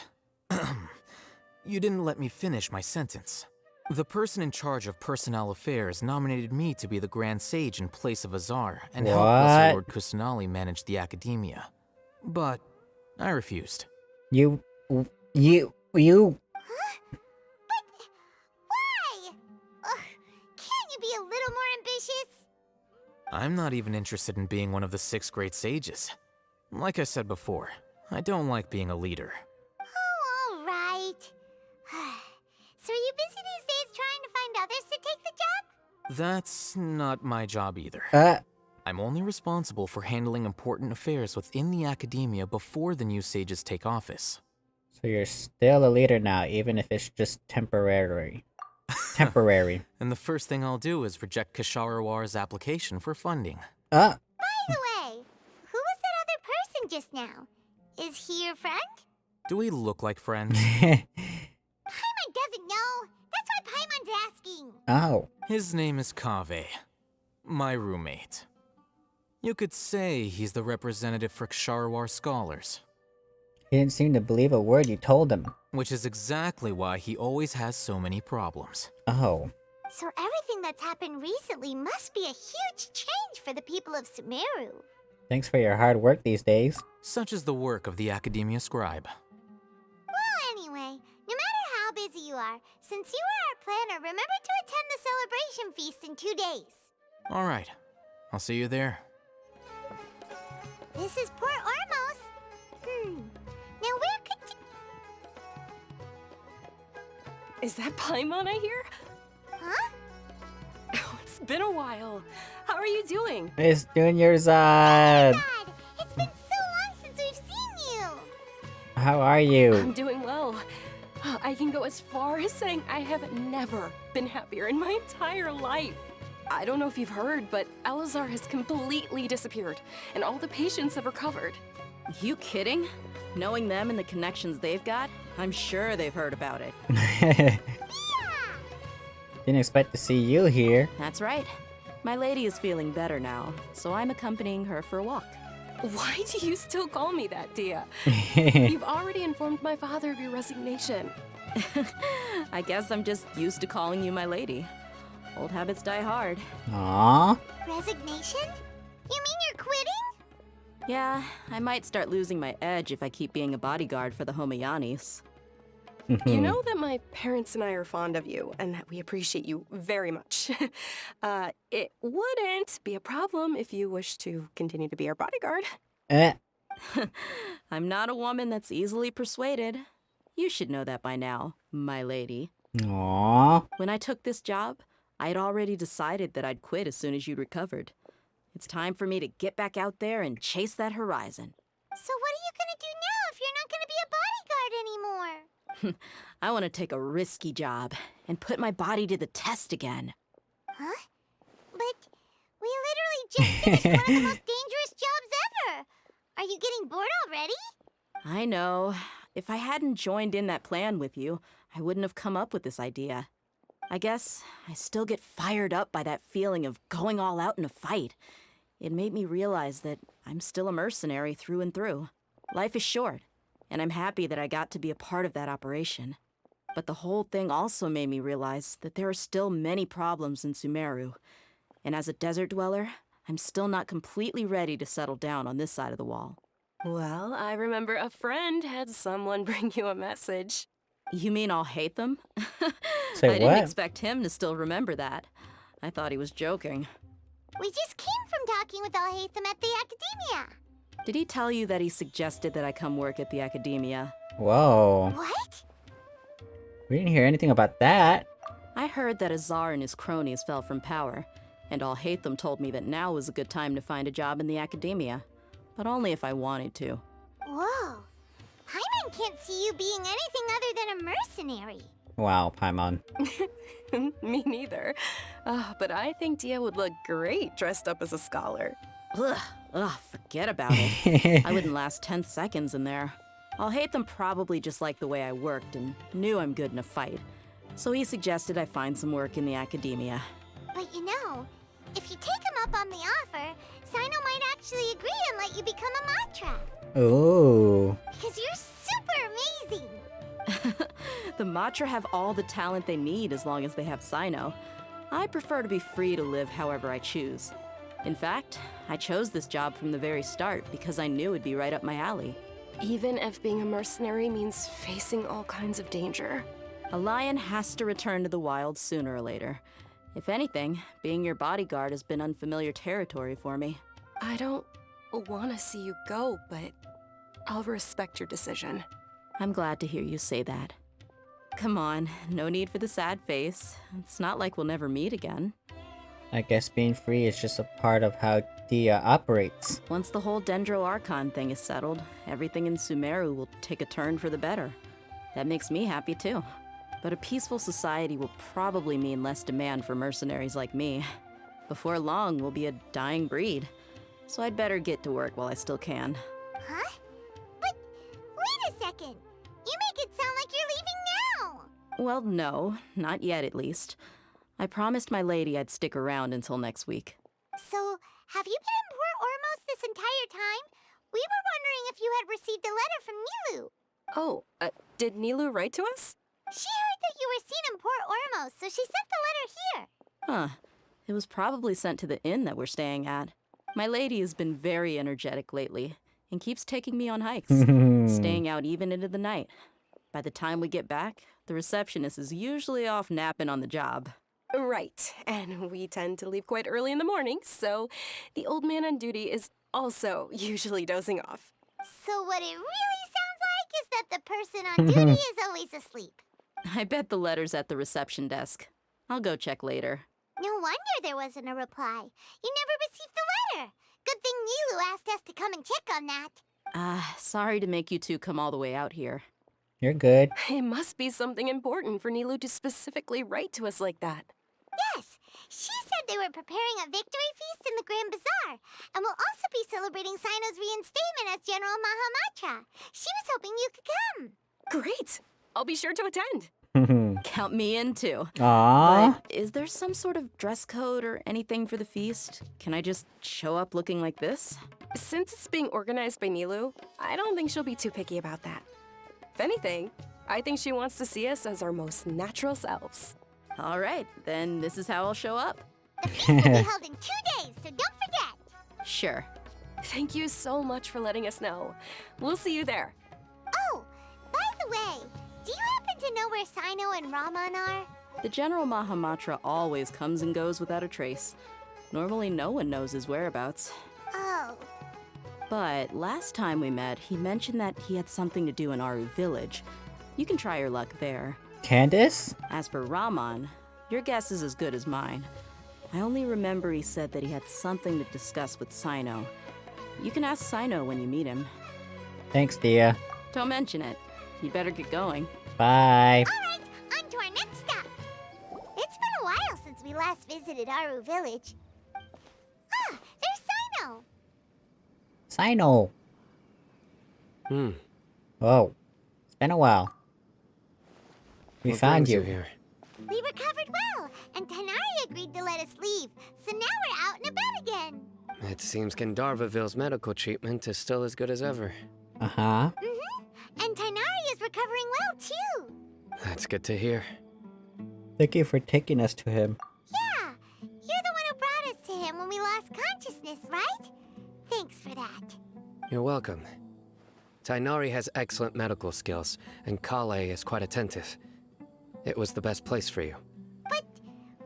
You didn't let me finish my sentence. The person in charge of personnel affairs nominated me to be the Grand Sage in place of Azar and help Lesser Lord Kusanali manage the Academia. But I refused. You... Huh? But why? Can't you be a little more ambitious? I'm not even interested in being one of the 6 great sages. Like I said before, I don't like being a leader. Oh, all right. So are you busy these days trying to find others to take the job? That's not my job either. I'm only responsible for handling important affairs within the Academia before the new sages take office. So you're still a leader now, even if it's just temporary. Temporary. And the first thing I'll do is reject Kasharawar's application for funding. By the way, who was that other person just now? Is he your friend? Do we look like friends? Paimon doesn't know. That's why Paimon's asking. Oh. His name is Kaveh, my roommate. You could say he's the representative for Ksharawar scholars. He didn't seem to believe a word you told him. Which is exactly why he always has so many problems. Oh. So everything that's happened recently must be a huge change for the people of Sumeru. Thanks for your hard work these days. Such is the work of the Academia Scribe. Well, anyway, no matter how busy busy you are. Since you are our planner, remember to attend the celebration feast in 2 days. All right. I'll see you there. This is Port Ormos. Now where could you... Is that Paimon I hear? Huh? Oh, it's been a while. How are you doing? It's Junior-san. It's been so long since we've seen you. How are you? I'm doing well. I can go as far as saying I have never been happier in my entire life. I don't know if you've heard, but Elazar has completely disappeared, and all the patients have recovered. You kidding? Knowing them and the connections they've got, I'm sure they've heard about it. Didn't expect to see you here. That's right. My lady is feeling better now, so I'm accompanying her for a walk. Why do you still call me that, Dia? You've already informed my father of your resignation. I guess I'm just used to calling you my lady. Old habits die hard. Aww. Resignation? You mean you're quitting? Yeah, I might start losing my edge if I keep being a bodyguard for the Homayanis. You know that my parents and I are fond of you, and that we appreciate you very much. It wouldn't be a problem if you wish to continue to be our bodyguard. I'm not a woman that's easily persuaded. You should know that by now, my lady. Aww. When I took this job, I'd already decided that I'd quit as soon as you'd recovered. It's time for me to get back out there and chase that horizon. So what are you gonna do now if you're not gonna be a bodyguard anymore? I want to take a risky job and put my body to the test again. Huh? But we literally just finished one of the most dangerous jobs ever. Are you getting bored already? I know. If I hadn't joined in that plan with you, I wouldn't have come up with this idea. I guess I still get fired up by that feeling of going all out in a fight. It made me realize that I'm still a mercenary through and through. Life is short, and I'm happy that I got to be a part of that operation. But the whole thing also made me realize that there are still many problems in Sumeru. And as a desert dweller, I'm still not completely ready to settle down on this side of the wall. Well, I remember a friend had someone bring you a message. You mean I'll hate them? Say I didn't what? expect him to still remember that. I thought he was joking. We just came from talking with Alhaitham at the Academia. Did he tell you that he suggested that I come work at the Academia? Whoa. What? We didn't hear anything about that. I heard that Azar and his cronies fell from power, and Alhaitham told me that now was a good time to find a job in the Academia. But only if I wanted to. Whoa. Paimon can't see you being anything other than a mercenary. Wow, Paimon. Me neither. But I think Dia would look great dressed up as a scholar. Ugh, forget about it. I wouldn't last 10 seconds in there. Alhaitham probably just liked the way I worked and knew I'm good in a fight. So he suggested I find some work in the Academia. But you know, if you take him up on the offer, Sino might actually agree and let you become a Matra. Ooh. Because you're super amazing. The Matra have all the talent they need as long as they have Sino. I prefer to be free to live however I choose. In fact, I chose this job from the very start because I knew it'd be right up my alley. Even if being a mercenary means facing all kinds of danger. A lion has to return to the wild sooner or later. If anything, being your bodyguard has been unfamiliar territory for me. I don't want to see you go, but I'll respect your decision. I'm glad to hear you say that. Come on, no need for the sad face. It's not like we'll never meet again. I guess being free is just a part of how Dia operates. Once the whole Dendro Archon thing is settled, everything in Sumeru will take a turn for the better. That makes me happy too. But a peaceful society will probably mean less demand for mercenaries like me. Before long, we'll be a dying breed. So I'd better get to work while I still can. Huh? But wait a second. You make it sound like you're leaving now. Well, no, not yet at least. I promised my lady I'd stick around until next week. So, have you been in Port Ormos this entire time? We were wondering if you had received a letter from Nilu. Oh, did Nilu write to us? She heard that you were seen in Port Ormos, so she sent the letter here. Huh. It was probably sent to the inn that we're staying at. My lady has been very energetic lately and keeps taking me on hikes, staying out even into the night. By the time we get back, The receptionist is usually off napping on the job. Right, and we tend to leave quite early in the morning, so the old man on duty is also usually dozing off. So what it really sounds like is that the person on duty is always asleep. I bet the letter's at the reception desk. I'll go check later. No wonder there wasn't a reply. You never received the letter. Good thing Nilu asked us to come and check on that. Sorry to make you two come all the way out here. You're good. It must be something important for Nilu to specifically write to us like that. Yes, she said they were preparing a victory feast in the Grand Bazaar, and will also be celebrating Sino's reinstatement as General Mahamatra. She was hoping you could come. Great! I'll be sure to attend. Count me in too. Aww. But is there some sort of dress code or anything for the feast? Can I just show up looking like this? Since it's being organized by Nilu, I don't think she'll be too picky about that. If anything, I think she wants to see us as our most natural selves. All right, then this is how I'll show up. The feast will be held in 2 days, so don't forget. Sure. Thank you so much for letting us know. We'll see you there. Oh, by the way, do you happen to know where Sino and Raman are? The General Mahamatra always comes and goes without a trace. Normally no one knows his whereabouts. Oh. But last time we met, he mentioned that he had something to do in Aru village. You can try your luck there. Candace? As for Raman, your guess is as good as mine. I only remember he said that he had something to discuss with Sino. You can ask Sino when you meet him. Thanks, Dia. Don't mention it. You better get going. Bye. All right, on to our next stop. It's been a while since we last visited Aru village. Ah, there's Sino. Sino. Oh, it's been a while. We found you here. We recovered well, and Tainari agreed to let us leave, so now we're out and about again. It seems Gandharvaville's medical treatment is still as good as ever. Uh-huh. And Tainari is recovering well, too. That's good to hear. Thank you for taking us to him. Yeah, you're the one who brought us to him when we lost consciousness, right? Thanks for that. You're welcome. Tainari has excellent medical skills, and Kale is quite attentive. It was the best place for you. But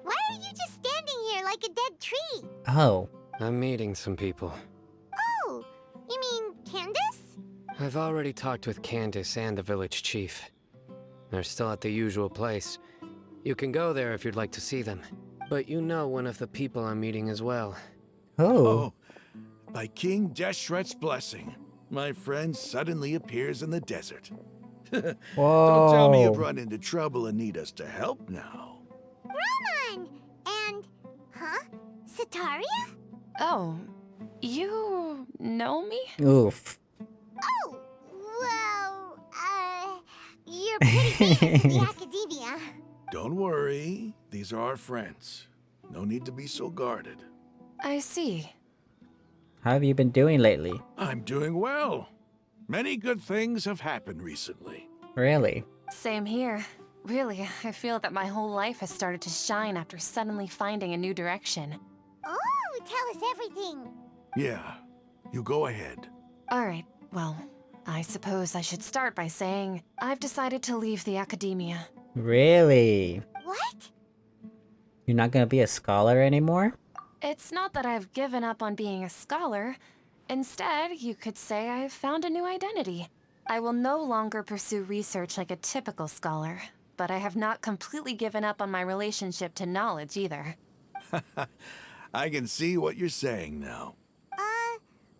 why are you just standing here like a dead tree? Oh. I'm meeting some people. Oh, you mean Candace? I've already talked with Candace and the village chief. They're still at the usual place. You can go there if you'd like to see them. But you know one of the people I'm meeting as well. Oh. By King Deshret's blessing, my friend suddenly appears in the desert. Don't tell me you've run into trouble and need us to help now. Raman! And... huh? Sataria? Oh, you know me? Oof. Oh, well, you're pretty famous in the academia. Don't worry, these are our friends. No need to be so guarded. I see. How have you been doing lately? I'm doing well. Many good things have happened recently. Really? Same here. Really, I feel that my whole life has started to shine after suddenly finding a new direction. Oh, tell us everything. Yeah, you go ahead. Alright, well, I suppose I should start by saying I've decided to leave the academia. Really? What? You're not gonna be a scholar anymore? It's not that I've given up on being a scholar. Instead, you could say I've found a new identity. I will no longer pursue research like a typical scholar, but I have not completely given up on my relationship to knowledge either. I can see what you're saying now.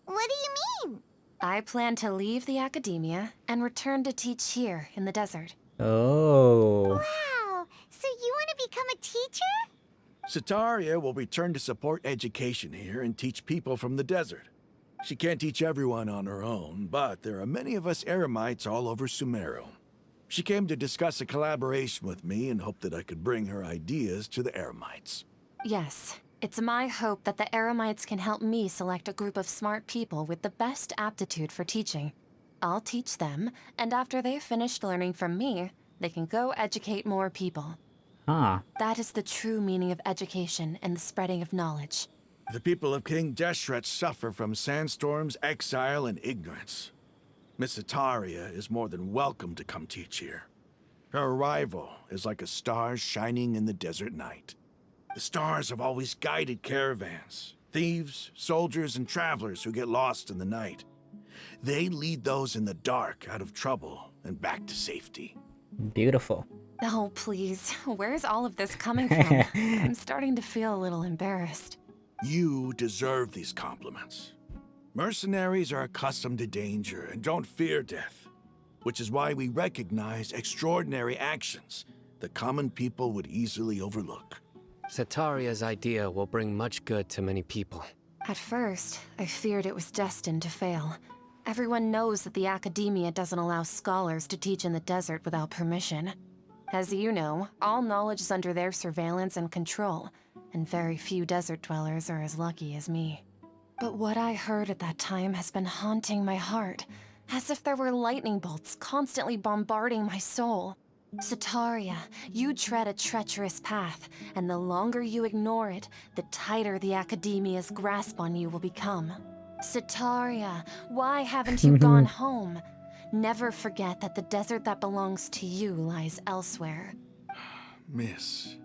What do you mean? I plan to leave the academia and return to teach here in the desert. Oh. Wow, so you want to become a teacher? Sataria will return to support education here and teach people from the desert. She can't teach everyone on her own, but there are many of us Eremites all over Sumeru. She came to discuss a collaboration with me and hoped that I could bring her ideas to the Eremites. Yes, it's my hope that the Eremites can help me select a group of smart people with the best aptitude for teaching. I'll teach them, and after they've finished learning from me, they can go educate more people. Huh. That is the true meaning of education and the spreading of knowledge. The people of King Deshret suffer from sandstorms, exile, and ignorance. Miss Sataria is more than welcome to come teach here. Her arrival is like a star shining in the desert night. The stars have always guided caravans, thieves, soldiers, and travelers who get lost in the night. They lead those in the dark out of trouble and back to safety. Beautiful. Oh, please. Where's all of this coming from? I'm starting to feel a little embarrassed. You deserve these compliments. Mercenaries are accustomed to danger and don't fear death, which is why we recognize extraordinary actions that common people would easily overlook. Setaria's idea will bring much good to many people. At first, I feared it was destined to fail. Everyone knows that the Academia doesn't allow scholars to teach in the desert without permission. As you know, all knowledge is under their surveillance and control, and very few desert dwellers are as lucky as me. But what I heard at that time has been haunting my heart, as if there were lightning bolts constantly bombarding my soul. Setaria, you tread a treacherous path, and the longer you ignore it, the tighter the Academia's grasp on you will become. Setaria, why haven't you gone home? Never forget that the desert that belongs to you lies elsewhere. Miss.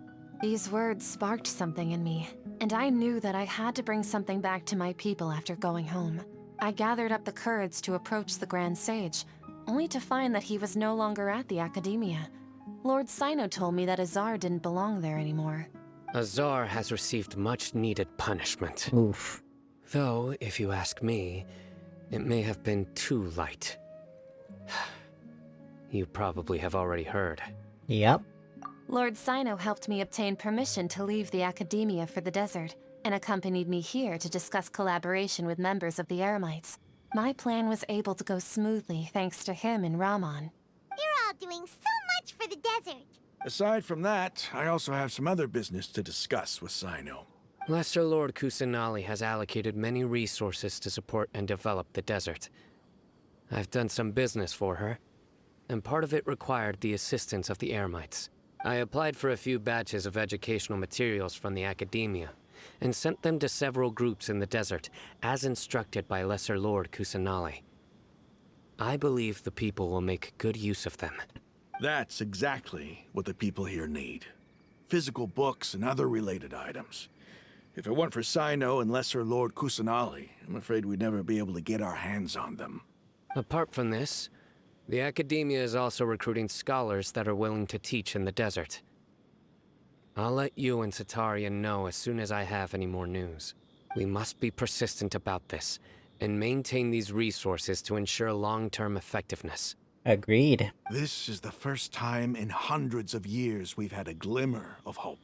These words sparked something in me, and I knew that I had to bring something back to my people after going home. I gathered up the courage to approach the Grand Sage, only to find that he was no longer at the Academia. Lord Sino told me that Azar didn't belong there anymore. Azar has received much-needed punishment. Oof. Though, if you ask me, it may have been too light. You probably have already heard. Yep. Lord Sino helped me obtain permission to leave the Academia for the desert, and accompanied me here to discuss collaboration with members of the Eremites. My plan was able to go smoothly thanks to him and Rahman. You're all doing so much for the desert. Aside from that, I also have some other business to discuss with Sino. Lesser Lord Kusanali has allocated many resources to support and develop the desert. I've done some business for her, and part of it required the assistance of the Eremites. I applied for a few batches of educational materials from the Academia, and sent them to several groups in the desert, as instructed by Lesser Lord Kusanali. I believe the people will make good use of them. That's exactly what the people here need. Physical books and other related items. If it weren't for Sino and Lesser Lord Kusanali, I'm afraid we'd never be able to get our hands on them. Apart from this, the Academia is also recruiting scholars that are willing to teach in the desert. I'll let you and Setaria know as soon as I have any more news. We must be persistent about this, and maintain these resources to ensure long-term effectiveness. Agreed. This is the first time in hundreds of years we've had a glimmer of hope.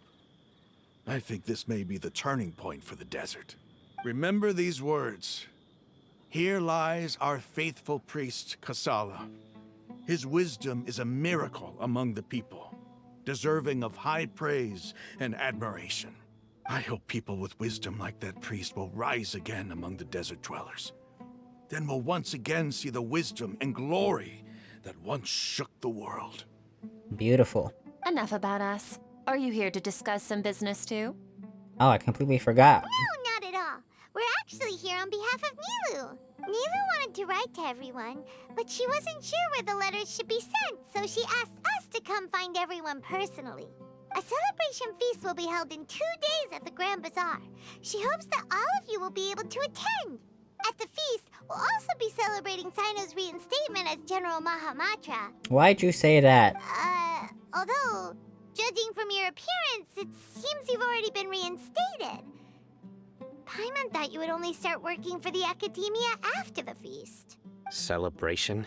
I think this may be the turning point for the desert. Remember these words. Here lies our faithful priest, Kasala. His wisdom is a miracle among the people, deserving of high praise and admiration. I hope people with wisdom like that priest will rise again among the desert dwellers. Then we'll once again see the wisdom and glory that once shook the world. Beautiful. Enough about us. Are you here to discuss some business too? Oh, I completely forgot. No, not at all. We're actually here on behalf of Nilu. Nilu wanted to write to everyone, but she wasn't sure where the letters should be sent, so she asked us to come find everyone personally. A celebration feast will be held in 2 days at the Grand Bazaar. She hopes that all of you will be able to attend. At the feast, we'll also be celebrating Sino's reinstatement as General Mahamatra. Why'd you say that? Although, judging from your appearance, it seems you've already been reinstated. Paimon thought you would only start working for the Academia after the feast. Celebration?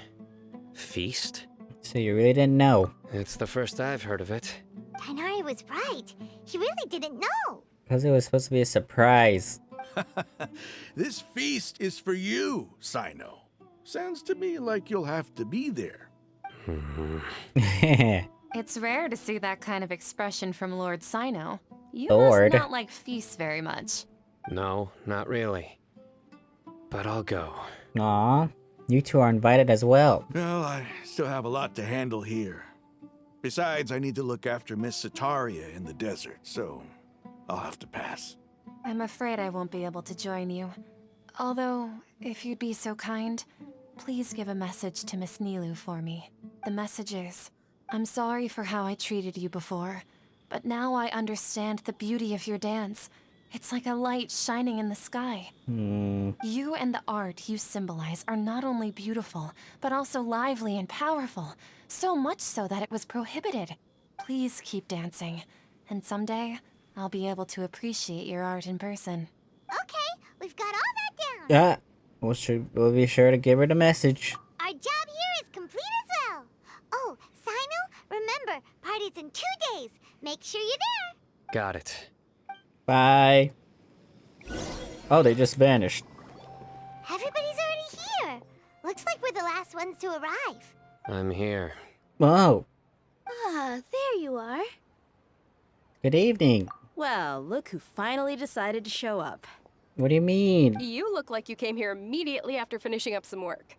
Feast? So you really didn't know? It's the first I've heard of it. Tainari was right. He really didn't know. Because it was supposed to be a surprise. This feast is for you, Sino. Sounds to me like you'll have to be there. It's rare to see that kind of expression from Lord Sino. You Lord. must not like feasts very much. No, not really. But I'll go. Aw, you two are invited as well. Well, I still have a lot to handle here. Besides, I need to look after Miss Setaria in the desert, so I'll have to pass. I'm afraid I won't be able to join you. Although, if you'd be so kind, please give a message to Miss Nilu for me. The message is, I'm sorry for how I treated you before, but now I understand the beauty of your dance. It's like a light shining in the sky. You and the art you symbolize are not only beautiful, but also lively and powerful. So much so that it was prohibited. Please keep dancing, and someday I'll be able to appreciate your art in person. Okay, we've got all that down. Yeah, we'll be sure to give her the message. Our job here is complete as well. Oh, Sino, remember, party's in 2 days. Make sure you're there. Got it. Bye. Oh, they just vanished. Everybody's already here. Looks like we're the last ones to arrive. I'm here. Whoa. Ah, there you are. Good evening. Well, look who finally decided to show up. What do you mean? You look like you came here immediately after finishing up some work.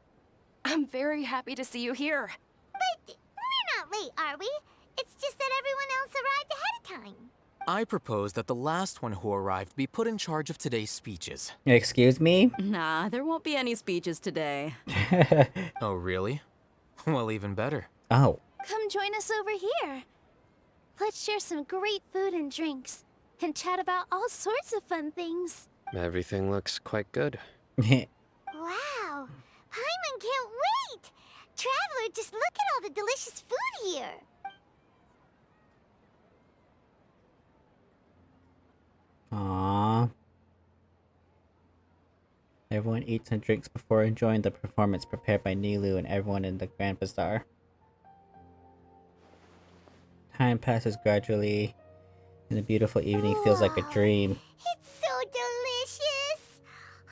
I'm very happy to see you here. But we're not late, are we? It's just that everyone else arrived ahead of time. I propose that the last one who arrived be put in charge of today's speeches. Excuse me? Nah, there won't be any speeches today. Oh, really? Well, even better. Oh. Come join us over here. Let's share some great food and drinks, and chat about all sorts of fun things. Everything looks quite good. Wow, Paimon can't wait! Traveler, just look at all the delicious food here. Aww. Everyone eats and drinks before enjoying the performance prepared by Nilu and everyone in the Grand Bazaar. Time passes gradually, and the beautiful evening feels like a dream. It's so delicious!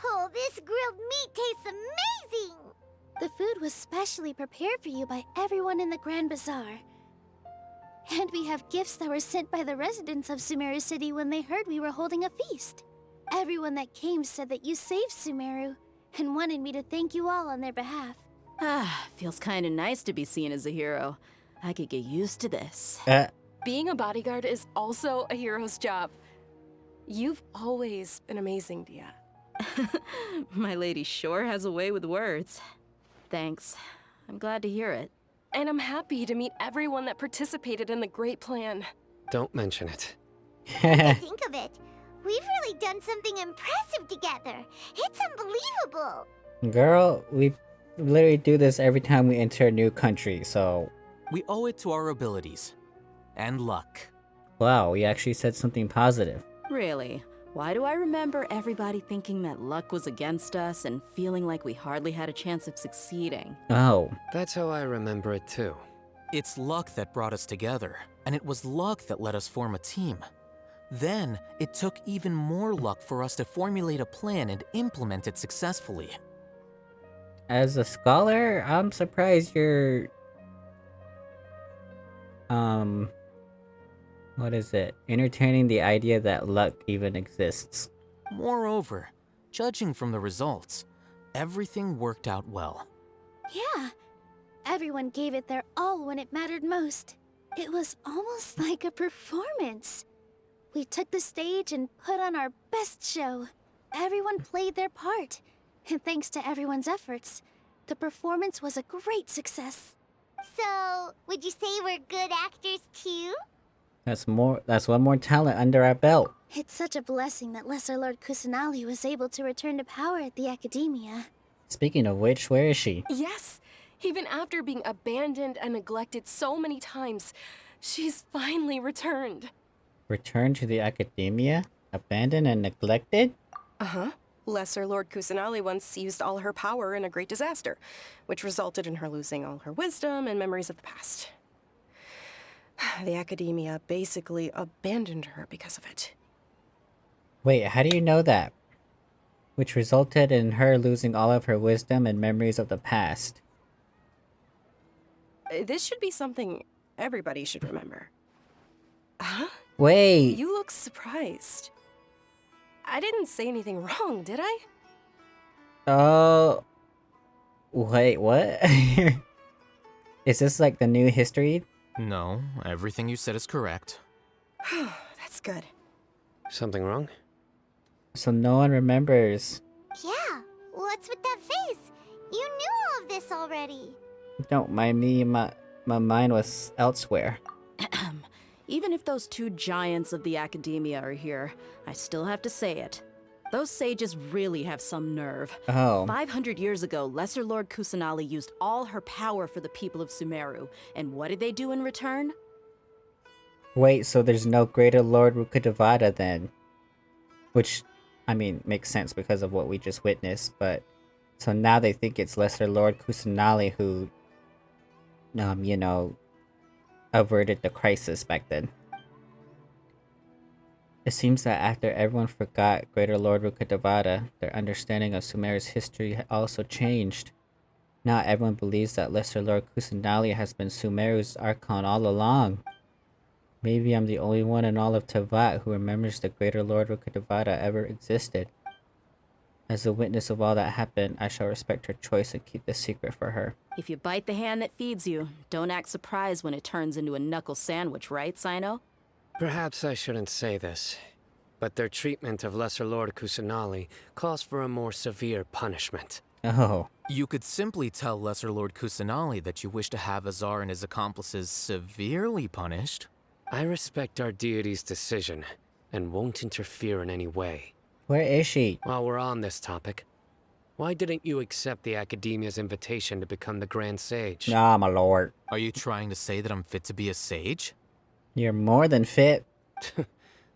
Oh, this grilled meat tastes amazing! The food was specially prepared for you by everyone in the Grand Bazaar. And we have gifts that were sent by the residents of Sumeru City when they heard we were holding a feast. Everyone that came said that you saved Sumeru, and wanted me to thank you all on their behalf. Ah, feels kinda nice to be seen as a hero. I could get used to this. Being a bodyguard is also a hero's job. You've always been amazing, Dia. My lady sure has a way with words. Thanks. I'm glad to hear it. And I'm happy to meet everyone that participated in the great plan. Don't mention it. Think of it. We've really done something impressive together. It's unbelievable. Girl, we literally do this every time we enter a new country, so... We owe it to our abilities. And luck. Wow, we actually said something positive. Really? Why do I remember everybody thinking that luck was against us and feeling like we hardly had a chance of succeeding? Oh. That's how I remember it too. It's luck that brought us together, and it was luck that let us form a team. Then, it took even more luck for us to formulate a plan and implement it successfully. As a scholar, I'm surprised you're... What is it? Entertaining the idea that luck even exists. Moreover, judging from the results, everything worked out well. Yeah. Everyone gave it their all when it mattered most. It was almost like a performance. We took the stage and put on our best show. Everyone played their part. And thanks to everyone's efforts, the performance was a great success. So, would you say we're good actors too? That's one more talent under our belt. It's such a blessing that Lesser Lord Kusanali was able to return to power at the Academia. Speaking of which, where is she? Yes! Even after being abandoned and neglected so many times, she's finally returned. Returned to the Academia? Abandoned and neglected? Uh-huh. Lesser Lord Kusanali once used all her power in a great disaster, which resulted in her losing all her wisdom and memories of the past. The Academia basically abandoned her because of it. Wait, how do you know that? Which resulted in her losing all of her wisdom and memories of the past. This should be something everybody should remember. Huh? Wait! You look surprised. I didn't say anything wrong, did I? Oh... Wait, what? Is this like the new history? No, everything you said is correct. That's good. Something wrong? So no one remembers. Yeah, what's with that face? You knew all of this already. Don't mind me, my mind was elsewhere. Even if those two giants of the academia are here, I still have to say it. Those sages really have some nerve. Oh. 500 years ago, Lesser Lord Kusanali used all her power for the people of Sumeru. And what did they do in return? Wait, so there's no greater Lord Rukkhadevata then? Which, I mean, makes sense because of what we just witnessed, but... So now they think it's Lesser Lord Kusanali who... you know... averted the crisis back then. It seems that after everyone forgot Greater Lord Rukkhadevata, their understanding of Sumeru's history also changed. Now everyone believes that Lesser Lord Kusanali has been Sumeru's Archon all along. Maybe I'm the only one in all of Tevat who remembers the Greater Lord Rukkhadevata ever existed. As a witness of all that happened, I shall respect her choice and keep the secret for her. If you bite the hand that feeds you, don't act surprised when it turns into a knuckle sandwich, right, Sino? Perhaps I shouldn't say this, but their treatment of Lesser Lord Kusanali calls for a more severe punishment. Oh. You could simply tell Lesser Lord Kusanali that you wish to have Azar and his accomplices severely punished. I respect our deity's decision, and won't interfere in any way. Where is she? While we're on this topic, why didn't you accept the Academia's invitation to become the Grand Sage? Ah, my lord. Are you trying to say that I'm fit to be a sage? You're more than fit.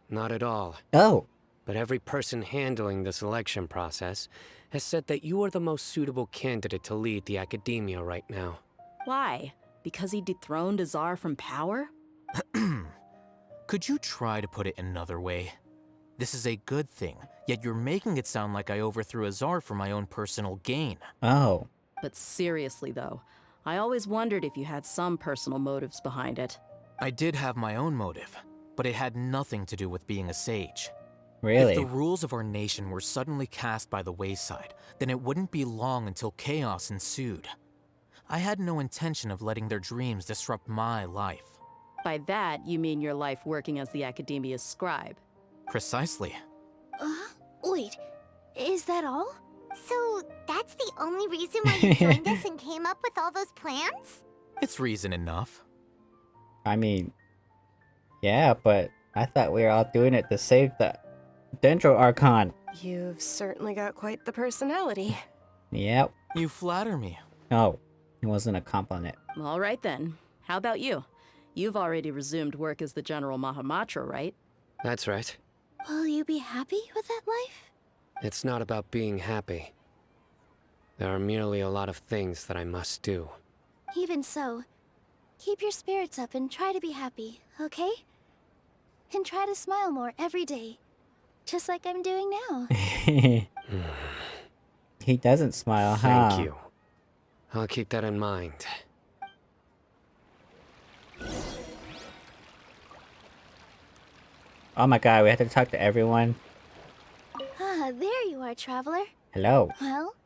Not at all. Oh. But every person handling the selection process has said that you are the most suitable candidate to lead the Academia right now. Why? Because he dethroned Azar from power? Could you try to put it another way? This is a good thing, yet you're making it sound like I overthrew Azar for my own personal gain. Oh. But seriously though, I always wondered if you had some personal motives behind it. I did have my own motive, but it had nothing to do with being a sage. Really? If the rules of our nation were suddenly cast by the wayside, then it wouldn't be long until chaos ensued. I had no intention of letting their dreams disrupt my life. By that, you mean your life working as the Academia's scribe. Precisely. Wait, is that all? So that's the only reason why you joined us and came up with all those plans? It's reason enough. I mean, yeah, but I thought we were all doing it to save the Dendro Archon. You've certainly got quite the personality. Yep. You flatter me. Oh, it wasn't a compliment. All right then. How about you? You've already resumed work as the General Mahamatra, right? That's right. Will you be happy with that life? It's not about being happy. There are merely a lot of things that I must do. Even so, keep your spirits up and try to be happy, okay? And try to smile more every day. Just like I'm doing now. He doesn't smile, huh? Thank you. I'll keep that in mind. Oh my god, we have to talk to everyone. Ah, there you are, traveler. Hello. Well,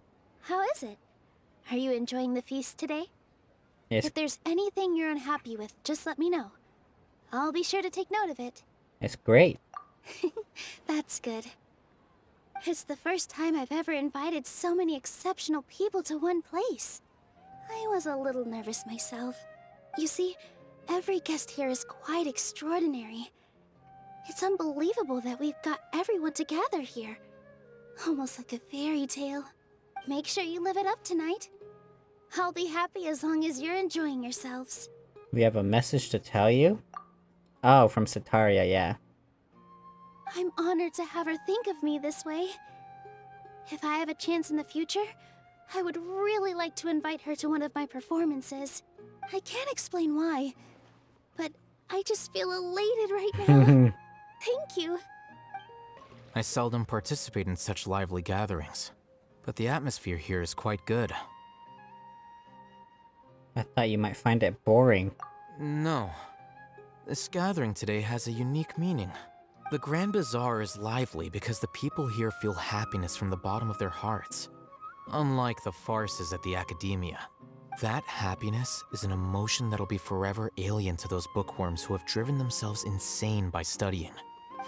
how is it? Are you enjoying the feast today? Yes. If there's anything you're unhappy with, just let me know. I'll be sure to take note of it. It's great. That's good. It's the first time I've ever invited so many exceptional people to one place. I was a little nervous myself. You see, every guest here is quite extraordinary. It's unbelievable that we've got everyone together here. Almost like a fairy tale. Make sure you live it up tonight. I'll be happy as long as you're enjoying yourselves. We have a message to tell you? Oh, from Sataria, yeah. I'm honored to have her think of me this way. If I have a chance in the future, I would really like to invite her to one of my performances. I can't explain why, but I just feel elated right now. Thank you. I seldom participate in such lively gatherings, but the atmosphere here is quite good. I thought you might find it boring. No. This gathering today has a unique meaning. The Grand Bazaar is lively because the people here feel happiness from the bottom of their hearts. Unlike the farces at the Academia. That happiness is an emotion that'll be forever alien to those bookworms who have driven themselves insane by studying.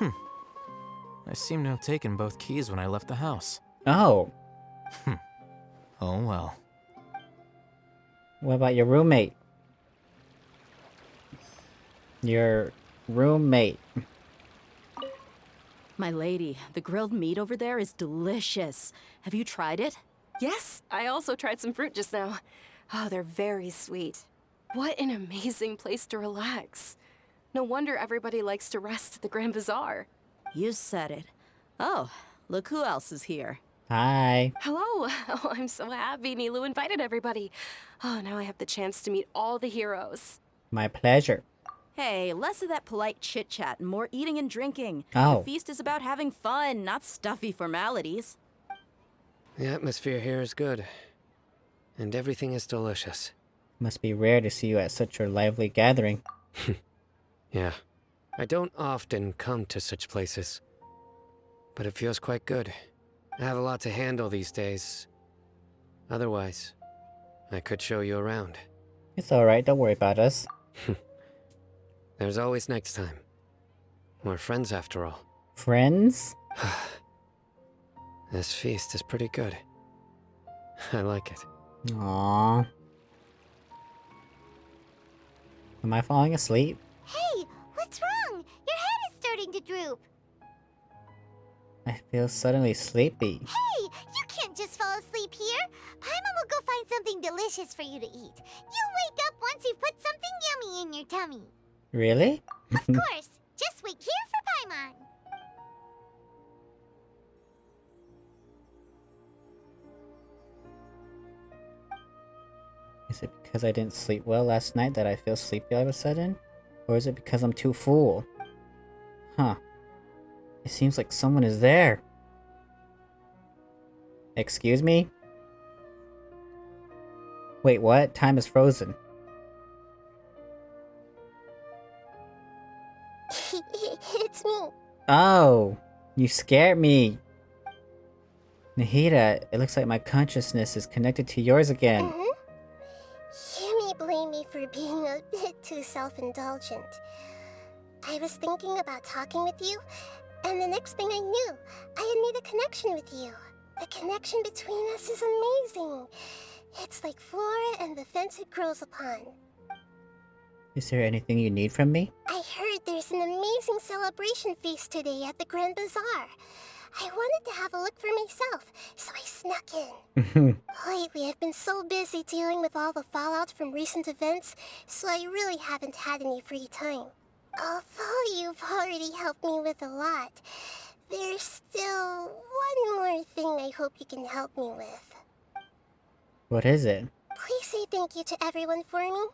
I seem to have taken both keys when I left the house. Oh. Oh well. What about your roommate? Your roommate. My lady, the grilled meat over there is delicious. Have you tried it? Yes, I also tried some fruit just now. Oh, they're very sweet. What an amazing place to relax. No wonder everybody likes to rest at the Grand Bazaar. You said it. Oh, look who else is here. Hi. Hello. Oh, I'm so happy Nilu invited everybody. Oh, now I have the chance to meet all the heroes. My pleasure. Hey, less of that polite chit-chat and more eating and drinking. Oh. The feast is about having fun, not stuffy formalities. The atmosphere here is good. And everything is delicious. Must be rare to see you at such a lively gathering. Yeah. I don't often come to such places. But it feels quite good. I have a lot to handle these days. Otherwise, I could show you around. It's alright, don't worry about us. There's always next time. We're friends after all. Friends? This feast is pretty good. I like it. Aww. Am I falling asleep? Hey, what's wrong? Your head is starting to droop. I feel suddenly sleepy. Hey, you can't just fall asleep here. Paimon will go find something delicious for you to eat. You'll wake up once you've put something yummy in your tummy. Really? Of course. Just wait here for Paimon. Is it because I didn't sleep well last night that I feel sleepy all of a sudden? Or is it because I'm too full? Huh. It seems like someone is there. Excuse me? Wait, what? Time is frozen. It's me. Oh, you scared me. Nahida, it looks like my consciousness is connected to yours again. You may blame me for being a bit too self-indulgent. I was thinking about talking with you, and the next thing I knew, I had made a connection with you. The connection between us is amazing. It's like flora and the fence it grows upon. Is there anything you need from me? I heard there's an amazing celebration feast today at the Grand Bazaar. I wanted to have a look for myself, so I snuck in. Lately, I've been so busy dealing with all the fallout from recent events, so I really haven't had any free time. Although you've already helped me with a lot, there's still one more thing I hope you can help me with. What is it? Please say thank you to everyone for me.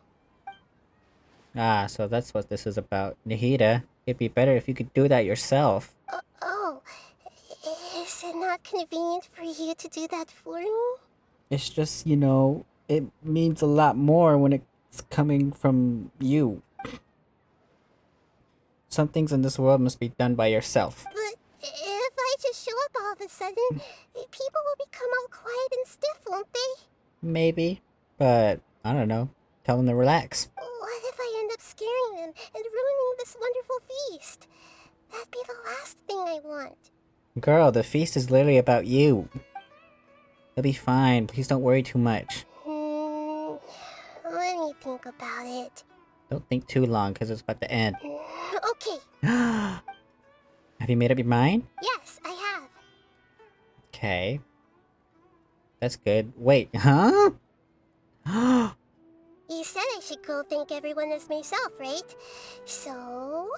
Ah, so that's what this is about. Nahida, it'd be better if you could do that yourself. Oh, is it not convenient for you to do that for me? It's just, you know, it means a lot more when it's coming from you. Some things in this world must be done by yourself. But if I just show up all of a sudden, people will become all quiet and stiff, won't they? Maybe, but I don't know. Tell them to relax. What if I end up scaring them and ruining this wonderful feast? That'd be the last thing I want. Girl, the feast is literally about you. It'll be fine. Please don't worry too much. Let me think about it. Don't think too long, because it's about to end. Okay. Have you made up your mind? Yes, I have. Okay. That's good. Wait, huh? You said I should go thank everyone as myself, right? So,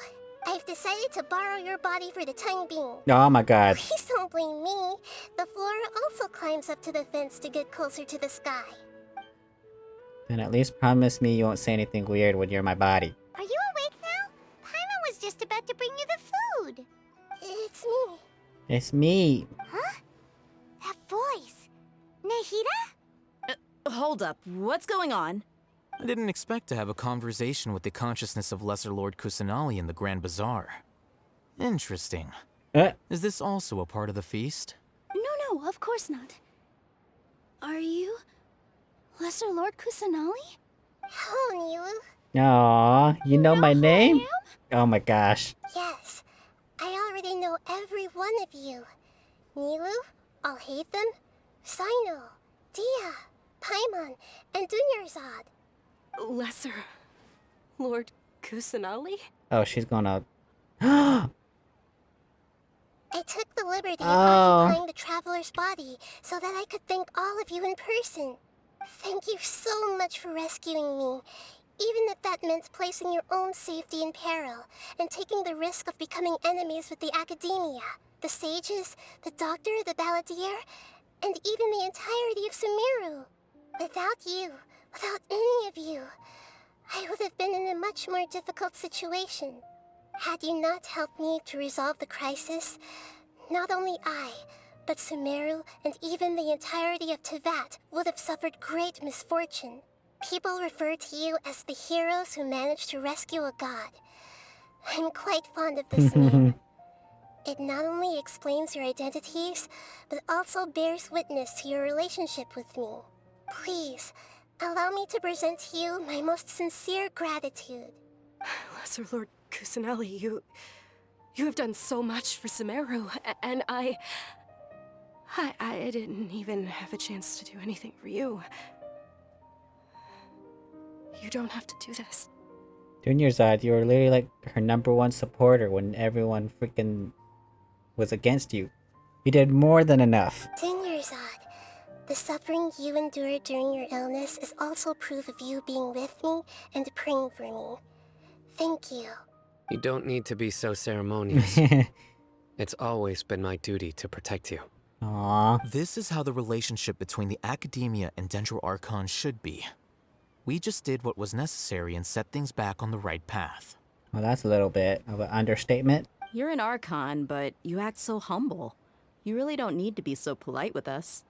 I've decided to borrow your body for the time being. Oh my god. Please don't blame me. The flora also climbs up to the fence to get closer to the sky. Then at least promise me you won't say anything weird when you're my body. Are you awake now? Paimon was just about to bring you the food. It's me. It's me. Huh? That voice. Nahida? Hold up. What's going on? I didn't expect to have a conversation with the consciousness of Lesser Lord Kusanali in the Grand Bazaar. Interesting. Is this also a part of the feast? No, of course not. Are you Lesser Lord Kusanali? Hello, Nilu. Aww, you know my name? Oh my gosh. Yes, I already know every one of you. Nilu, Alhaitham, Sino, Dia, Paimon, and Dunyarzad. Lesser Lord Kusanali? Oh, she's gonna... I took the liberty of Oh. occupying the traveler's body so that I could thank all of you in person. Thank you so much for rescuing me, even if that meant placing your own safety in peril and taking the risk of becoming enemies with the Academia, the sages, the doctor, the balladeer, and even the entirety of Sumeru. Without you, without any of you, I would have been in a much more difficult situation. Had you not helped me to resolve the crisis, not only I, but Sumeru and even the entirety of Teyvat would have suffered great misfortune. People refer to you as the heroes who managed to rescue a god. I'm quite fond of this name. It not only explains your identities, but also bears witness to your relationship with me. Please, allow me to present to you my most sincere gratitude. Lesser Lord Kusanali, you have done so much for Sumeru, and I didn't even have a chance to do anything for you. You don't have to do this. Dunyarzad, you were literally like her #1 supporter when everyone freaking was against you. You did more than enough. Dunyarzad, the suffering you endured during your illness is also proof of you being with me and praying for me. Thank you. You don't need to be so ceremonious. It's always been my duty to protect you. Aww. This is how the relationship between the Academia and Dendro Archon should be. We just did what was necessary and set things back on the right path. Well, that's a little bit of an understatement. You're an Archon, but you act so humble. You really don't need to be so polite with us.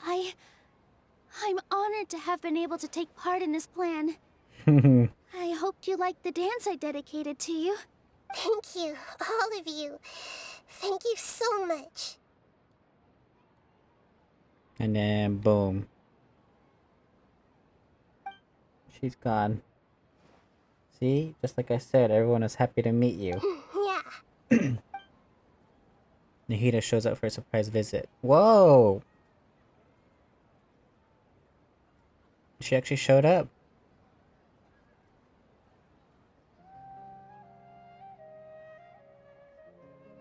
I'm honored to have been able to take part in this plan. I hoped you liked the dance I dedicated to you. Thank you, all of you. Thank you so much. And then, boom. She's gone. See? Just like I said, everyone is happy to meet you. Yeah. Nahida shows up for a surprise visit. Whoa! She actually showed up.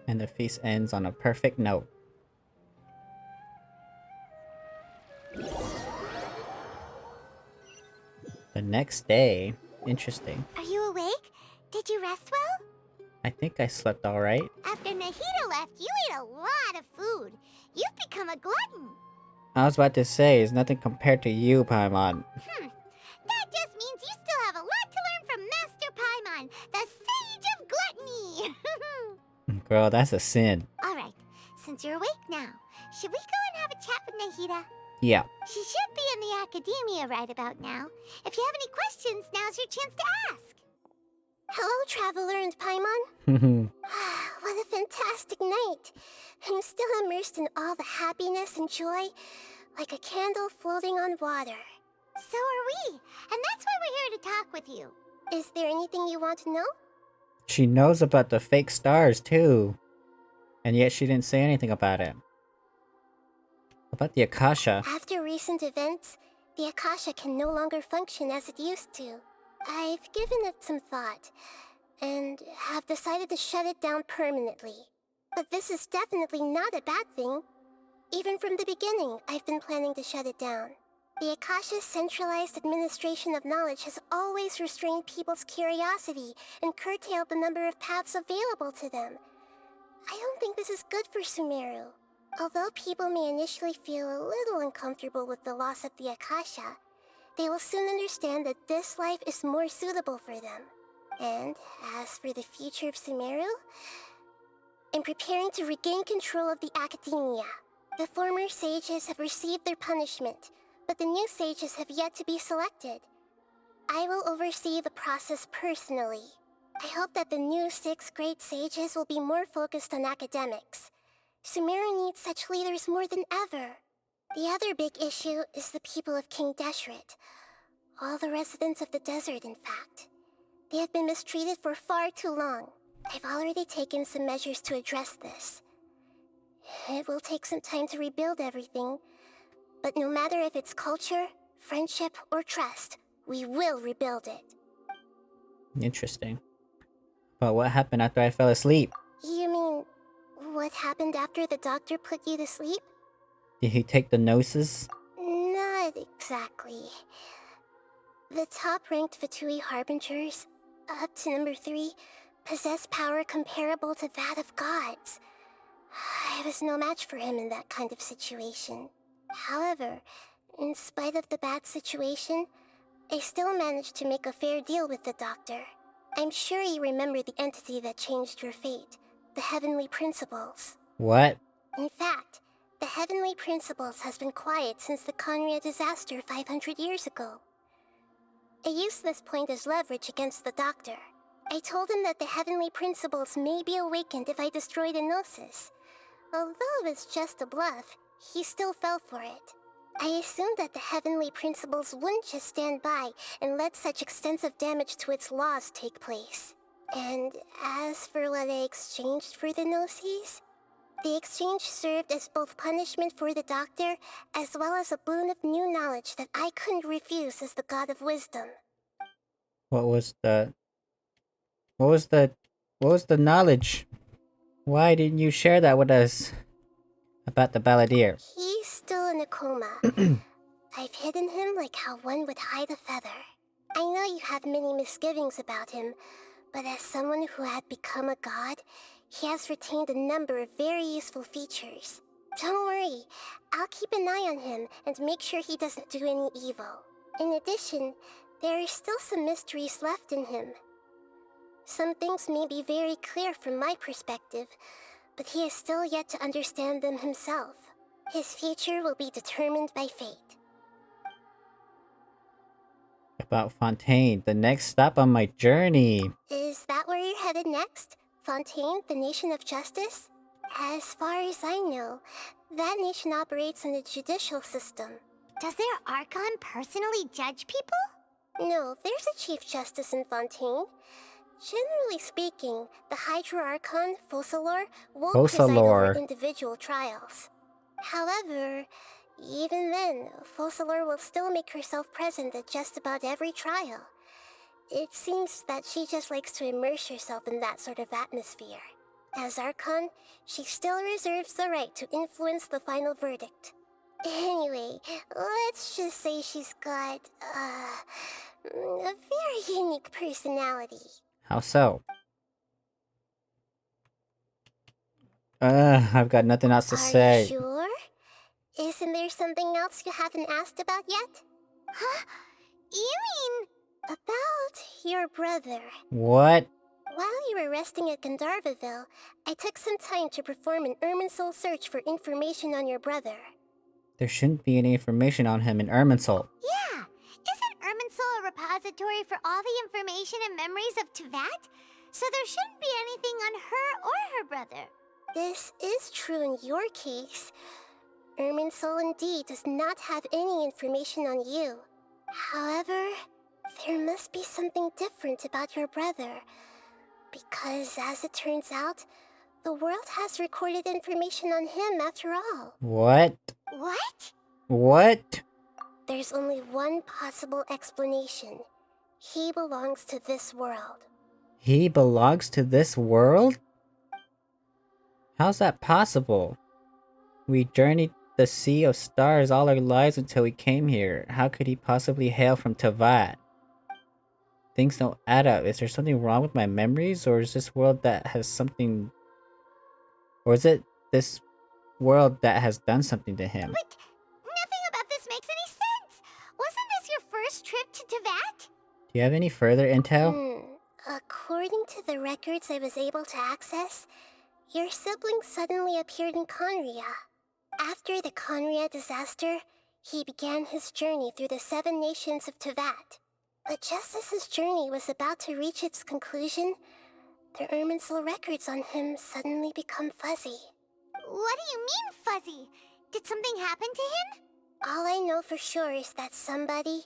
And the feast ends on a perfect note. The next day. Interesting. Are you awake? Did you rest well? I think I slept alright. After Nahida left, you ate a lot of food. You've become a glutton. I was about to say, it's nothing compared to you, Paimon. That just means you still have a lot to learn from Master Paimon, the Sage of Gluttony. Girl, that's a sin. Alright, since you're awake now, should we go and have a chat with Nahida? Yeah. She should be in the Academia right about now. If you have any questions, now's your chance to ask. Hello, Traveler and Paimon. What a fantastic night. I'm still immersed in all the happiness and joy, like a candle floating on water. So are we, and that's why we're here to talk with you. Is there anything you want to know? She knows about the fake stars, too. And yet she didn't say anything about it. About the Akasha. After recent events, the Akasha can no longer function as it used to. I've given it some thought, and have decided to shut it down permanently. But this is definitely not a bad thing. Even from the beginning, I've been planning to shut it down. The Akasha's centralized administration of knowledge has always restrained people's curiosity and curtailed the number of paths available to them. I don't think this is good for Sumeru. Although people may initially feel a little uncomfortable with the loss of the Akasha, they will soon understand that this life is more suitable for them. And as for the future of Sumeru, I'm preparing to regain control of the Academia. The former sages have received their punishment, but the new sages have yet to be selected. I will oversee the process personally. I hope that the new 6 great sages will be more focused on academics. Sumeru needs such leaders more than ever. The other big issue is the people of King Deshret. All the residents of the desert, in fact. They have been mistreated for far too long. I've already taken some measures to address this. It will take some time to rebuild everything, but no matter if it's culture, friendship, or trust, we will rebuild it. Interesting. But what happened after I fell asleep? You mean, what happened after the doctor put you to sleep? Did he take the gnosis? Not exactly. The top-ranked Fatui Harbingers, up to number 3, possess power comparable to that of gods. I was no match for him in that kind of situation. However, in spite of the bad situation, I still managed to make a fair deal with the doctor. I'm sure you remember the entity that changed your fate, the Heavenly Principles. What? In fact, the Heavenly Principles has been quiet since the Conria disaster 500 years ago. I used this point as leverage against the doctor. I told him that the Heavenly Principles may be awakened if I destroy the Gnosis. Although it's just a bluff, he still fell for it. I assumed that the Heavenly Principles wouldn't just stand by and let such extensive damage to its laws take place. And as for what I exchanged for the Gnosis, the exchange served as both punishment for the doctor, as well as a boon of new knowledge that I couldn't refuse as the God of Wisdom. What was the knowledge? Why didn't you share that with us? About the balladeer. He's still in a coma. I've hidden him like how one would hide a feather. I know you have many misgivings about him, but as someone who had become a god, he has retained a number of very useful features. Don't worry, I'll keep an eye on him and make sure he doesn't do any evil. In addition, there are still some mysteries left in him. Some things may be very clear from my perspective, but he is still yet to understand them himself. His future will be determined by fate. About Fontaine, the next stop on my journey. Is that where you're headed next? Fontaine, the nation of justice? As far as I know, that nation operates in a judicial system. Does their Archon personally judge people? No, there's a Chief Justice in Fontaine. Generally speaking, the Hydra Archon, Focalor, will preside over individual trials. However, even then, Focalor will still make herself present at just about every trial. It seems that she just likes to immerse herself in that sort of atmosphere. As Archon, she still reserves the right to influence the final verdict. Anyway, let's just say she's got, a very unique personality. How so? I've got nothing else to say. Are you sure? Isn't there something else you haven't asked about yet? Huh? You mean... About your brother. What? While you were resting at Gandharvaville, I took some time to perform an Irminsul search for information on your brother. There shouldn't be any information on him in Irminsul. Yeah! Isn't Irminsul a repository for all the information and memories of Teyvat? So there shouldn't be anything on her or her brother. This is true in your case. Irminsul indeed does not have any information on you. However, there must be something different about your brother. Because, as it turns out, the world has recorded information on him after all. What? What? What? There's only one possible explanation. He belongs to this world. He belongs to this world? How's that possible? We journeyed the sea of stars all our lives until we came here. How could he possibly hail from Teyvat? Things don't add up. Is there something wrong with my memories? Or is this world that has something... Or is it this world that has done something to him? But nothing about this makes any sense! Wasn't this your first trip to Teyvat? Do you have any further intel? According to the records I was able to access, your sibling suddenly appeared in Conria. After the Conria disaster, he began his journey through the 7 nations of Teyvat. But just as his journey was about to reach its conclusion, the Irminsul records on him suddenly become fuzzy. What do you mean, fuzzy? Did something happen to him? All I know for sure is that somebody,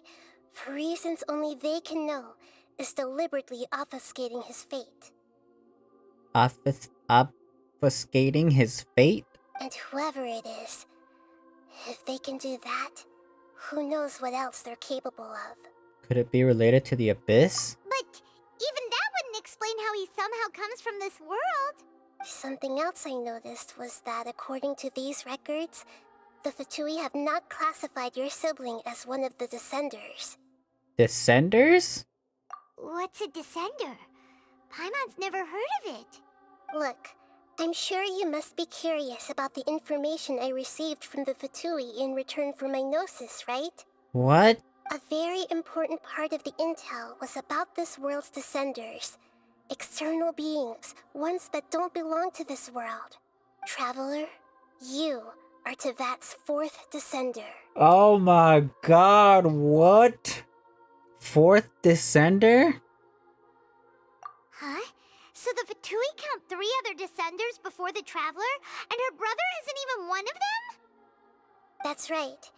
for reasons only they can know, is deliberately obfuscating his fate. Obfuscating his fate? And whoever it is, if they can do that, who knows what else they're capable of. Could it be related to the Abyss? But even explain how he somehow comes from this world. Something else I noticed was that according to these records, the Fatui have not classified your sibling as one of the Descenders. Descenders? What's a Descender? Paimon's never heard of it. Look, I'm sure you must be curious about the information I received from the Fatui in return for my gnosis, right? What? A very important part of the intel was about this world's Descenders. External beings, ones that don't belong to this world. Traveler, you are Tevat's 4th Descender. Oh my god, what? 4th Descender? Huh? So the Fatui count 3 other Descenders before the Traveler, and her brother isn't even one of them? That's right.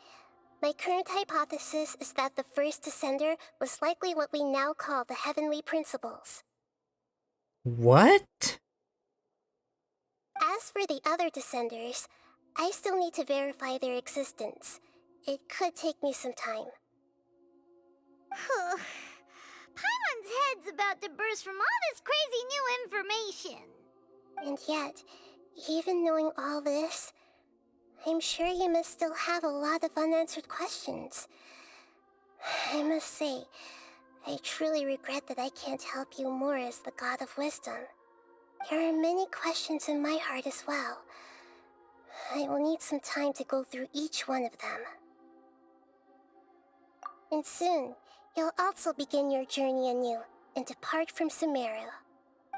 My current hypothesis is that the first Descender was likely what we now call the Heavenly Principles. What? As for the other Descenders, I still need to verify their existence. It could take me some time. Paimon's head's about to burst from all this crazy new information. And yet, even knowing all this, I'm sure you must still have a lot of unanswered questions. I must say, I truly regret that I can't help you more as the God of Wisdom. There are many questions in my heart as well. I will need some time to go through each one of them. And soon, you'll also begin your journey anew and depart from Sumeru.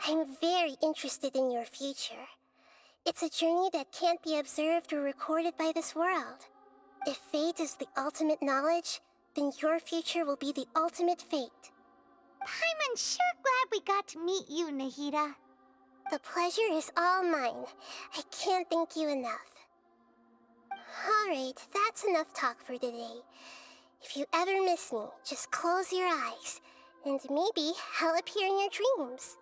I'm very interested in your future. It's a journey that can't be observed or recorded by this world. If fate is the ultimate knowledge, then your future will be the ultimate fate. Paimon's sure glad we got to meet you, Nahida. The pleasure is all mine. I can't thank you enough. Alright, that's enough talk for today. If you ever miss me, just close your eyes, and maybe I'll appear in your dreams.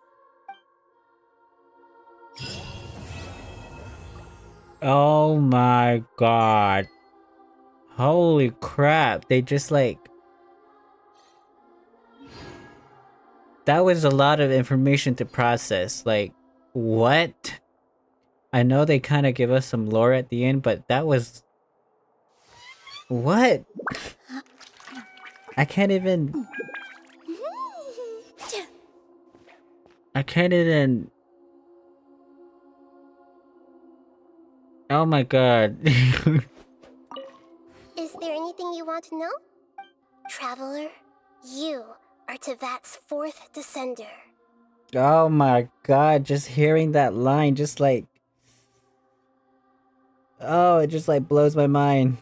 Oh my god. Holy crap, they just like... That was a lot of information to process, like, what? I know they kind of give us some lore at the end, but that was... What? I can't even... I can't even... Oh my god. Is there anything you want to know? Traveler, you are Tevat's 4th Descender. Oh my god, just hearing that line just like... Oh, it just like blows my mind.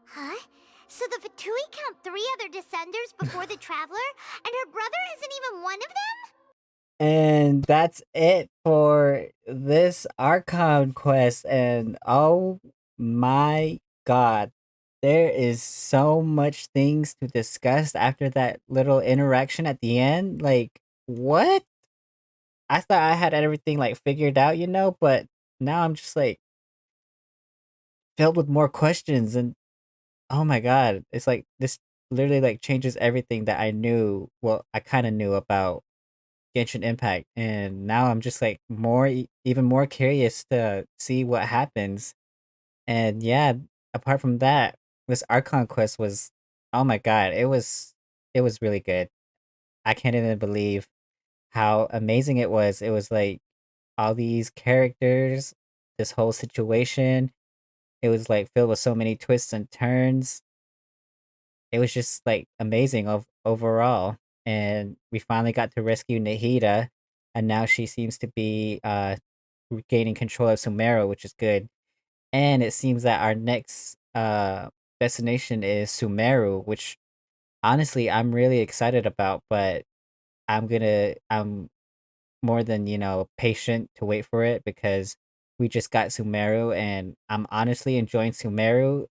Huh? So the Fatui count 3 other Descenders before the Traveler, and her brother isn't even one of them? And that's it for this Archon quest, and oh my god, there is so much things to discuss after that little interaction at the end. Like, what? I thought I had everything like figured out, you know, but now I'm just like filled with more questions, and oh my god, it's like this literally like changes everything that I knew. Well, I kind of knew about Genshin Impact, and now I'm just like even more curious to see what happens. And yeah, apart from that, this Archon quest was, oh my god, it was really good. I can't even believe how amazing it was. It was like all these characters, this whole situation. It was like filled with so many twists and turns. It was just like amazing overall. And we finally got to rescue Nahida, and now she seems to be regaining control of Sumeru, which is good. And it seems that our next destination is Sumeru, which honestly I'm really excited about, but I'm more than, patient to wait for it because we just got Sumeru and I'm honestly enjoying Sumeru.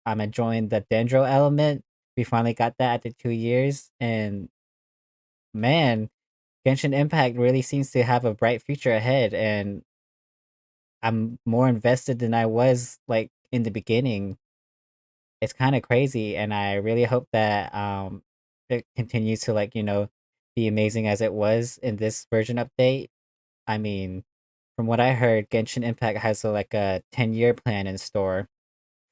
I'm enjoying the Dendro element. We finally got that after 2 years, and man, Genshin Impact really seems to have a bright future ahead, and I'm more invested than I was like in the beginning. It's kind of crazy, and I really hope that it continues to like, be amazing as it was in this version update. I mean, from what I heard, Genshin Impact has like a 10-year plan in store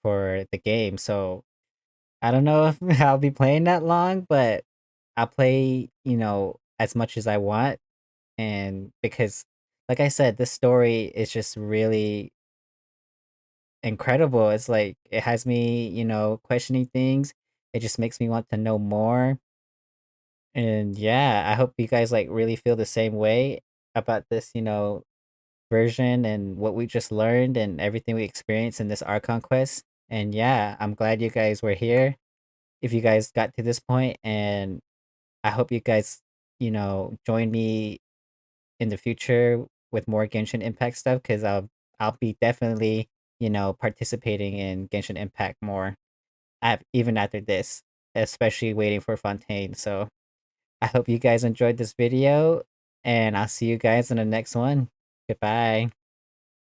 for the game. So I don't know if I'll be playing that long, but I'll play, as much as I want. And because, like I said, this story is just really incredible. It's like it has me, questioning things. It just makes me want to know more. And yeah, I hope you guys like really feel the same way about this, version and what we just learned and everything we experienced in this Archon quest. And yeah, I'm glad you guys were here. If you guys got to this point, and I hope you guys, join me in the future with more Genshin Impact stuff because I'll be definitely, participating in Genshin Impact more even after this, especially waiting for Fontaine. So I hope you guys enjoyed this video, and I'll see you guys in the next one. Goodbye.